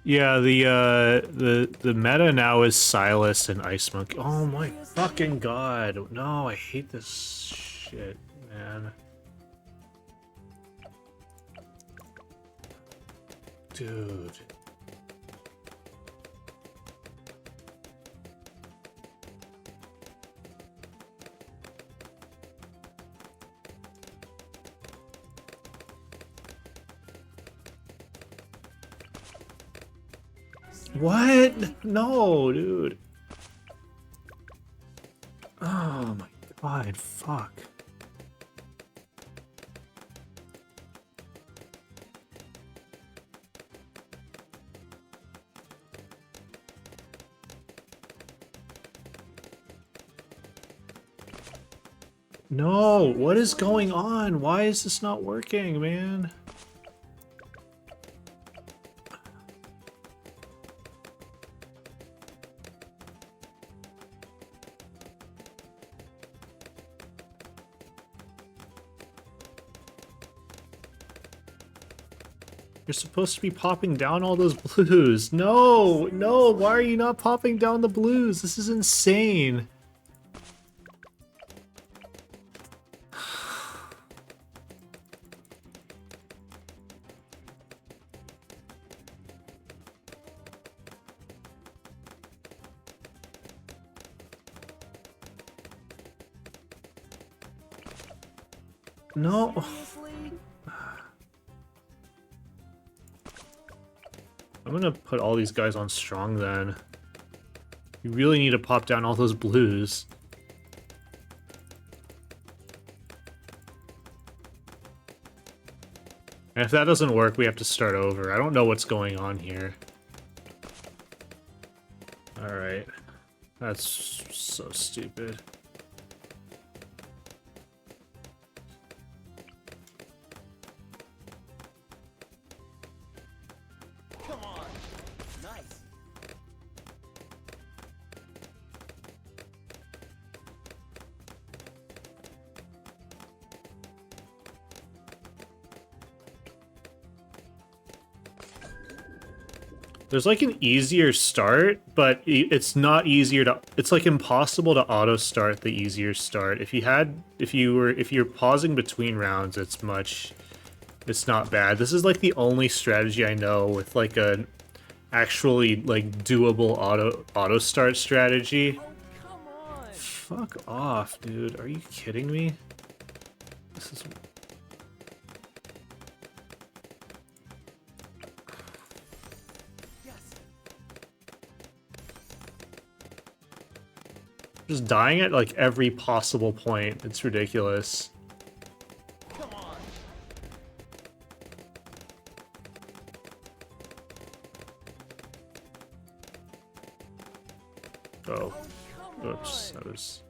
Yeah, the meta now is Silas and Ice Monkey. Oh my fucking god. No, I hate this shit, man. Dude. What? No, dude. Oh my god, fuck. No, what is going on? Why is this not working, man? You're supposed to be popping down all those blues. No, no, why are you not popping down the blues? This is insane. No. I'm gonna put all these guys on strong then. You really need to pop down all those blues. And if that doesn't work, we have to start over. I don't know what's going on here. Alright. That's so stupid. Come on. Nice. There's like an easier start, but it's not easier to, it's like impossible to auto start the easier start. If you're pausing between rounds, it's not bad. This is like the only strategy I know with like a actually like doable auto start strategy. Oh, come on. Fuck off, dude. Are you kidding me? This is Yes. just dying at like every possible point. It's ridiculous. Come on. Oh, Come oops, on. that was...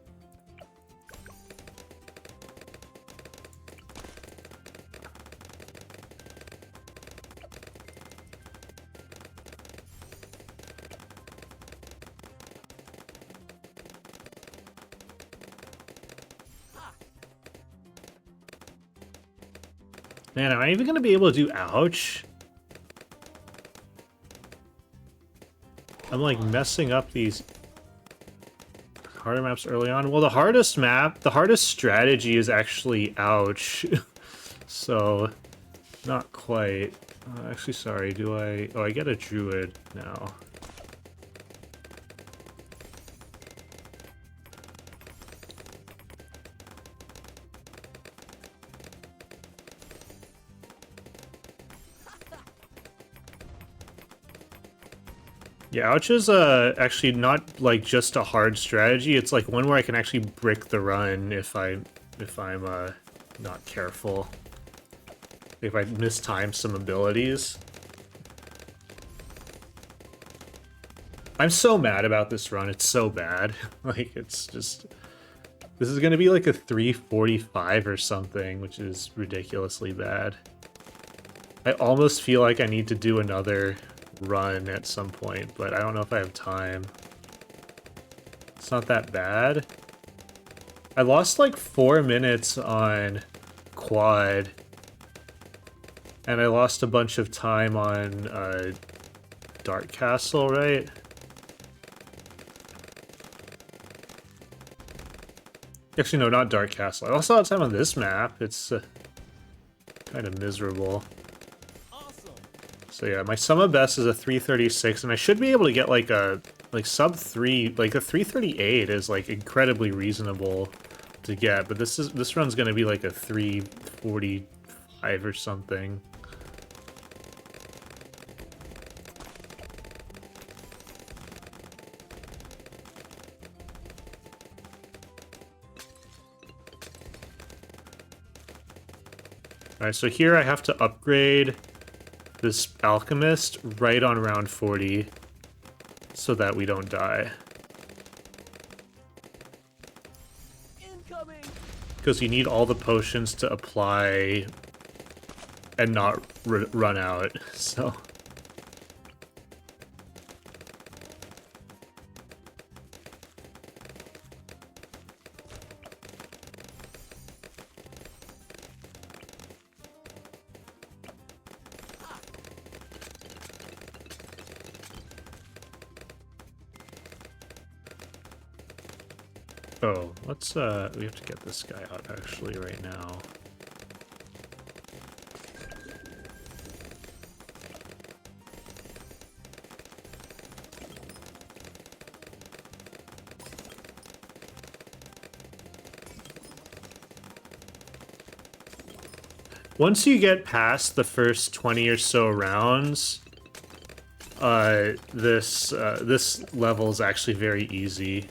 Man, am I even gonna be able to do ouch? I'm like messing up these harder maps early on. Well, the hardest strategy is actually ouch. So, not quite. Actually, sorry, do I... Oh, I get a druid now. Yeah, Ouch is actually not like just a hard strategy. It's like one where I can actually brick the run if I'm not careful. If I mistime some abilities. I'm so mad about this run. It's so bad. Like it's just this is gonna be like a 345 or something, which is ridiculously bad. I almost feel like I need to do another run at some point, but I don't know if I have time. It's not that bad. I lost like 4 minutes on quad, and I lost a bunch of time on Dark Castle, right? Actually, no, not Dark Castle. I lost a lot of time on this map. It's kind of miserable. So yeah, my sum of best is a 336, and I should be able to get like a sub 3, like a 338 is like incredibly reasonable to get, but this run's gonna be like a 345 or something. Alright, so here I have to upgrade this alchemist right on round 40 so that we don't die. Because you need all the potions to apply and not run out, so... Oh, let's, we have to get this guy out actually right now. Once you get past the first 20 or so rounds, this level is actually very easy.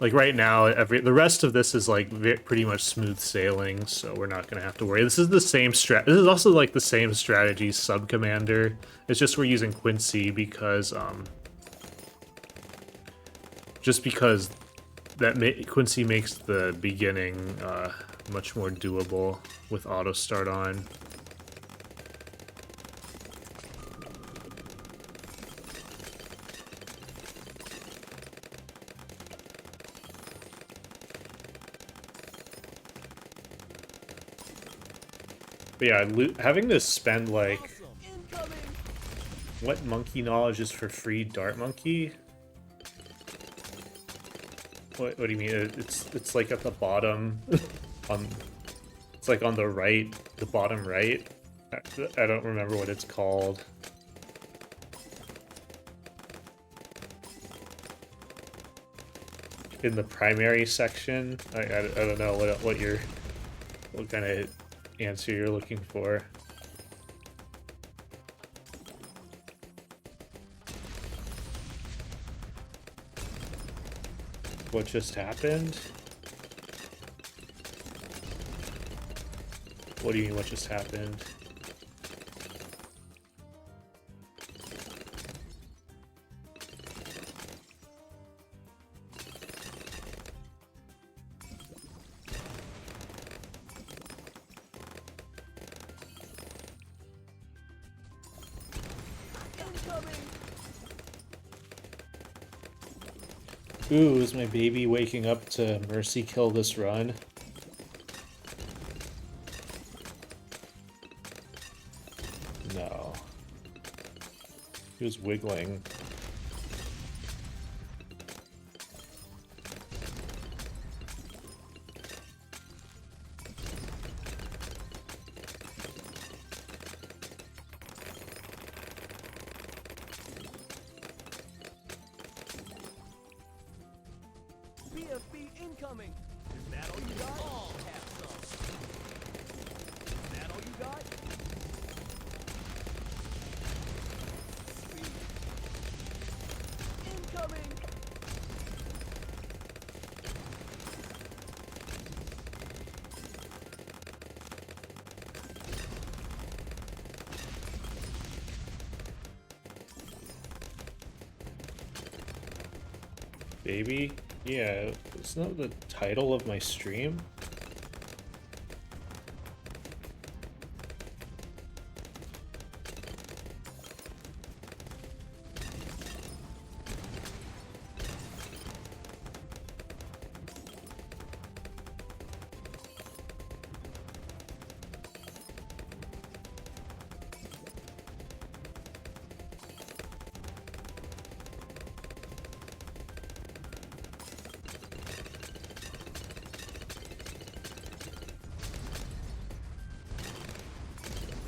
Like right now, the rest of this is like pretty much smooth sailing, so we're not gonna have to worry. This is the same strat. This is also like the same strategy sub commander. It's just we're using Quincy because just because Quincy makes the beginning much more doable with auto start on. But yeah, having to spend like... What monkey knowledge is for free? Dart monkey? What do you mean? It's like at the bottom. It's like on the right, the bottom right. I don't remember what it's called. In the primary section. I don't know what kind of answer you're looking for. What just happened? What do you mean what just happened? Ooh, is my baby waking up to mercy kill this run? No. He was wiggling. That all you got? All have some. That all you got? Speed. Incoming! Baby? Yeah, isn't that the title of my stream?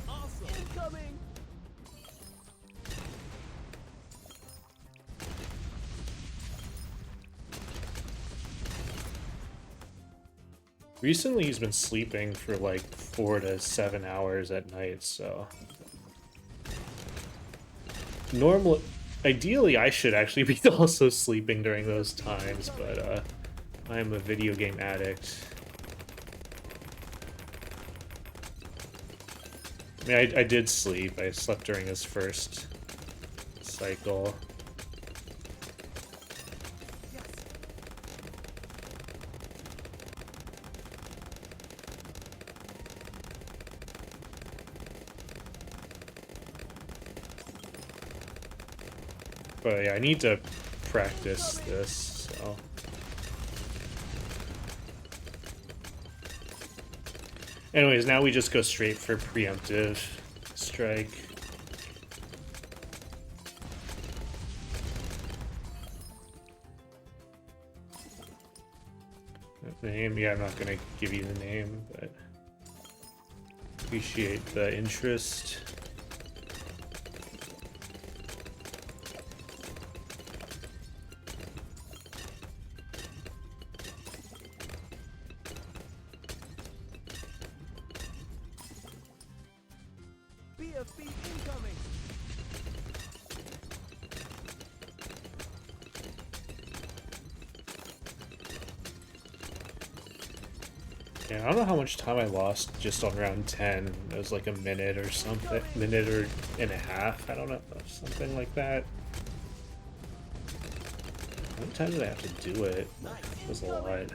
Awesome! Incoming! Recently, he's been sleeping for like 4 to 7 hours at night, so... Ideally, I should actually be also sleeping during those times, but, I am a video game addict. I mean, I did sleep. I slept during his first cycle. But yeah, I need to practice this, so... Anyways, now we just go straight for preemptive strike. Name? Yeah, I'm not gonna give you the name, but... Appreciate the interest. BFB incoming! Yeah, I don't know how much time I lost just on round 10. It was like a minute or something. Minute or and a half, I don't know. Something like that. How many times did I have to do it? It was a lot.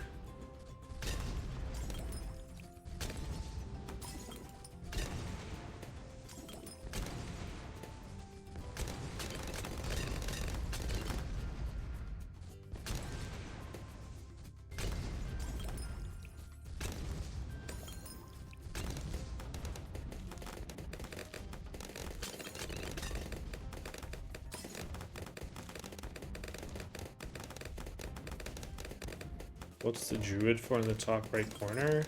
What's the druid for in the top right corner?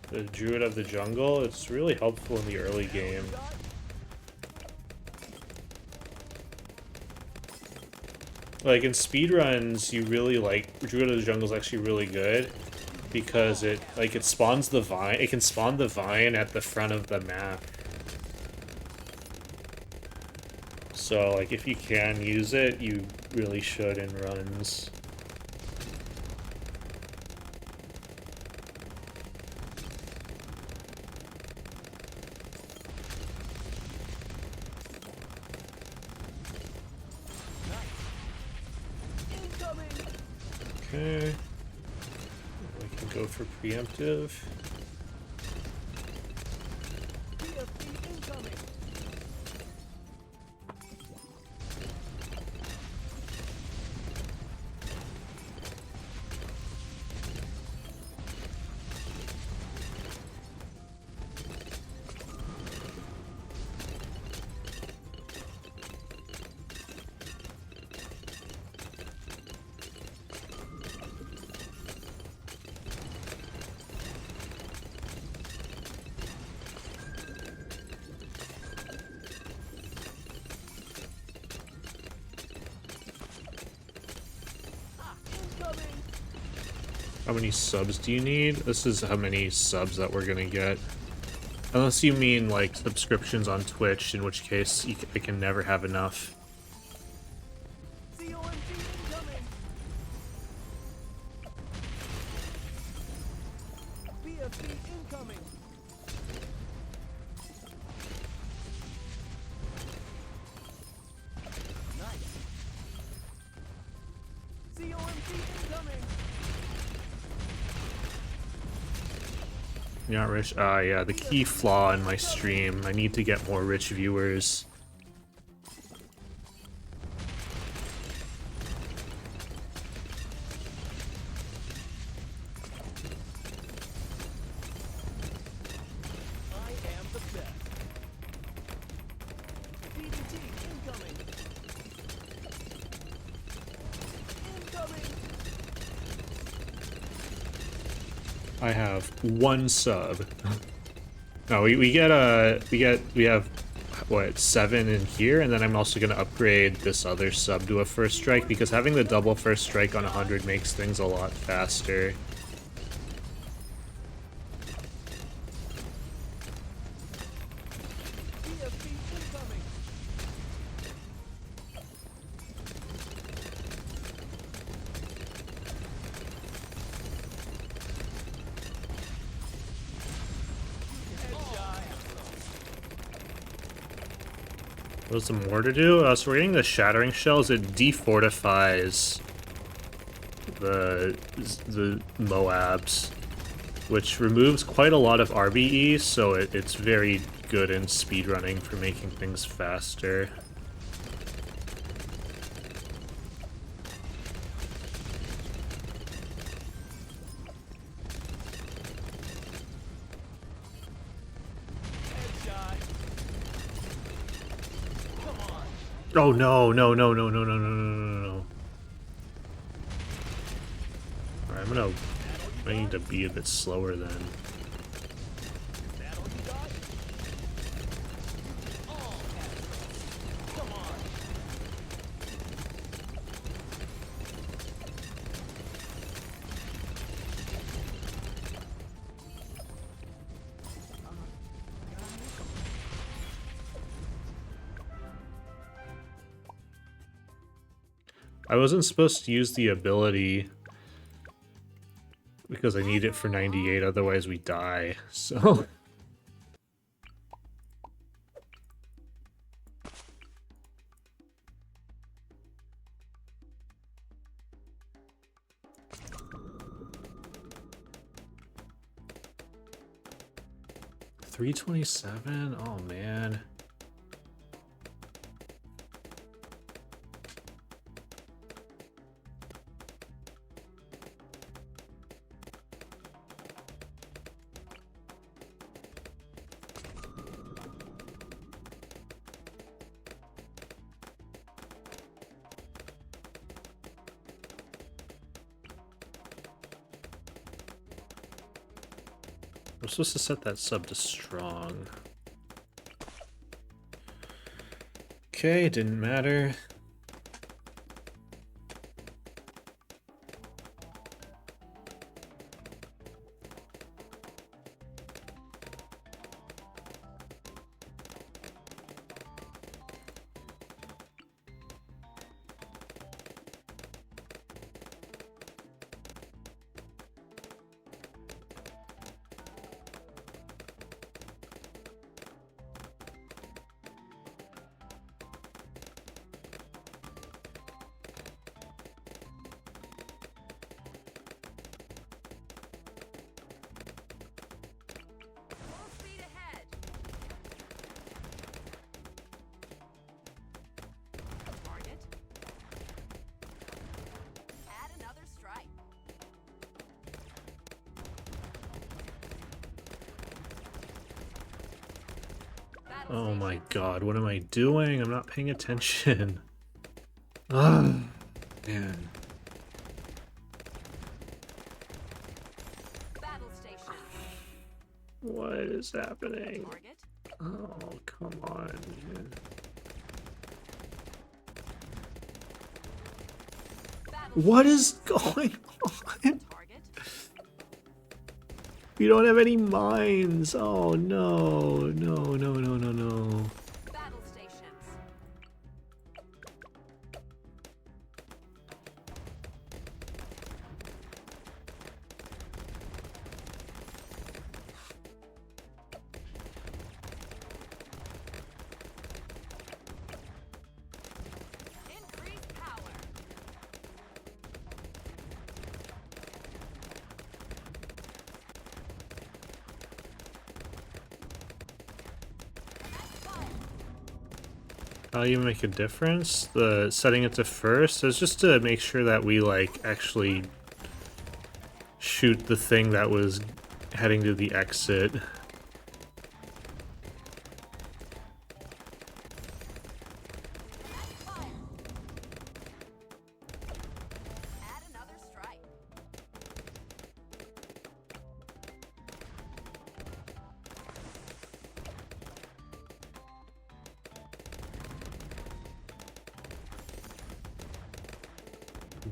The druid of the jungle. It's really helpful in the early game. Like in speedruns, you really like druid of the jungle is actually really good because it spawns the vine. It can spawn the vine at the front of the map. So like if you can use it, you really should in runs. Okay. We can go for preemptive. BFB incoming! How many subs do you need? This is how many subs that we're gonna get. Unless you mean like subscriptions on Twitch, in which case I can never have enough. COMG incoming! BFB incoming! Nice! COMG incoming! You're not rich? Ah, yeah, the key flaw in my stream. I need to get more rich viewers. I am the best. BTD incoming! Incoming! I have one sub. No, we have what, 7 in here, and then I'm also gonna upgrade this other sub to a first strike because having the double first strike on 100 makes things a lot faster. BFB incoming! Headshot! What does the mortar do? So we're getting the shattering shells. It defortifies the Moabs, which removes quite a lot of RBE, so it's very good in speedrunning for making things faster. Headshot! Come on! Oh no, no, no, no, no, no, no, no, no, no. Alright, I need to be a bit slower then. That all you got? All have. Come on! I wasn't supposed to use the ability because I need it for 98, otherwise we die, so... $327? Oh man. I'm supposed to set that sub to strong. Okay, didn't matter. Full speed ahead. Target. Add another strike. Battle Oh my station. god, what am I doing? I'm not paying attention. Ah, man. Battle station. What is happening? Target. Oh, come on, man. Battle What is going on? target. We don't have any mines. Oh no, no, no, no, no, no. Battle stations. Increase power. How do you make a difference? The setting it to first is just to make sure that we like actually shoot the thing that was heading to the exit. Add another strike.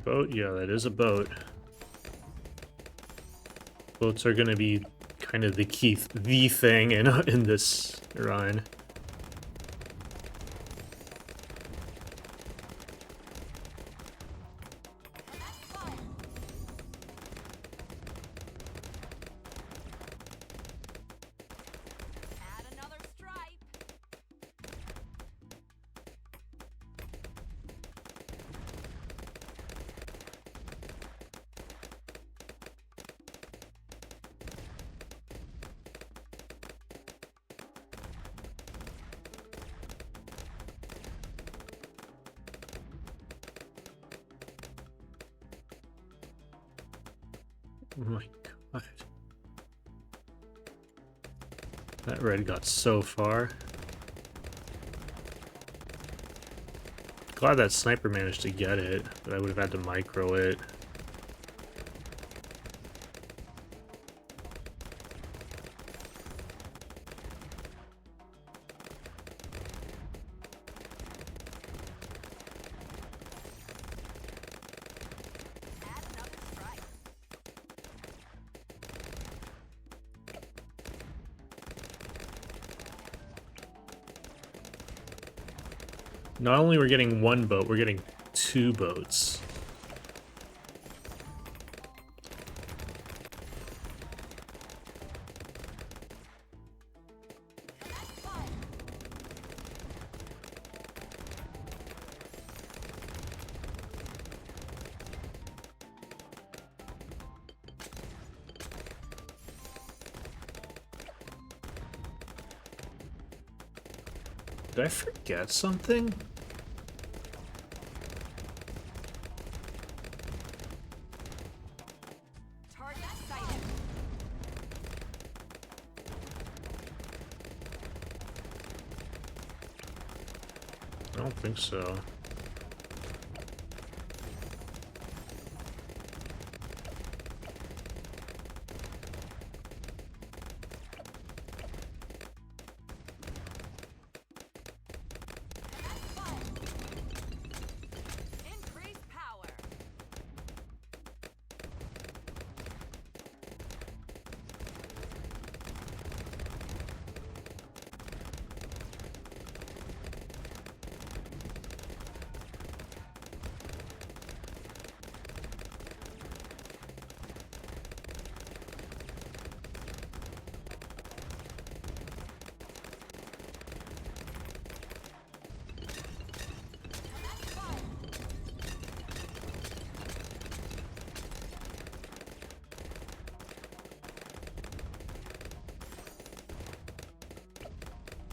Boat? Yeah, that is a boat. Boats are gonna be kind of the the thing in this run. Add another stripe. Oh my god. That red got so far. Glad that sniper managed to get it, but I would have had to micro it. Add another strike. Not only we're getting one boat, we're getting two boats. Did I forget something? Target sighted. I don't think so. Increase power.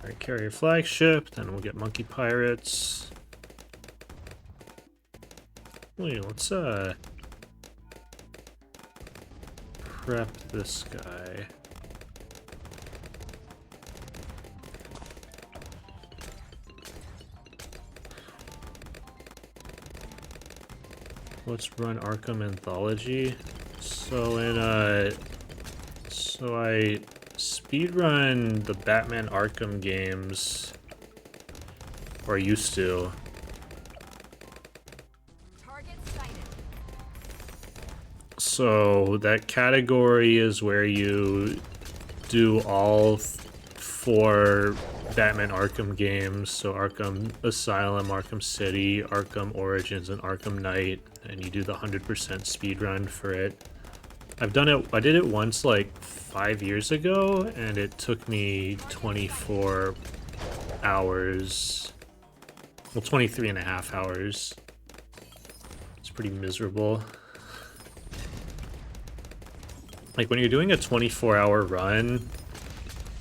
Alright, carrier flagship, then we'll get monkey pirates. Wait, let's prep this guy. Let's run Arkham Anthology. So I speedrun the Batman Arkham games, or I used to. Target sighted. So that category is where you do all four Batman Arkham games, so Arkham Asylum, Arkham City, Arkham Origins, and Arkham Knight, and you do the 100% speedrun for it. I did it once like 5 years ago, and it took me 24 hours. Well, 23 and a half hours. It's pretty miserable. Like, when you're doing a 24-hour run,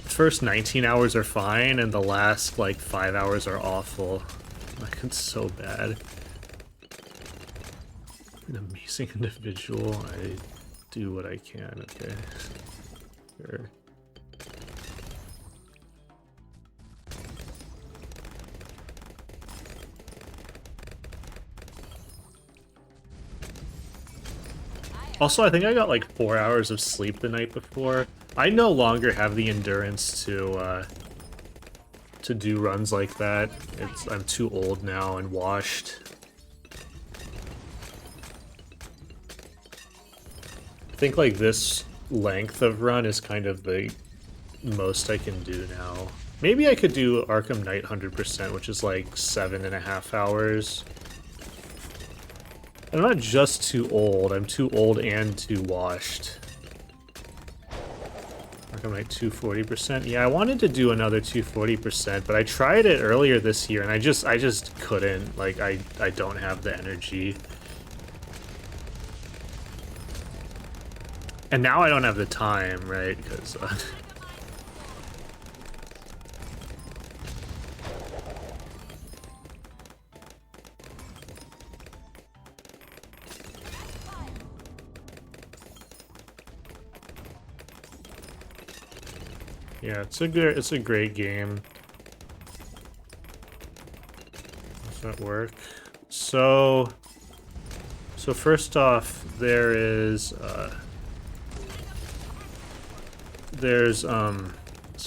the first 19 hours are fine, and the last, like, 5 hours are awful. Like, it's so bad. An amazing individual. I do what I can, okay. Sure. Also, I think I got like 4 hours of sleep the night before. I no longer have the endurance to do runs like that. I'm too old now and washed. I think like this length of run is kind of the most I can do now. Maybe I could do Arkham Knight 100%, which is like 7.5 hours. I'm not just too old, I'm too old and too washed. Arkham Knight 240%. Yeah, I wanted to do another 240%, but I tried it earlier this year and I just couldn't. Like, I don't have the energy. And now I don't have the time, right? Because yeah, it's a great game. Does that work? So first off, there's so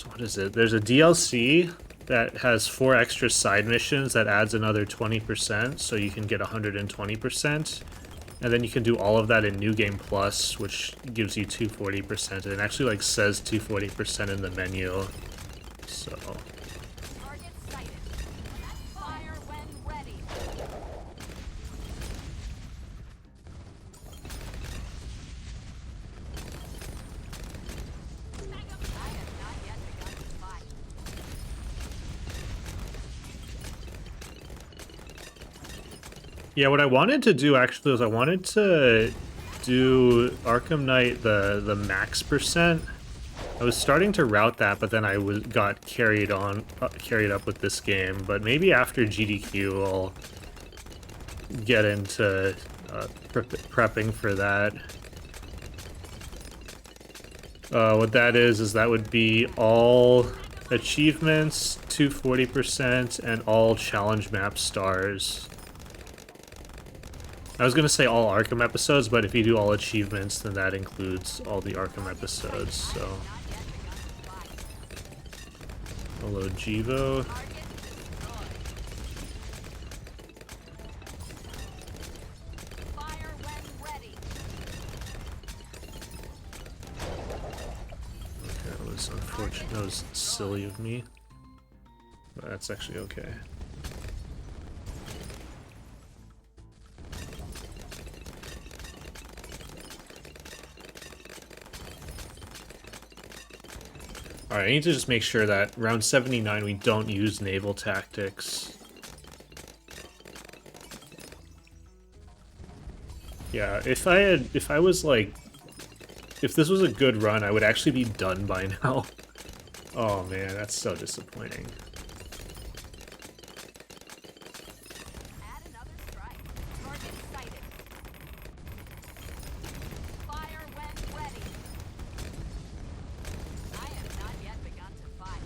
what is it? There's a DLC that has 4 extra side missions that adds another 20%, so you can get 120%. And then you can do all of that in New Game Plus, which gives you 240%. And it actually like says 240% in the menu. So Target sighted. Fire when ready. I have not yet begun to fight. yeah, what I wanted to do actually was I wanted to do Arkham Knight the max percent. I was starting to route that, but then I got carried up with this game. But maybe after GDQ, I'll get into prepping for that. What that is that would be all achievements, 240%, and all challenge map stars. I was gonna say all Arkham episodes, but if you do all achievements, then that includes all the Arkham episodes, so. Hello, Jivo. Fire when ready. Okay, that was unfortunate. That was silly of me. But that's actually okay. Alright, I need to just make sure that round 79 we don't use naval tactics. Yeah, if this was a good run, I would actually be done by now. Oh man, that's so disappointing. Add another strike. Target sighted. Fire when ready. I have not yet begun to fight.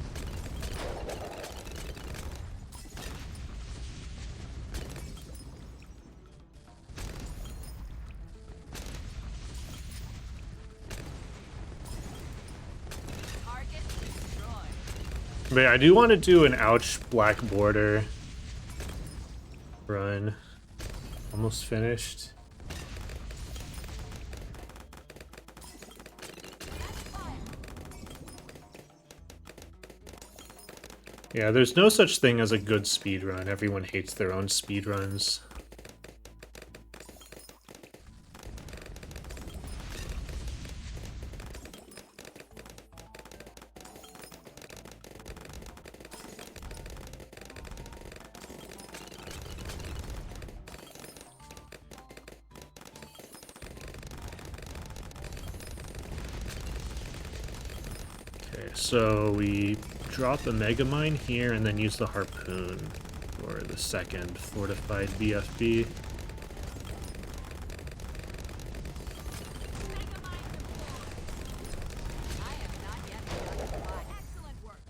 Target destroyed. But yeah, I do want to do an ouch black border run. Almost finished. Yeah, there's no such thing as a good speedrun. Everyone hates their own speedruns. Okay, so we drop a Megamind here and then use the Harpoon for the second fortified BFB. I am not yet done. Excellent work.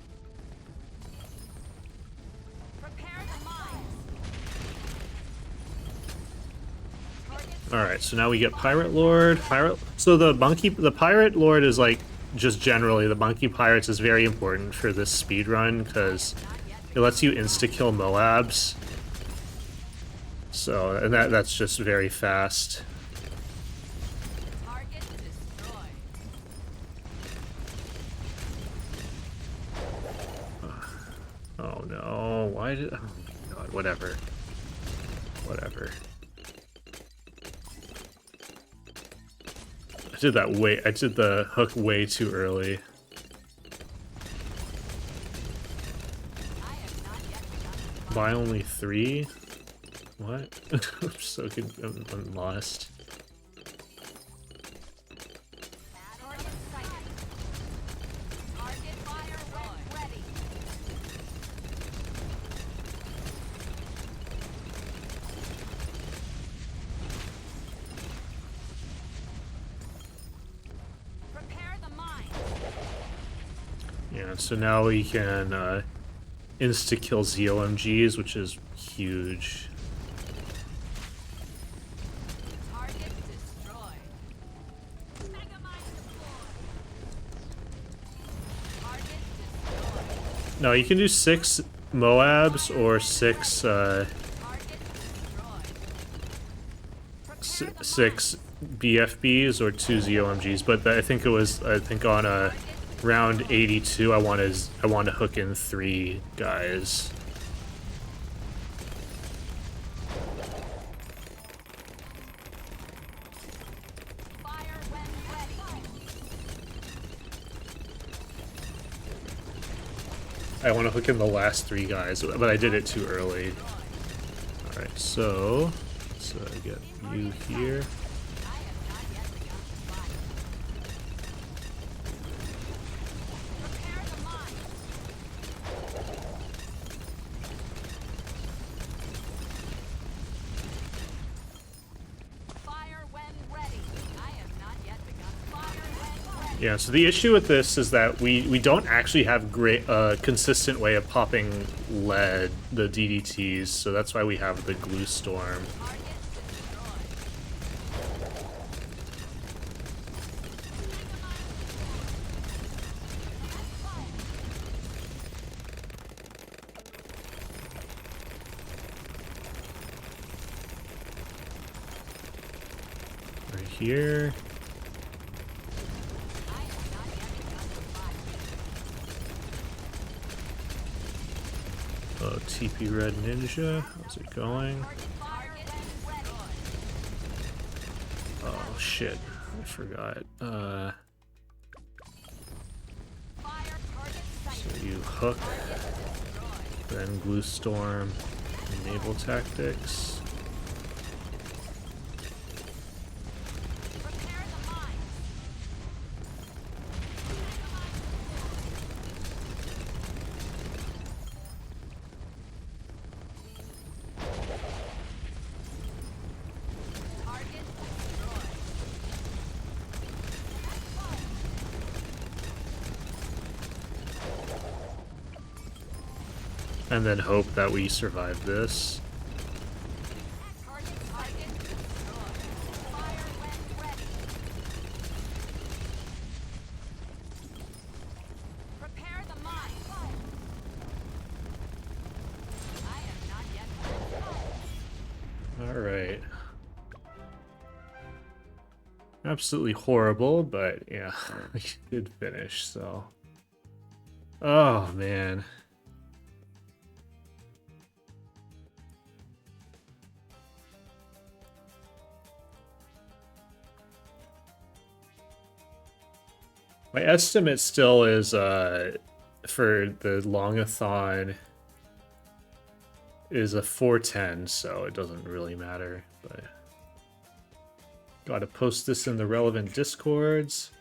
Prepare the mines. Alright, so now we get Pirate Lord. So the Pirate Lord is like, just generally, the Monkey Pirates is very important for this speedrun, because it lets you insta-kill Moabs. So, and that's just very fast. Target destroyed. Oh no, why did... Oh my god, whatever. Whatever. I did the hook way too early. I am not yet done. Buy only 3? What? I'm so good. I'm lost. Target sighted. Target fire when ready. Prepare the mine. Yeah, so now we can insta-kill ZOMGs, which is huge. Target destroyed. Megamind deployed. Target destroyed. No, you can do 6 Moabs or 6 Target destroyed. 6 BFBs or 2 ZOMGs, but I think on a round 82 I want to hook in 3 guys. Fire when ready. I want to hook in the last 3 guys, but I did it too early. Alright, so let's get you here. I have not yet begun to fire. Prepare the mine. Fire when ready. I have not yet begun. Fire when ready. Yeah, so the issue with this is that we don't actually have great consistent way of popping lead, the DDTs, so that's why we have the glue storm. Target destroyed. Right here. I have not yet begun to fire. Oh, TP Red Ninja, how's it going? Target ready. Oh shit, I forgot. Fire target So sighted. you hook, Destroyed. then glue storm, enable tactics. Prepare the mine. Target destroyed. And then hope that we survive this. Target destroyed. Fire when ready. Prepare the mine. I am not yet done. Alright. Absolutely horrible, but yeah, we did finish, so. Oh, man. My estimate still is for the longathon is a 410, so it doesn't really matter. But gotta post this in the relevant discords.